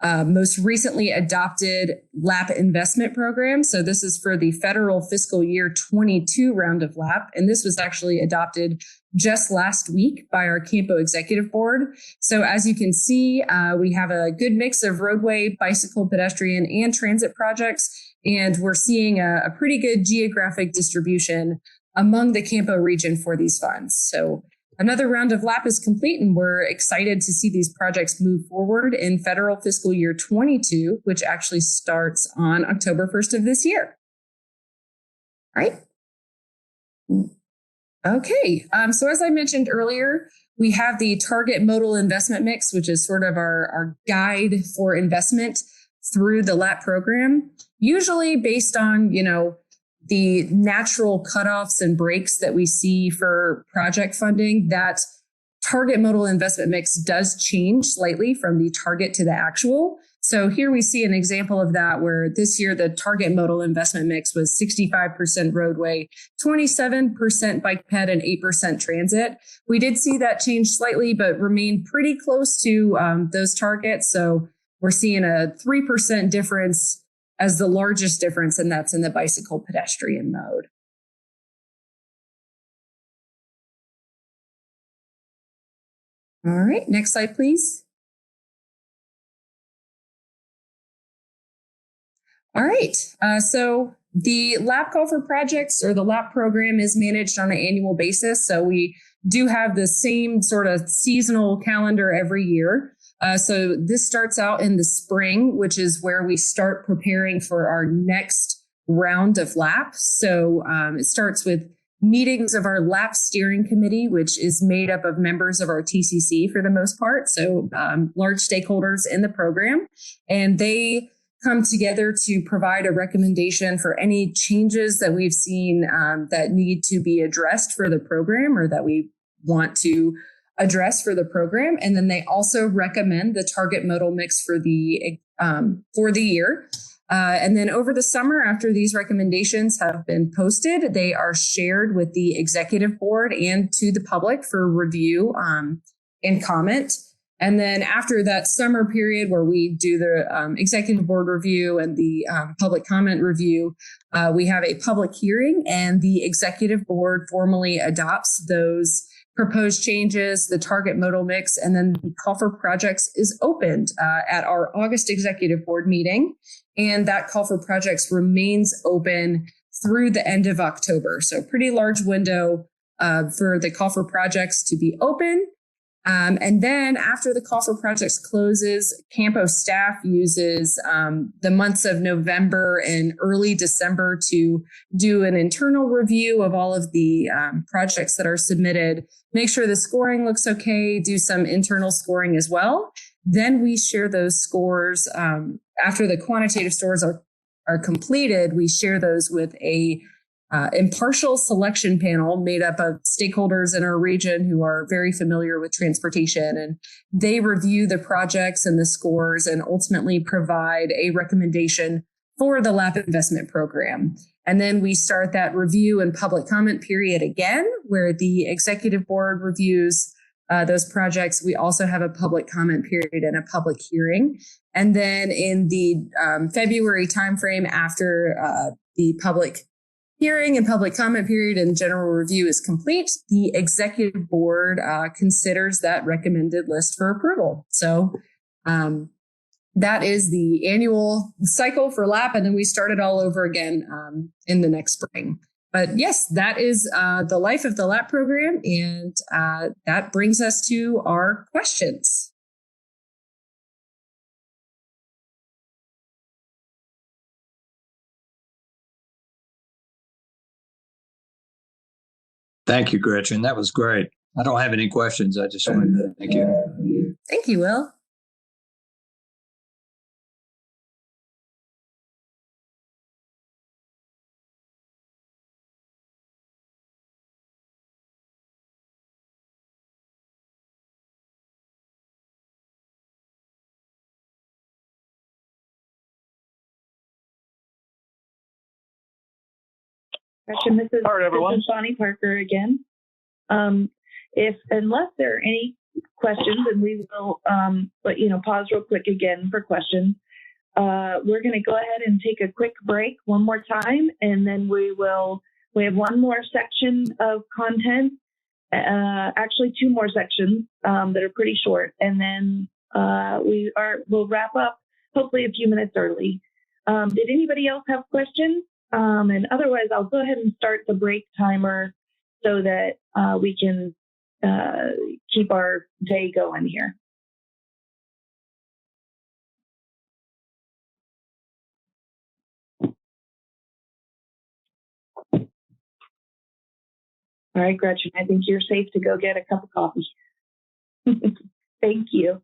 most recently adopted LAP investment program. So this is for the federal fiscal year 22 round of LAP, and this was actually adopted just last week by our Campo executive board. So as you can see, we have a good mix of roadway, bicycle, pedestrian, and transit projects, and we're seeing a pretty good geographic distribution among the Campo region for these funds. So another round of LAP is complete, and we're excited to see these projects move forward in federal fiscal year 22, which actually starts on October 1st of this year. All right. Okay. So as I mentioned earlier, we have the target modal investment mix, which is sort of our guide for investment through the LAP program, usually based on, the natural cutoffs and breaks that we see for project funding. That target modal investment mix does change slightly from the target to the actual. So here we see an example of that, where this year the target modal investment mix was 65% roadway, 27% bike ped, and 8% transit. We did see that change slightly, but remained pretty close to those targets. So we're seeing a 3% difference as the largest difference, and that's in the bicycle pedestrian mode. All right, next slide, please. All right. So the LAP call for projects, or the LAP program, is managed on an annual basis. So we do have the same sort of seasonal calendar every year. So this starts out in the spring, which is where we start preparing for our next round of LAP. So it starts with meetings of our LAP steering committee, which is made up of members of our TCC for the most part. So large stakeholders in the program, and they come together to provide a recommendation for any changes that we've seen that need to be addressed for the program, or that we want to address for the program. And then they also recommend the target modal mix for the year. And then over the summer, after these recommendations have been posted, they are shared with the executive board and to the public for review and comment. And then after that summer period where we do the executive board review and the public comment review, we have a public hearing, and the executive board formally adopts those proposed changes, the target modal mix, and then the call for projects is opened at our August executive board meeting. And that call for projects remains open through the end of October. So pretty large window for the call for projects to be open. And then after the call for projects closes, Campo staff uses the months of November and early December to do an internal review of all of the projects that are submitted, make sure the scoring looks okay, do some internal scoring as well. Then we share those scores after the quantitative scores are completed. We share those with a impartial selection panel made up of stakeholders in our region who are very familiar with transportation, and they review the projects and the scores and ultimately provide a recommendation for the LAP investment program. And then we start that review and public comment period again, where the executive board reviews those projects. We also have a public comment period and a public hearing. And then in the February timeframe, after the public hearing and public comment period and general review is complete, the executive board considers that recommended list for approval. So that is the annual cycle for LAP, and then we start it all over again in the next spring. But yes, that is the life of the LAP program, and that brings us to our questions. Thank you, Gretchen. That was great. I don't have any questions. I just wanted to thank you. Thank you, Will. Gretchen, this is, All right, everyone. This is Bonnie Parker again. Unless there are any questions, and we will, pause real quick again for questions. We're going to go ahead and take a quick break one more time, and then we have one more section of content, actually two more sections that are pretty short, and then we'll wrap up hopefully a few minutes early. Did anybody else have questions? And otherwise, I'll go ahead and start the break timer so that we can keep our day going here. All right, Gretchen, I think you're safe to go get a cup of coffee. Thank you.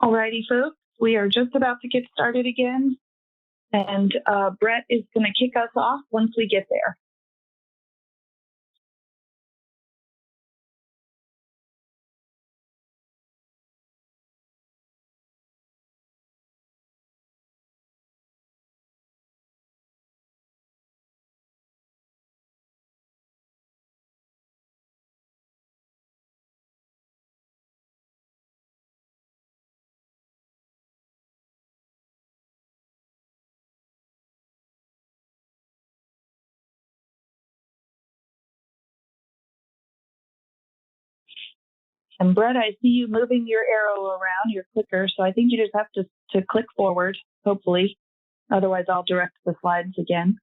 Alrighty, folks, we are just about to get started again, and Brett is going to kick us off once we get there. And Brett, I see you moving your arrow around, your clicker, so I think you just have to click forward, hopefully. Otherwise, I'll direct the slides again.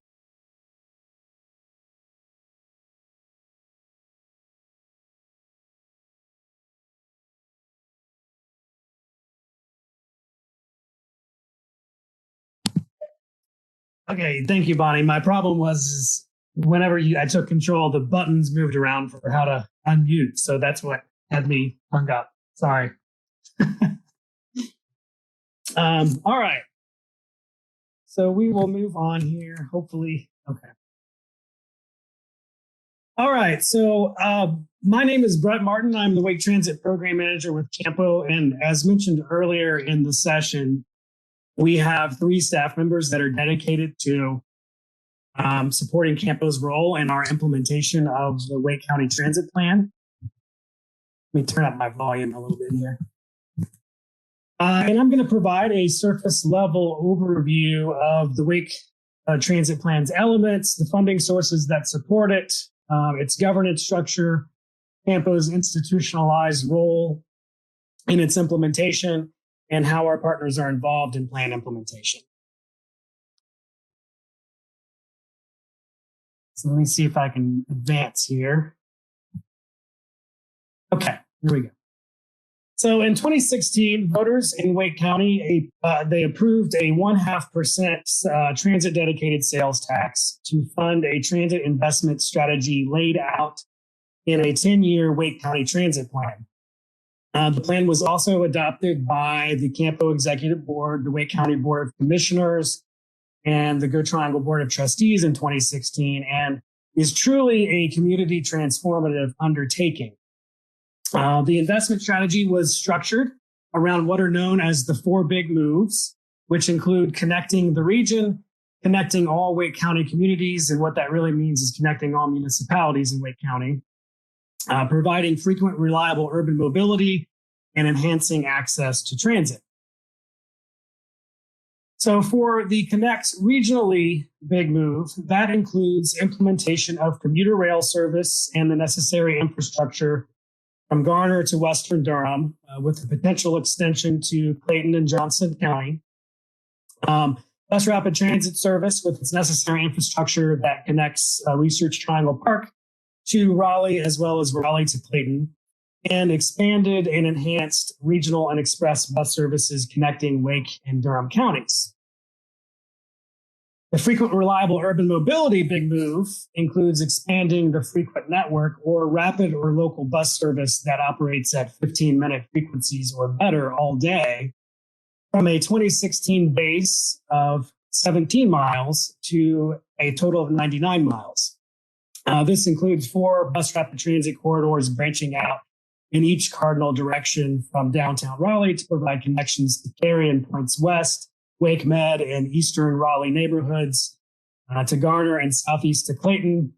Okay, thank you, Bonnie. My problem was whenever I took control, the buttons moved around for how to unmute. So that's what had me hung up. Sorry. All right. So we will move on here, hopefully. Okay. All right. So my name is Brett Martin. I'm the Wake Transit Program Manager with Campo. And as mentioned earlier in the session, we have 3 staff members that are dedicated to supporting Campo's role in our implementation of the Wake County Transit Plan. Let me turn up my volume a little bit here. And I'm going to provide a surface level overview of the Wake Transit Plan's elements, the funding sources that support it, its governance structure, Campo's institutionalized role in its implementation, and how our partners are involved in plan implementation. So let me see if I can advance here. Okay, here we go. So in 2016, voters in Wake County, they approved a 0.5% transit dedicated sales tax to fund a transit investment strategy laid out in a 10-year Wake County Transit Plan. The plan was also adopted by the Campo Executive Board, the Wake County Board of Commissioners, and the Go Triangle Board of Trustees in 2016, and is truly a community transformative undertaking. The investment strategy was structured around what are known as the 4 big moves, which include connecting the region, connecting all Wake County communities, and what that really means is connecting all municipalities in Wake County, providing frequent, reliable urban mobility, and enhancing access to transit. So for the Connect regionally big move, that includes implementation of commuter rail service and the necessary infrastructure from Garner to Western Durham, with the potential extension to Clayton and Johnson County. Bus rapid transit service with its necessary infrastructure that connects Research Triangle Park to Raleigh, as well as Raleigh to Clayton, and expanded and enhanced regional and express bus services connecting Wake and Durham counties. The frequent reliable urban mobility big move includes expanding the frequent network or rapid or local bus service that operates at 15-minute frequencies or better all day from a 2016 base of 17 miles to a total of 99 miles. This includes 4 bus rapid transit corridors branching out in each cardinal direction from downtown Raleigh to provide connections to Cary and points west, Wake Med and eastern Raleigh neighborhoods, to Garner and southeast to Clayton,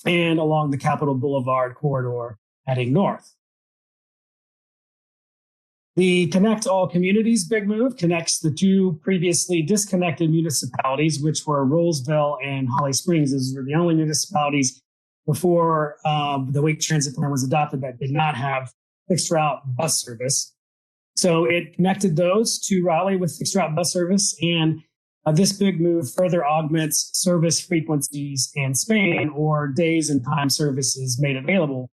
and along the Capitol Boulevard corridor heading north. The Connect All Communities big move connects the 2 previously disconnected municipalities, which were Rollsville and Holly Springs. Those were the only municipalities before the Wake Transit Plan was adopted that did not have fixed route bus service. So it connected those to Raleigh with fixed route bus service, and this big move further augments service frequencies and span, or days and time services made available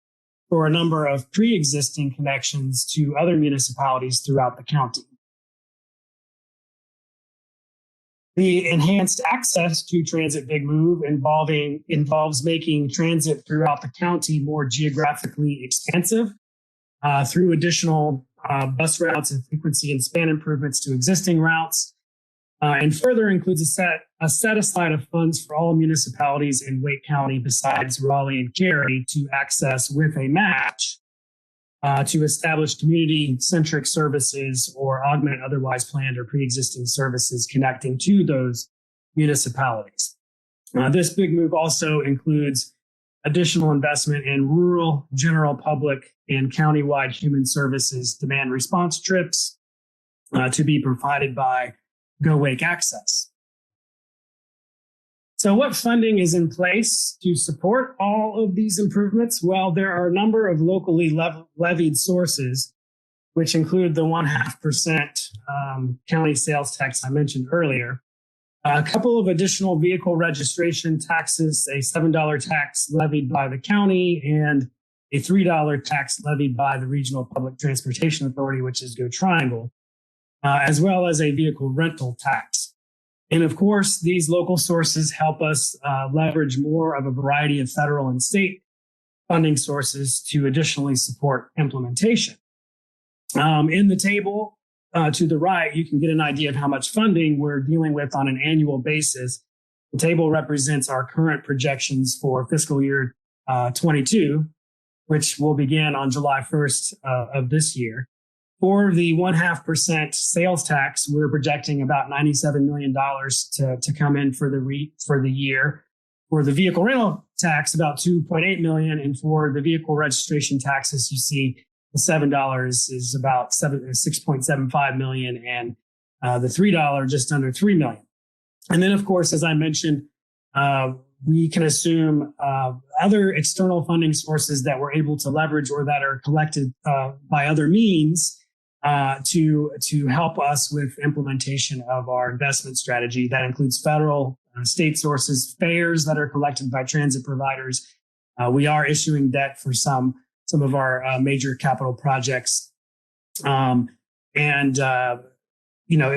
for a number of pre-existing connections to other municipalities throughout the county. The enhanced access to transit big move involves making transit throughout the county more geographically expansive through additional bus routes and frequency and span improvements to existing routes, and further includes a set aside of funds for all municipalities in Wake County besides Raleigh and Cary to access with a match to establish community-centric services or augment otherwise planned or pre-existing services connecting to those municipalities. This big move also includes additional investment in rural, general public, and countywide human services demand response trips to be provided by Go Wake Access. So what funding is in place to support all of these improvements? Well, there are a number of locally levied sources, which include the 0.5% county sales tax I mentioned earlier, a couple of additional vehicle registration taxes, a $7 tax levied by the county, and a $3 tax levied by the Regional Public Transportation Authority, which is Go Triangle, as well as a vehicle rental tax. And of course, these local sources help us leverage more of a variety of federal and state funding sources to additionally support implementation. In the table to the right, you can get an idea of how much funding we're dealing with on an annual basis. The table represents our current projections for fiscal year 22, which will begin on July 1st of this year. For the 0.5% sales tax, we're projecting about $97 million to come in for the year. For the vehicle rental tax, about $2.8 million, and for the vehicle registration taxes, you see the $7 is about $6.75 million, and the $3 just under $3 million. And then, of course, as I mentioned, we can assume other external funding sources that we're able to leverage or that are collected by other means to help us with implementation of our investment strategy. That includes federal, state sources, fares that are collected by transit providers. We are issuing debt for some of our major capital projects, and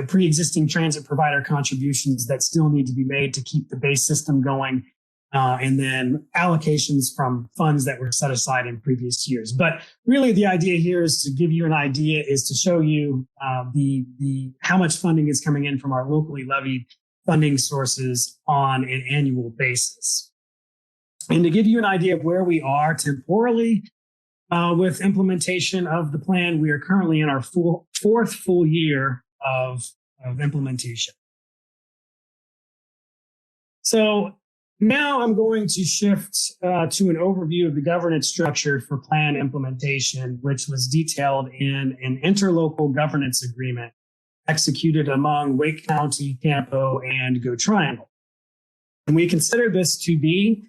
pre-existing transit provider contributions that still need to be made to keep the base system going. And then allocations from funds that were set aside in previous years. But really the idea here is to give you an idea, is to show you how much funding is coming in from our locally levied funding sources on an annual basis. And to give you an idea of where we are temporally with implementation of the plan, we are currently in our fourth full year of implementation. So now I'm going to shift to an overview of the governance structure for plan implementation, which was detailed in an interlocal governance agreement executed among Wake County, Campo, and Go Triangle. And we consider this to be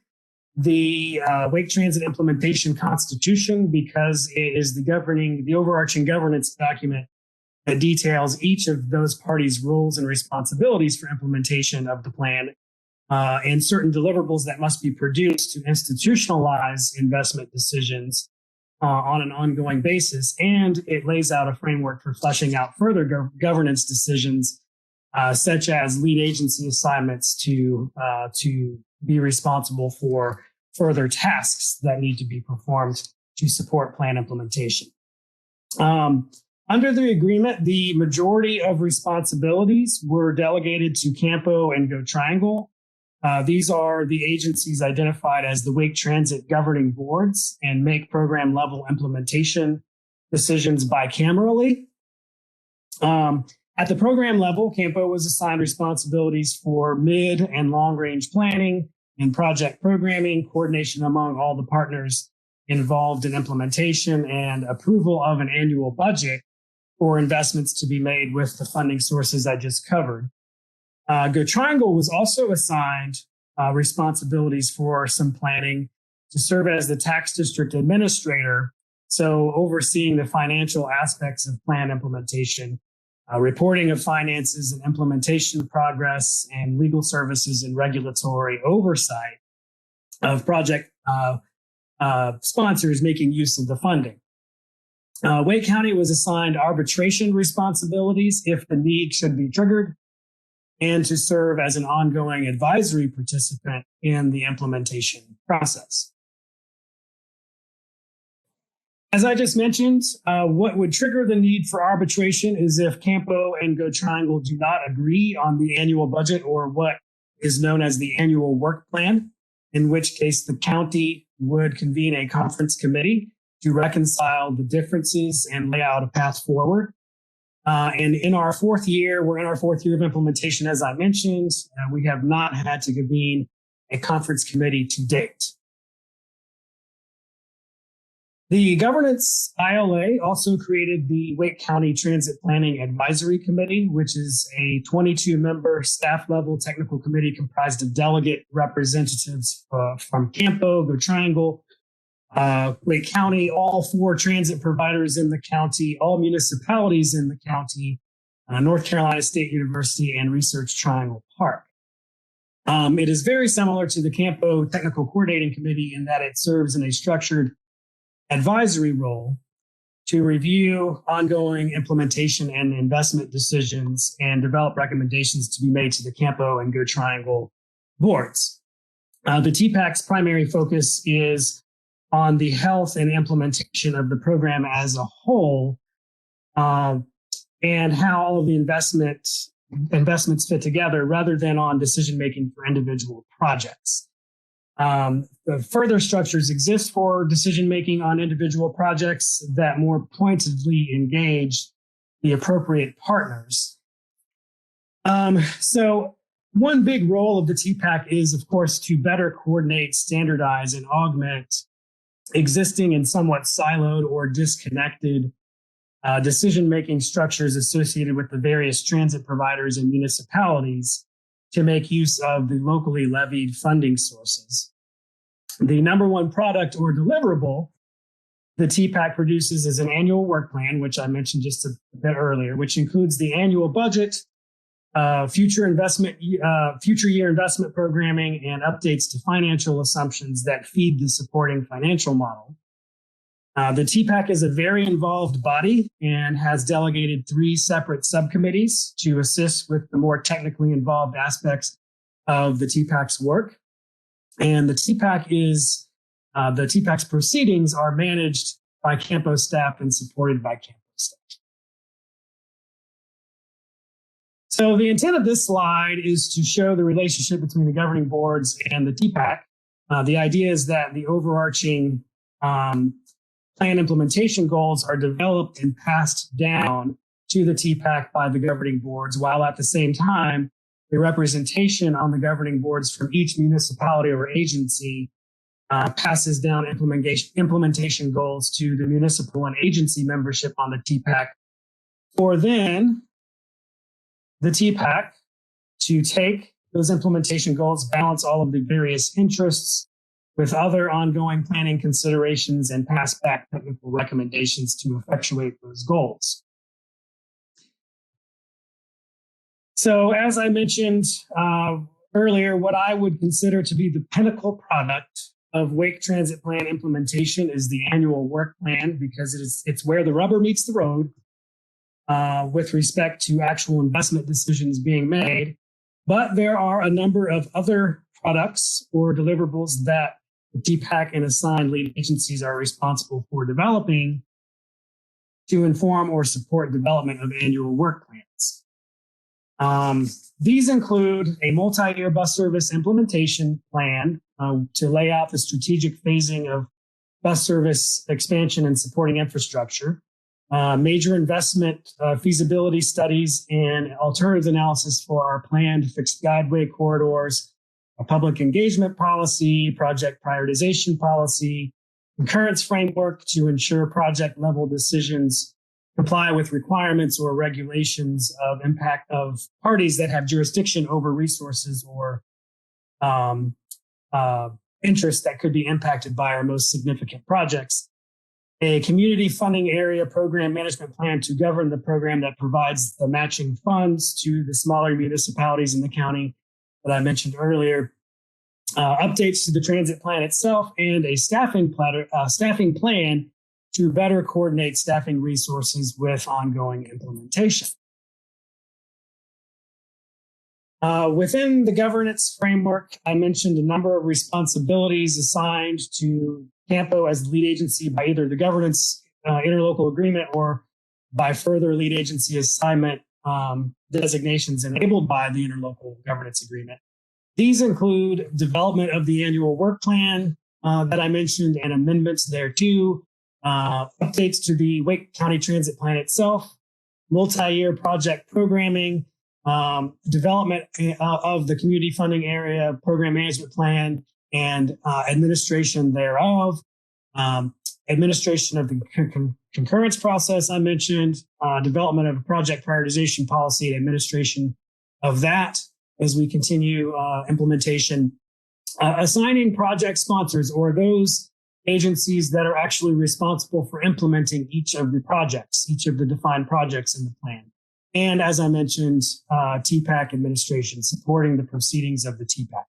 the Wake Transit Implementation Constitution because it is the overarching governance document that details each of those parties' roles and responsibilities for implementation of the plan, and certain deliverables that must be produced to institutionalize investment decisions on an ongoing basis. And it lays out a framework for fleshing out further governance decisions, such as lead agency assignments to be responsible for further tasks that need to be performed to support plan implementation. Under the agreement, the majority of responsibilities were delegated to Campo and Go Triangle. These are the agencies identified as the Wake Transit governing boards and make program level implementation decisions bicamerally. At the program level, Campo was assigned responsibilities for mid and long range planning and project programming, coordination among all the partners involved in implementation, and approval of an annual budget for investments to be made with the funding sources I just covered. Go Triangle was also assigned responsibilities for some planning to serve as the tax district administrator, so overseeing the financial aspects of plan implementation, reporting of finances and implementation progress, and legal services and regulatory oversight of project sponsors making use of the funding. Wake County was assigned arbitration responsibilities if the need should be triggered, and to serve as an ongoing advisory participant in the implementation process. As I just mentioned, what would trigger the need for arbitration is if Campo and Go Triangle do not agree on the annual budget or what is known as the annual work plan, in which case the county would convene a conference committee to reconcile the differences and lay out a path forward. And in our fourth year, we're in our fourth year of implementation, as I mentioned. We have not had to convene a conference committee to date. The governance ILA also created the Wake County Transit Planning Advisory Committee, which is a 22-member staff-level technical committee comprised of delegate representatives from Campo, Go Triangle, Wake County, all 4 transit providers in the county, all municipalities in the county, North Carolina State University, and Research Triangle Park. It is very similar to the Campo Technical Coordinating Committee in that it serves in a structured advisory role to review ongoing implementation and investment decisions and develop recommendations to be made to the Campo and Go Triangle boards. The TPAC's primary focus is on the health and implementation of the program as a whole, and how all of the investments fit together rather than on decision-making for individual projects. The further structures exist for decision-making on individual projects that more pointedly engage the appropriate partners. So one big role of the TPAC is, of course, to better coordinate, standardize, and augment existing and somewhat siloed or disconnected decision-making structures associated with the various transit providers and municipalities to make use of the locally levied funding sources. The number one product or deliverable the TPAC produces is an annual work plan, which I mentioned just a bit earlier, which includes the annual budget, future year investment programming, and updates to financial assumptions that feed the supporting financial model. The TPAC is a very involved body and has delegated 3 separate subcommittees to assist with the more technically involved aspects of the TPAC's work. And the TPAC's proceedings are managed by Campo staff and supported by Campo staff. So the intent of this slide is to show the relationship between the governing boards and the TPAC. The idea is that the overarching plan implementation goals are developed and passed down to the TPAC by the governing boards, while at the same time, the representation on the governing boards from each municipality or agency passes down implementation goals to the municipal and agency membership on the TPAC, for then the TPAC to take those implementation goals, balance all of the various interests with other ongoing planning considerations, and pass back technical recommendations to effectuate those goals. So as I mentioned earlier, what I would consider to be the pinnacle product of Wake Transit Plan implementation is the annual work plan, because it's where the rubber meets the road with respect to actual investment decisions being made. But there are a number of other products or deliverables that the TPAC and assigned lead agencies are responsible for developing to inform or support development of annual work plans. These include a multi-year bus service implementation plan to lay out the strategic phasing of bus service expansion and supporting infrastructure, major investment feasibility studies and alternatives analysis for our planned fixed guideway corridors, a public engagement policy, project prioritization policy, concurrence framework to ensure project level decisions comply with requirements or regulations of impact of parties that have jurisdiction over resources or interests that could be impacted by our most significant projects. A community funding area program management plan to govern the program that provides the matching funds to the smaller municipalities in the county that I mentioned earlier. Updates to the transit plan itself, and a staffing plan to better coordinate staffing resources with ongoing implementation. Within the governance framework, I mentioned a number of responsibilities assigned to Campo as lead agency by either the governance interlocal agreement or by further lead agency assignment designations enabled by the interlocal governance agreement. These include development of the annual work plan that I mentioned and amendments thereto, updates to the Wake County Transit Plan itself, multi-year project programming, development of the community funding area program management plan and administration thereof, administration of the concurrence process I mentioned, development of a project prioritization policy and administration of that as we continue implementation, assigning project sponsors or those agencies that are actually responsible for implementing each of the projects, each of the defined projects in the plan. And as I mentioned, TPAC administration, supporting the proceedings of the TPAC.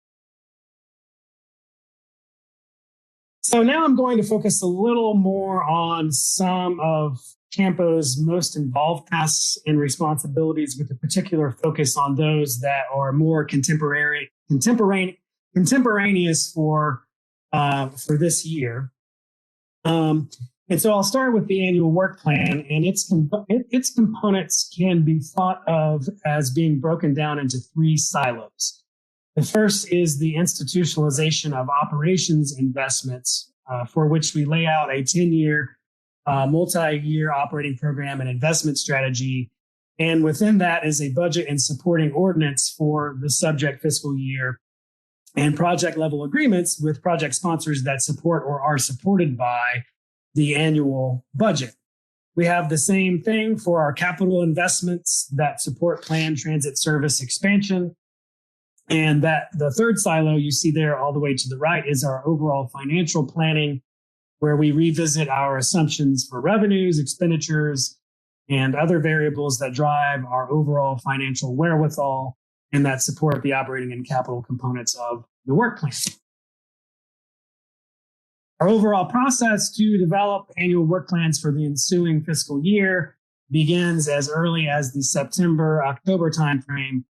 So now I'm going to focus a little more on some of Campo's most involved tasks and responsibilities, with a particular focus on those that are more contemporaneous for this year. And so I'll start with the annual work plan, and its components can be thought of as being broken down into three silos. The first is the institutionalization of operations investments, for which we lay out a 10-year, multi-year operating program and investment strategy. And within that is a budget and supporting ordinance for the subject fiscal year and project level agreements with project sponsors that support or are supported by the annual budget. We have the same thing for our capital investments that support planned transit service expansion. And that the third silo you see there all the way to the right is our overall financial planning, where we revisit our assumptions for revenues, expenditures, and other variables that drive our overall financial wherewithal and that support the operating and capital components of the work plan. Our overall process to develop annual work plans for the ensuing fiscal year begins as early as the September-October timeframe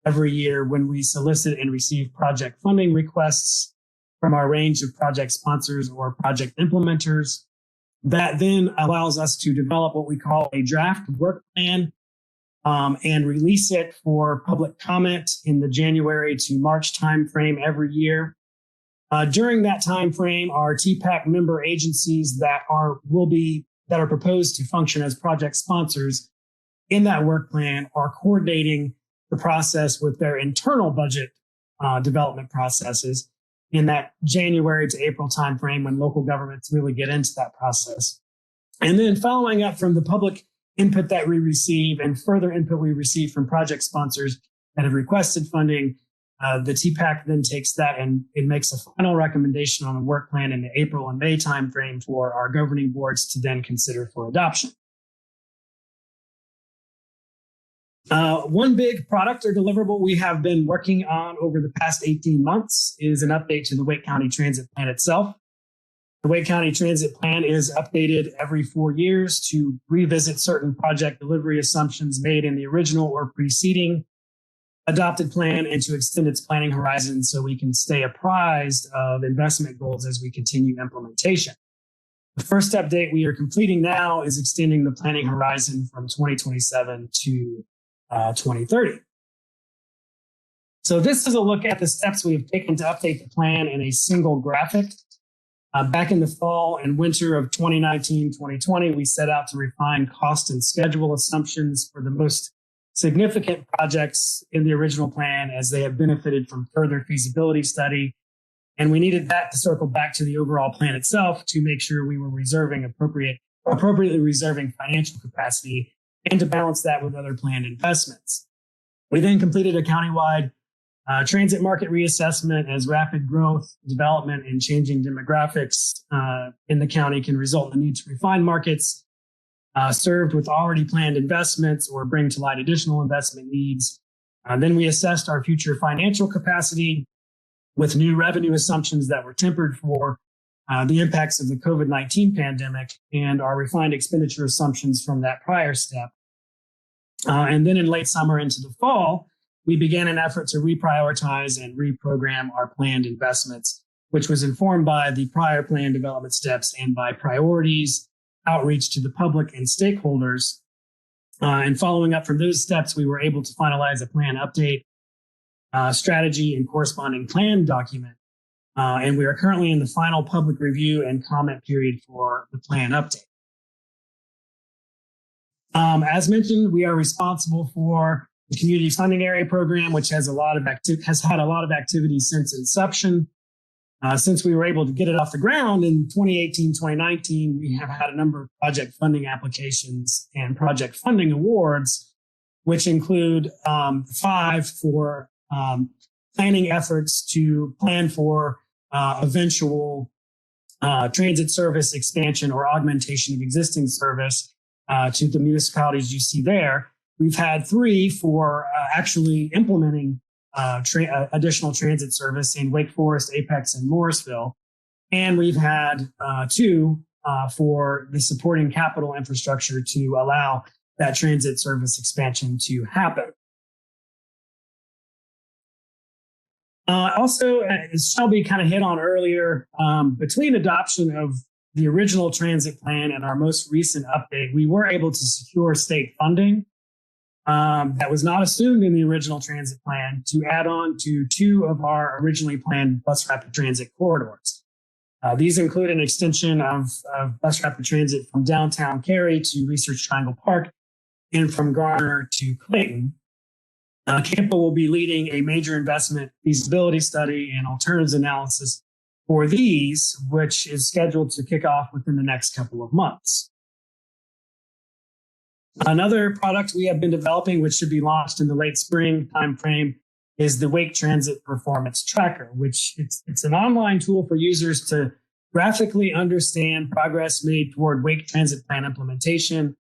every year, when we solicit and receive project funding requests from our range of project sponsors or project implementers. That then allows us to develop what we call a draft work plan and release it for public comment in the January to March timeframe every year. During that timeframe, our TPAC member agencies that are proposed to function as project sponsors in that work plan are coordinating the process with their internal budget development processes in that January to April timeframe, when local governments really get into that process. And then following up from the public input that we receive and further input we receive from project sponsors that have requested funding, the TPAC then takes that and it makes a final recommendation on a work plan in the April and May timeframe for our governing boards to then consider for adoption. One big product or deliverable we have been working on over the past 18 months is an update to the Wake County Transit Plan itself. The Wake County Transit Plan is updated every 4 years to revisit certain project delivery assumptions made in the original or preceding adopted plan and to extend its planning horizon so we can stay apprised of investment goals as we continue implementation. The first update we are completing now is extending the planning horizon from 2027 to 2030. So this is a look at the steps we have taken to update the plan in a single graphic. Back in the fall and winter of 2019-2020, we set out to refine cost and schedule assumptions for the most significant projects in the original plan, as they have benefited from further feasibility study. And we needed that to circle back to the overall plan itself to make sure we were appropriately reserving financial capacity and to balance that with other planned investments. We then completed a countywide transit market reassessment, as rapid growth, development, and changing demographics in the county can result in the need to refine markets served with already planned investments or bring to light additional investment needs. Then we assessed our future financial capacity with new revenue assumptions that were tempered for the impacts of the COVID-19 pandemic and our refined expenditure assumptions from that prior step. And then in late summer into the fall, we began an effort to reprioritize and reprogram our planned investments which was informed by the prior plan development steps and by priorities, outreach to the public and stakeholders. And following up from those steps, we were able to finalize a plan update, strategy, and corresponding plan document. And we are currently in the final public review and comment period for the plan update. As mentioned, we are responsible for the Community Funding Area program, which has had a lot of activities since inception. Since we were able to get it off the ground in 2018, 2019, we have had a number of project funding applications and project funding awards, which include 5 for planning efforts to plan for eventual transit service expansion or augmentation of existing service to the municipalities you see there. We've had 3 for actually implementing additional transit service in Wake Forest, Apex, and Morrisville. And we've had 2 for the supporting capital infrastructure to allow that transit service expansion to happen. Also, as Shelby kind of hit on earlier, between adoption of the original transit plan and our most recent update, we were able to secure state funding that was not assumed in the original transit plan to add on to 2 of our originally planned bus rapid transit corridors. These include an extension of bus rapid transit from downtown Cary to Research Triangle Park and from Garner to Clayton. Campo will be leading a major investment feasibility study and alternatives analysis for these, which is scheduled to kick off within the next couple of months. Another product we have been developing, which should be launched in the late spring timeframe, is the Wake Transit Performance Tracker, which it's an online tool for users to graphically understand progress made toward Wake Transit Plan implementation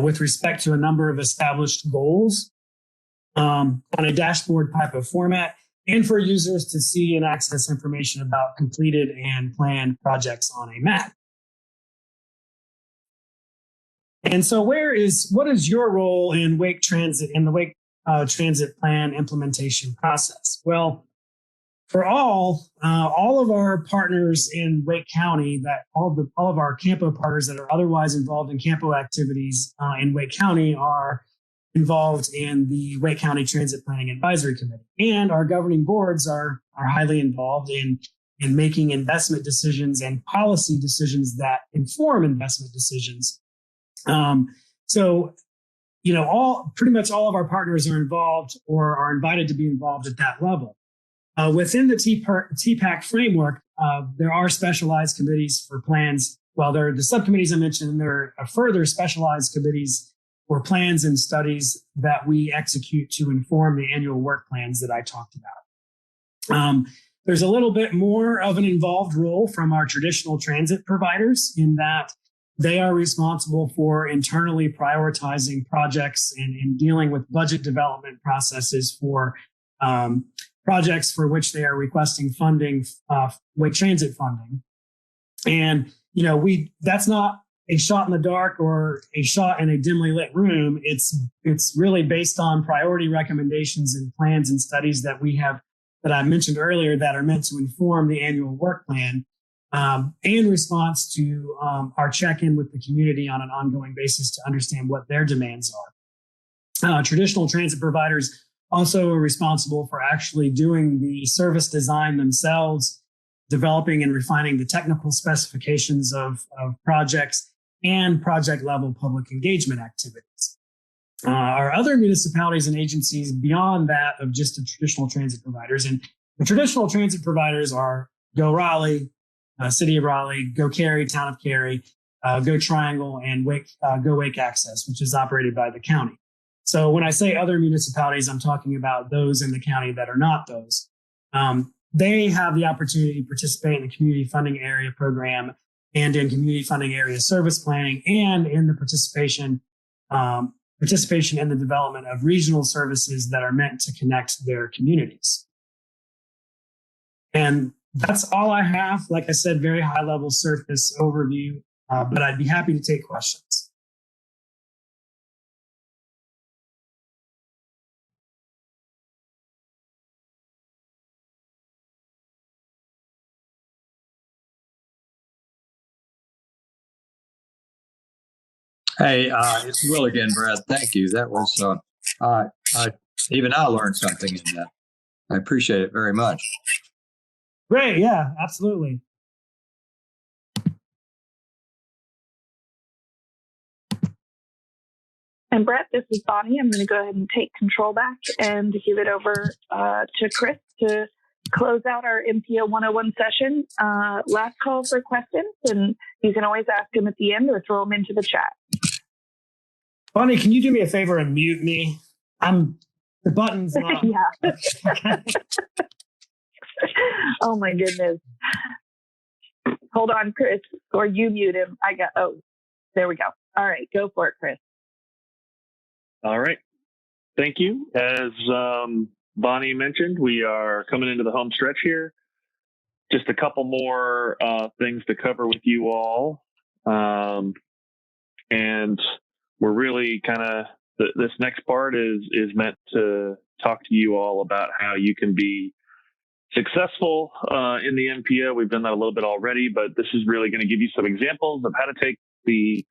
with respect to a number of established goals on a dashboard type of format, and for users to see and access information about completed and planned projects on a map. And so what is your role in Wake Transit, in the Wake Transit Plan implementation process? Well, for all of our partners in Wake County, all of our Campo partners that are otherwise involved in Campo activities in Wake County are involved in the Wake County Transit Planning Advisory Committee. And our governing boards are highly involved in making investment decisions and policy decisions that inform investment decisions. So, pretty much all of our partners are involved or are invited to be involved at that level. Within the TPAC framework, there are specialized committees for plans. Well, there are the subcommittees I mentioned, and there are further specialized committees for plans and studies that we execute to inform the annual work plans that I talked about. There's a little bit more of an involved role from our traditional transit providers in that they are responsible for internally prioritizing projects and dealing with budget development processes for projects for which they are requesting funding, Wake Transit funding. And, that's not a shot in the dark or a shot in a dimly lit room. It's really based on priority recommendations and plans and studies that we have, that I mentioned earlier, that are meant to inform the annual work plan in response to our check-in with the community on an ongoing basis to understand what their demands are. Traditional transit providers also are responsible for actually doing the service design themselves, developing and refining the technical specifications of projects and project level public engagement activities. Our other municipalities and agencies beyond that of just the traditional transit providers, and the traditional transit providers are Go Raleigh, City of Raleigh, Go Cary, Town of Cary, Go Triangle, and Go Wake Access, which is operated by the county. So when I say other municipalities, I'm talking about those in the county that are not those. They have the opportunity to participate in the Community Funding Area program and in Community Funding Area service planning, and in the participation in the development of regional services that are meant to connect their communities. And that's all I have. Like I said, very high level surface overview, but I'd be happy to take questions. Hey, it's Will again, Brad. Thank you. That was, even I learned something in that. I appreciate it very much. Great. Yeah, absolutely. And Brett, this is Bonnie. I'm going to go ahead and take control back and give it over to Chris to close out our MPO 101 session. Last call for questions, and you can always ask them at the end or throw them into the chat. Bonnie, can you do me a favor and mute me? The button's not. Yeah. Oh my goodness. Hold on, Chris, or you mute him. There we go. All right, go for it, Chris. All right. Thank you. As Bonnie mentioned, we are coming into the home stretch here. Just a couple more things to cover with you all. And we're really kind of, this next part is meant to talk to you all about how you can be successful in the MPO. We've done that a little bit already, but this is really going to give you some examples of how to take the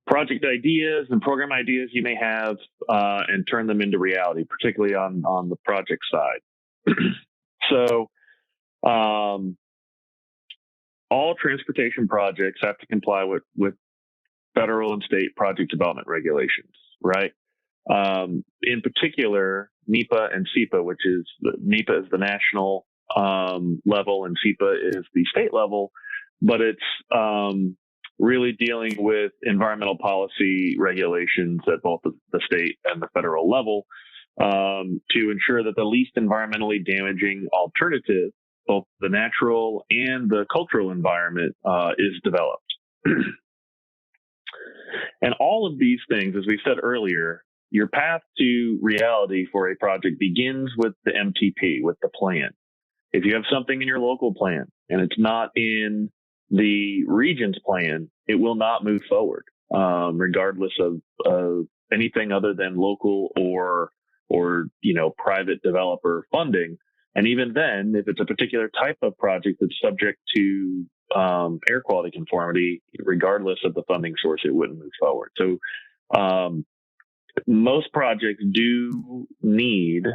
project ideas and program ideas you may have and turn them into reality, particularly on the project side. So all transportation projects have to comply with federal and state project development regulations, right? In particular, NEPA and SEPA, which is NEPA is the national level and SEPA is the state level, but it's really dealing with environmental policy regulations at both the state and the federal level to ensure that the least environmentally damaging alternative, both the natural and the cultural environment, is developed. And all of these things, as we said earlier, your path to reality for a project begins with the MTP, with the plan. If you have something in your local plan and it's not in the region's plan, it will not move forward, regardless of anything other than local or private developer funding. And even then, if it's a particular type of project that's subject to air quality conformity, regardless of the funding source, it wouldn't move forward. So most projects do need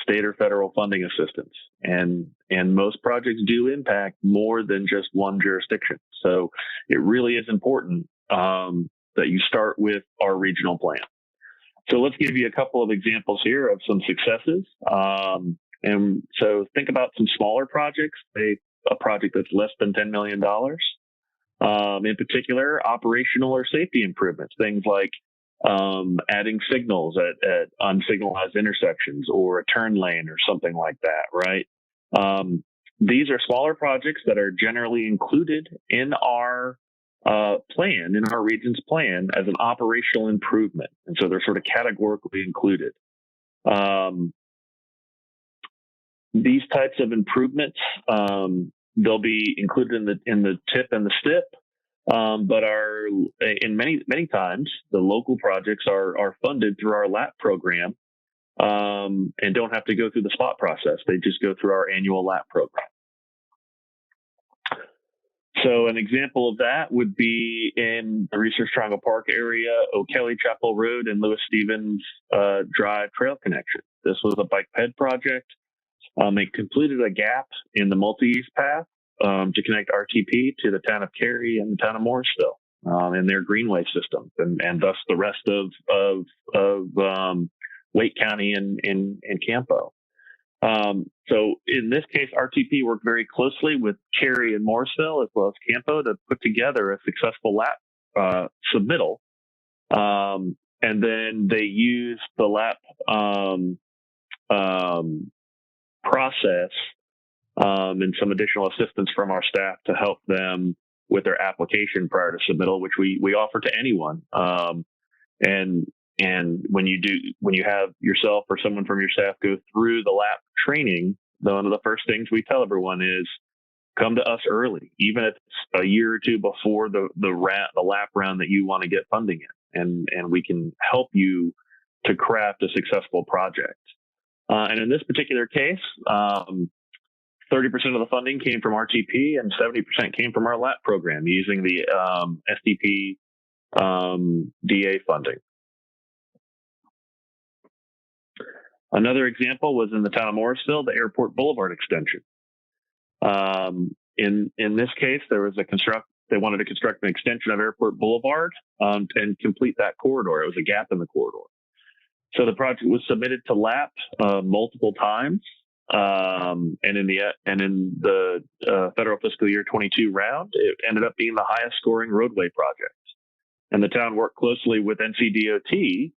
state or federal funding assistance, and most projects do impact more than just one jurisdiction. So it really is important that you start with our regional plan. So let's give you a couple of examples here of some successes. And so think about some smaller projects, a project that's less than $10 million. In particular, operational or safety improvements, things like adding signals at unsignalized intersections or a turn lane or something like that, right? These are smaller projects that are generally included in our plan, in our region's plan, as an operational improvement. And so they're sort of categorically included. These types of improvements, they'll be included in the TIP and the STIP, but are in many times the local projects are funded through our LAP program and don't have to go through the spot process. They just go through our annual LAP program. So an example of that would be in the Research Triangle Park area, O'Kelly Chapel Road and Lewis Stevens Drive Trail Connection. This was a bike ped project. It completed a gap in the multi-use path to connect RTP to the town of Cary and the town of Morrisville and their greenway systems, and thus the rest of Wake County and Campo. So in this case, RTP worked very closely with Cary and Morrisville as well as Campo to put together a successful LAP submittal. And then they used the LAP process and some additional assistance from our staff to help them with their application prior to submittal, which we offer to anyone. And when you have yourself or someone from your staff go through the LAP training, one of the first things we tell everyone is come to us early, even if it's a year or two before the LAP round that you want to get funding in, and we can help you to craft a successful project. And in this particular case, 30% of the funding came from RTP and 70% came from our LAP program using the SDP DA funding. Another example was in the town of Morrisville, the Airport Boulevard extension. In this case, there was they wanted to construct an extension of Airport Boulevard and complete that corridor. It was a gap in the corridor. So the project was submitted to LAP multiple times, and in the federal fiscal year 22 round, it ended up being the highest scoring roadway project. And the town worked closely with Ncdot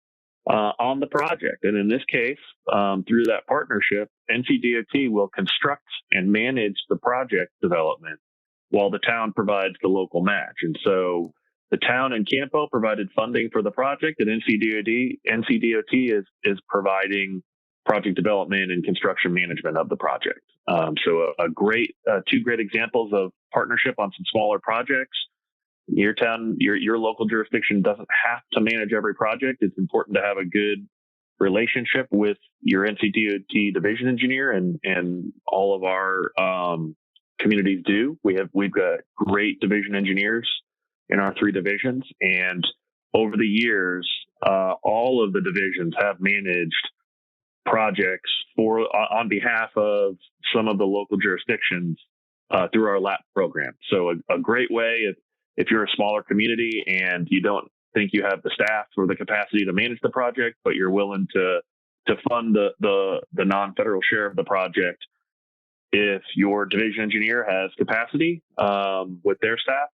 on the project. And in this case, through that partnership, Ncdot will construct and manage the project development while the town provides the local match. And so the town and Campo provided funding for the project, and Ncdot is providing project development and construction management of the project. So two great examples of partnership on some smaller projects. Your town, your local jurisdiction doesn't have to manage every project. It's important to have a good relationship with your Ncdot division engineer, and all of our communities do. We've got great division engineers in our 3 divisions, and over the years, all of the divisions have managed projects on behalf of some of the local jurisdictions through our LAP program. So a great way if you're a smaller community and you don't think you have the staff or the capacity to manage the project, but you're willing to fund the non-federal share of the project, if your division engineer has capacity with their staff,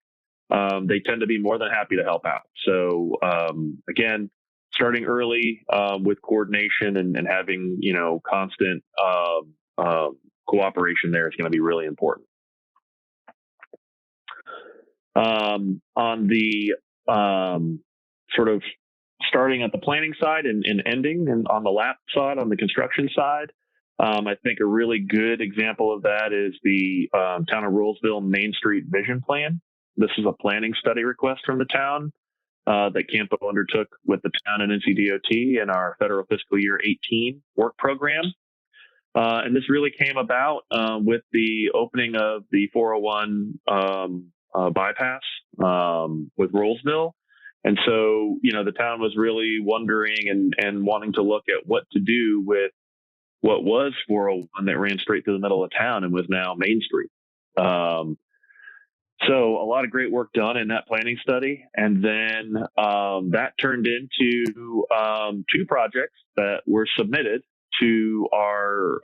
they tend to be more than happy to help out. So again, starting early with coordination and having constant cooperation there is going to be really important. On the sort of starting at the planning side and ending and on the LAP side, on the construction side, I think a really good example of that is the town of Ruralsville Main Street Vision Plan. This is a planning study request from the town that Campo undertook with the town and Ncdot in our federal fiscal year 18 work program. And this really came about with the opening of the 401 bypass with Ruralsville. And so, the town was really wondering and wanting to look at what to do with what was 401 that ran straight through the middle of town and was now Main Street. So a lot of great work done in that planning study. And then that turned into 2 projects that were submitted to our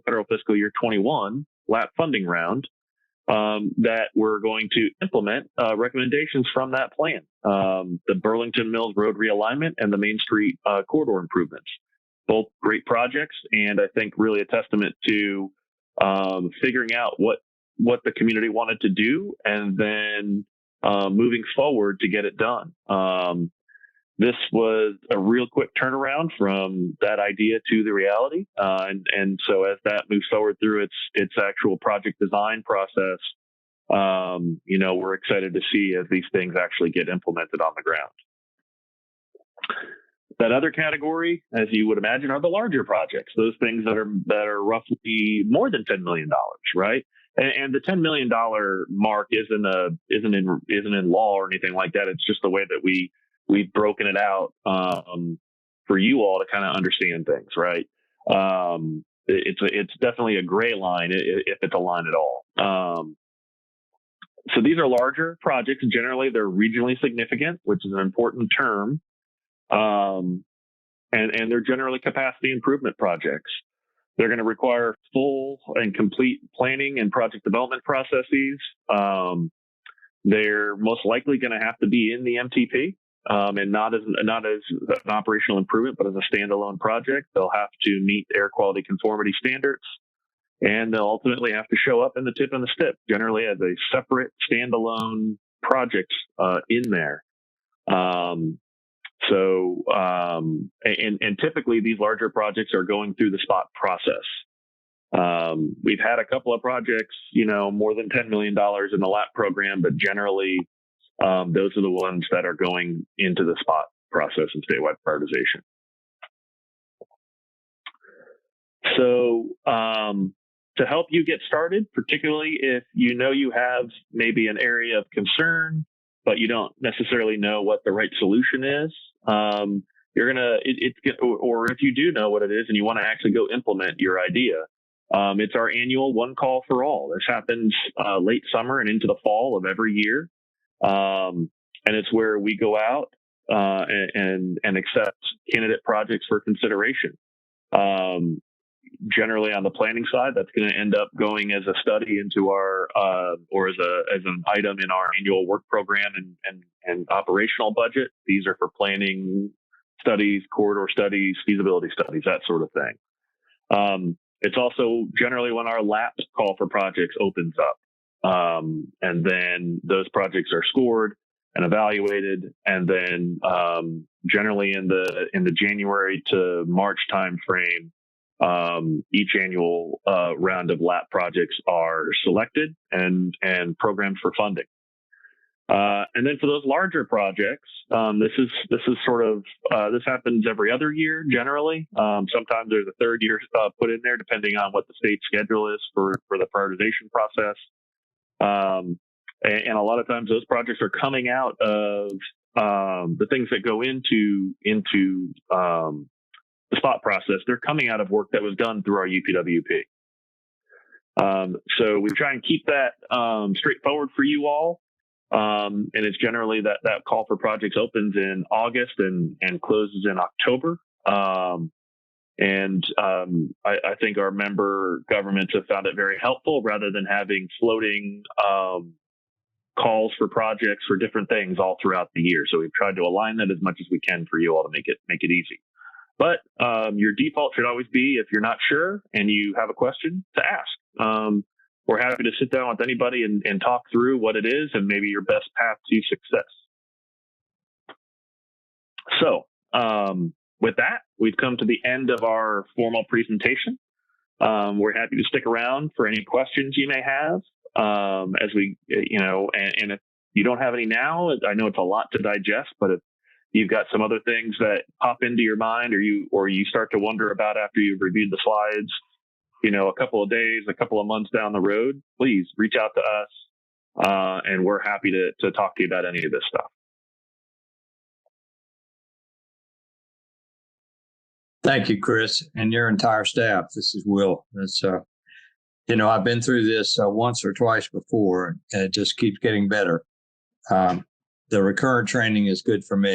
federal fiscal year 21 LAP funding round that we're going to implement recommendations from that plan. The Burlington Mills Road realignment and the Main Street corridor improvements. Both great projects, and I think really a testament to figuring out what the community wanted to do and then moving forward to get it done. This was a real quick turnaround from that idea to the reality. And so as that moves forward through its actual project design process, we're excited to see as these things actually get implemented on the ground. That other category, as you would imagine, are the larger projects, those things that are roughly more than $10 million, right? And the $10 million mark isn't in law or anything like that. It's just the way that we've broken it out for you all to kind of understand things, right? It's definitely a gray line if it's a line at all. So these are larger projects. Generally, they're regionally significant, which is an important term. And they're generally capacity improvement projects. They're going to require full and complete planning and project development processes. They're most likely going to have to be in the MTP and not as an operational improvement, but as a standalone project. They'll have to meet air quality conformity standards, and they'll ultimately have to show up in the tip and the STIP, generally as a separate standalone project in there. And typically these larger projects are going through the spot process. We've had a couple of projects, more than $10 million in the LAP program, but generally those are the ones that are going into the spot process and statewide prioritization. So to help you get started, particularly if you have maybe an area of concern but you don't necessarily know what the right solution is, or if you do know what it is and you want to actually go implement your idea, it's our annual one call for all. This happens late summer and into the fall of every year. And it's where we go out and accept candidate projects for consideration. Generally on the planning side, that's going to end up going as a study into our or as an item in our annual work program and operational budget. These are for planning studies, corridor studies, feasibility studies, that sort of thing. It's also generally when our LAP call for projects opens up. And then those projects are scored and evaluated. And then generally in the January to March timeframe, each annual round of LAP projects are selected and programmed for funding. And then for those larger projects, this is sort of this happens every other year generally. Sometimes there's a third year put in there depending on what the state schedule is for the prioritization process. And a lot of times those projects are coming out of the things that go into the spot process. They're coming out of work that was done through our UPWP. So we try and keep that straightforward for you all. And it's generally that call for projects opens in August and closes in October. I think our member governments have found it very helpful rather than having floating calls for projects for different things all throughout the year. So we've tried to align that as much as we can for you all to make it easy. But your default should always be, if you're not sure and you have a question, to ask. We're happy to sit down with anybody and talk through what it is and maybe your best path to success. So with that, we've come to the end of our formal presentation. We're happy to stick around for any questions you may have as we, and if you don't have any now, I know it's a lot to digest, but if you've got some other things that pop into your mind or you start to wonder about after you've reviewed the slides, a couple of days, a couple of months down the road, please reach out to us, and we're happy to talk to you about any of this stuff. Thank you, Chris, and your entire staff. This is Will. It's, I've been through this once or twice before, and it just keeps getting better. The recurrent training is good for me.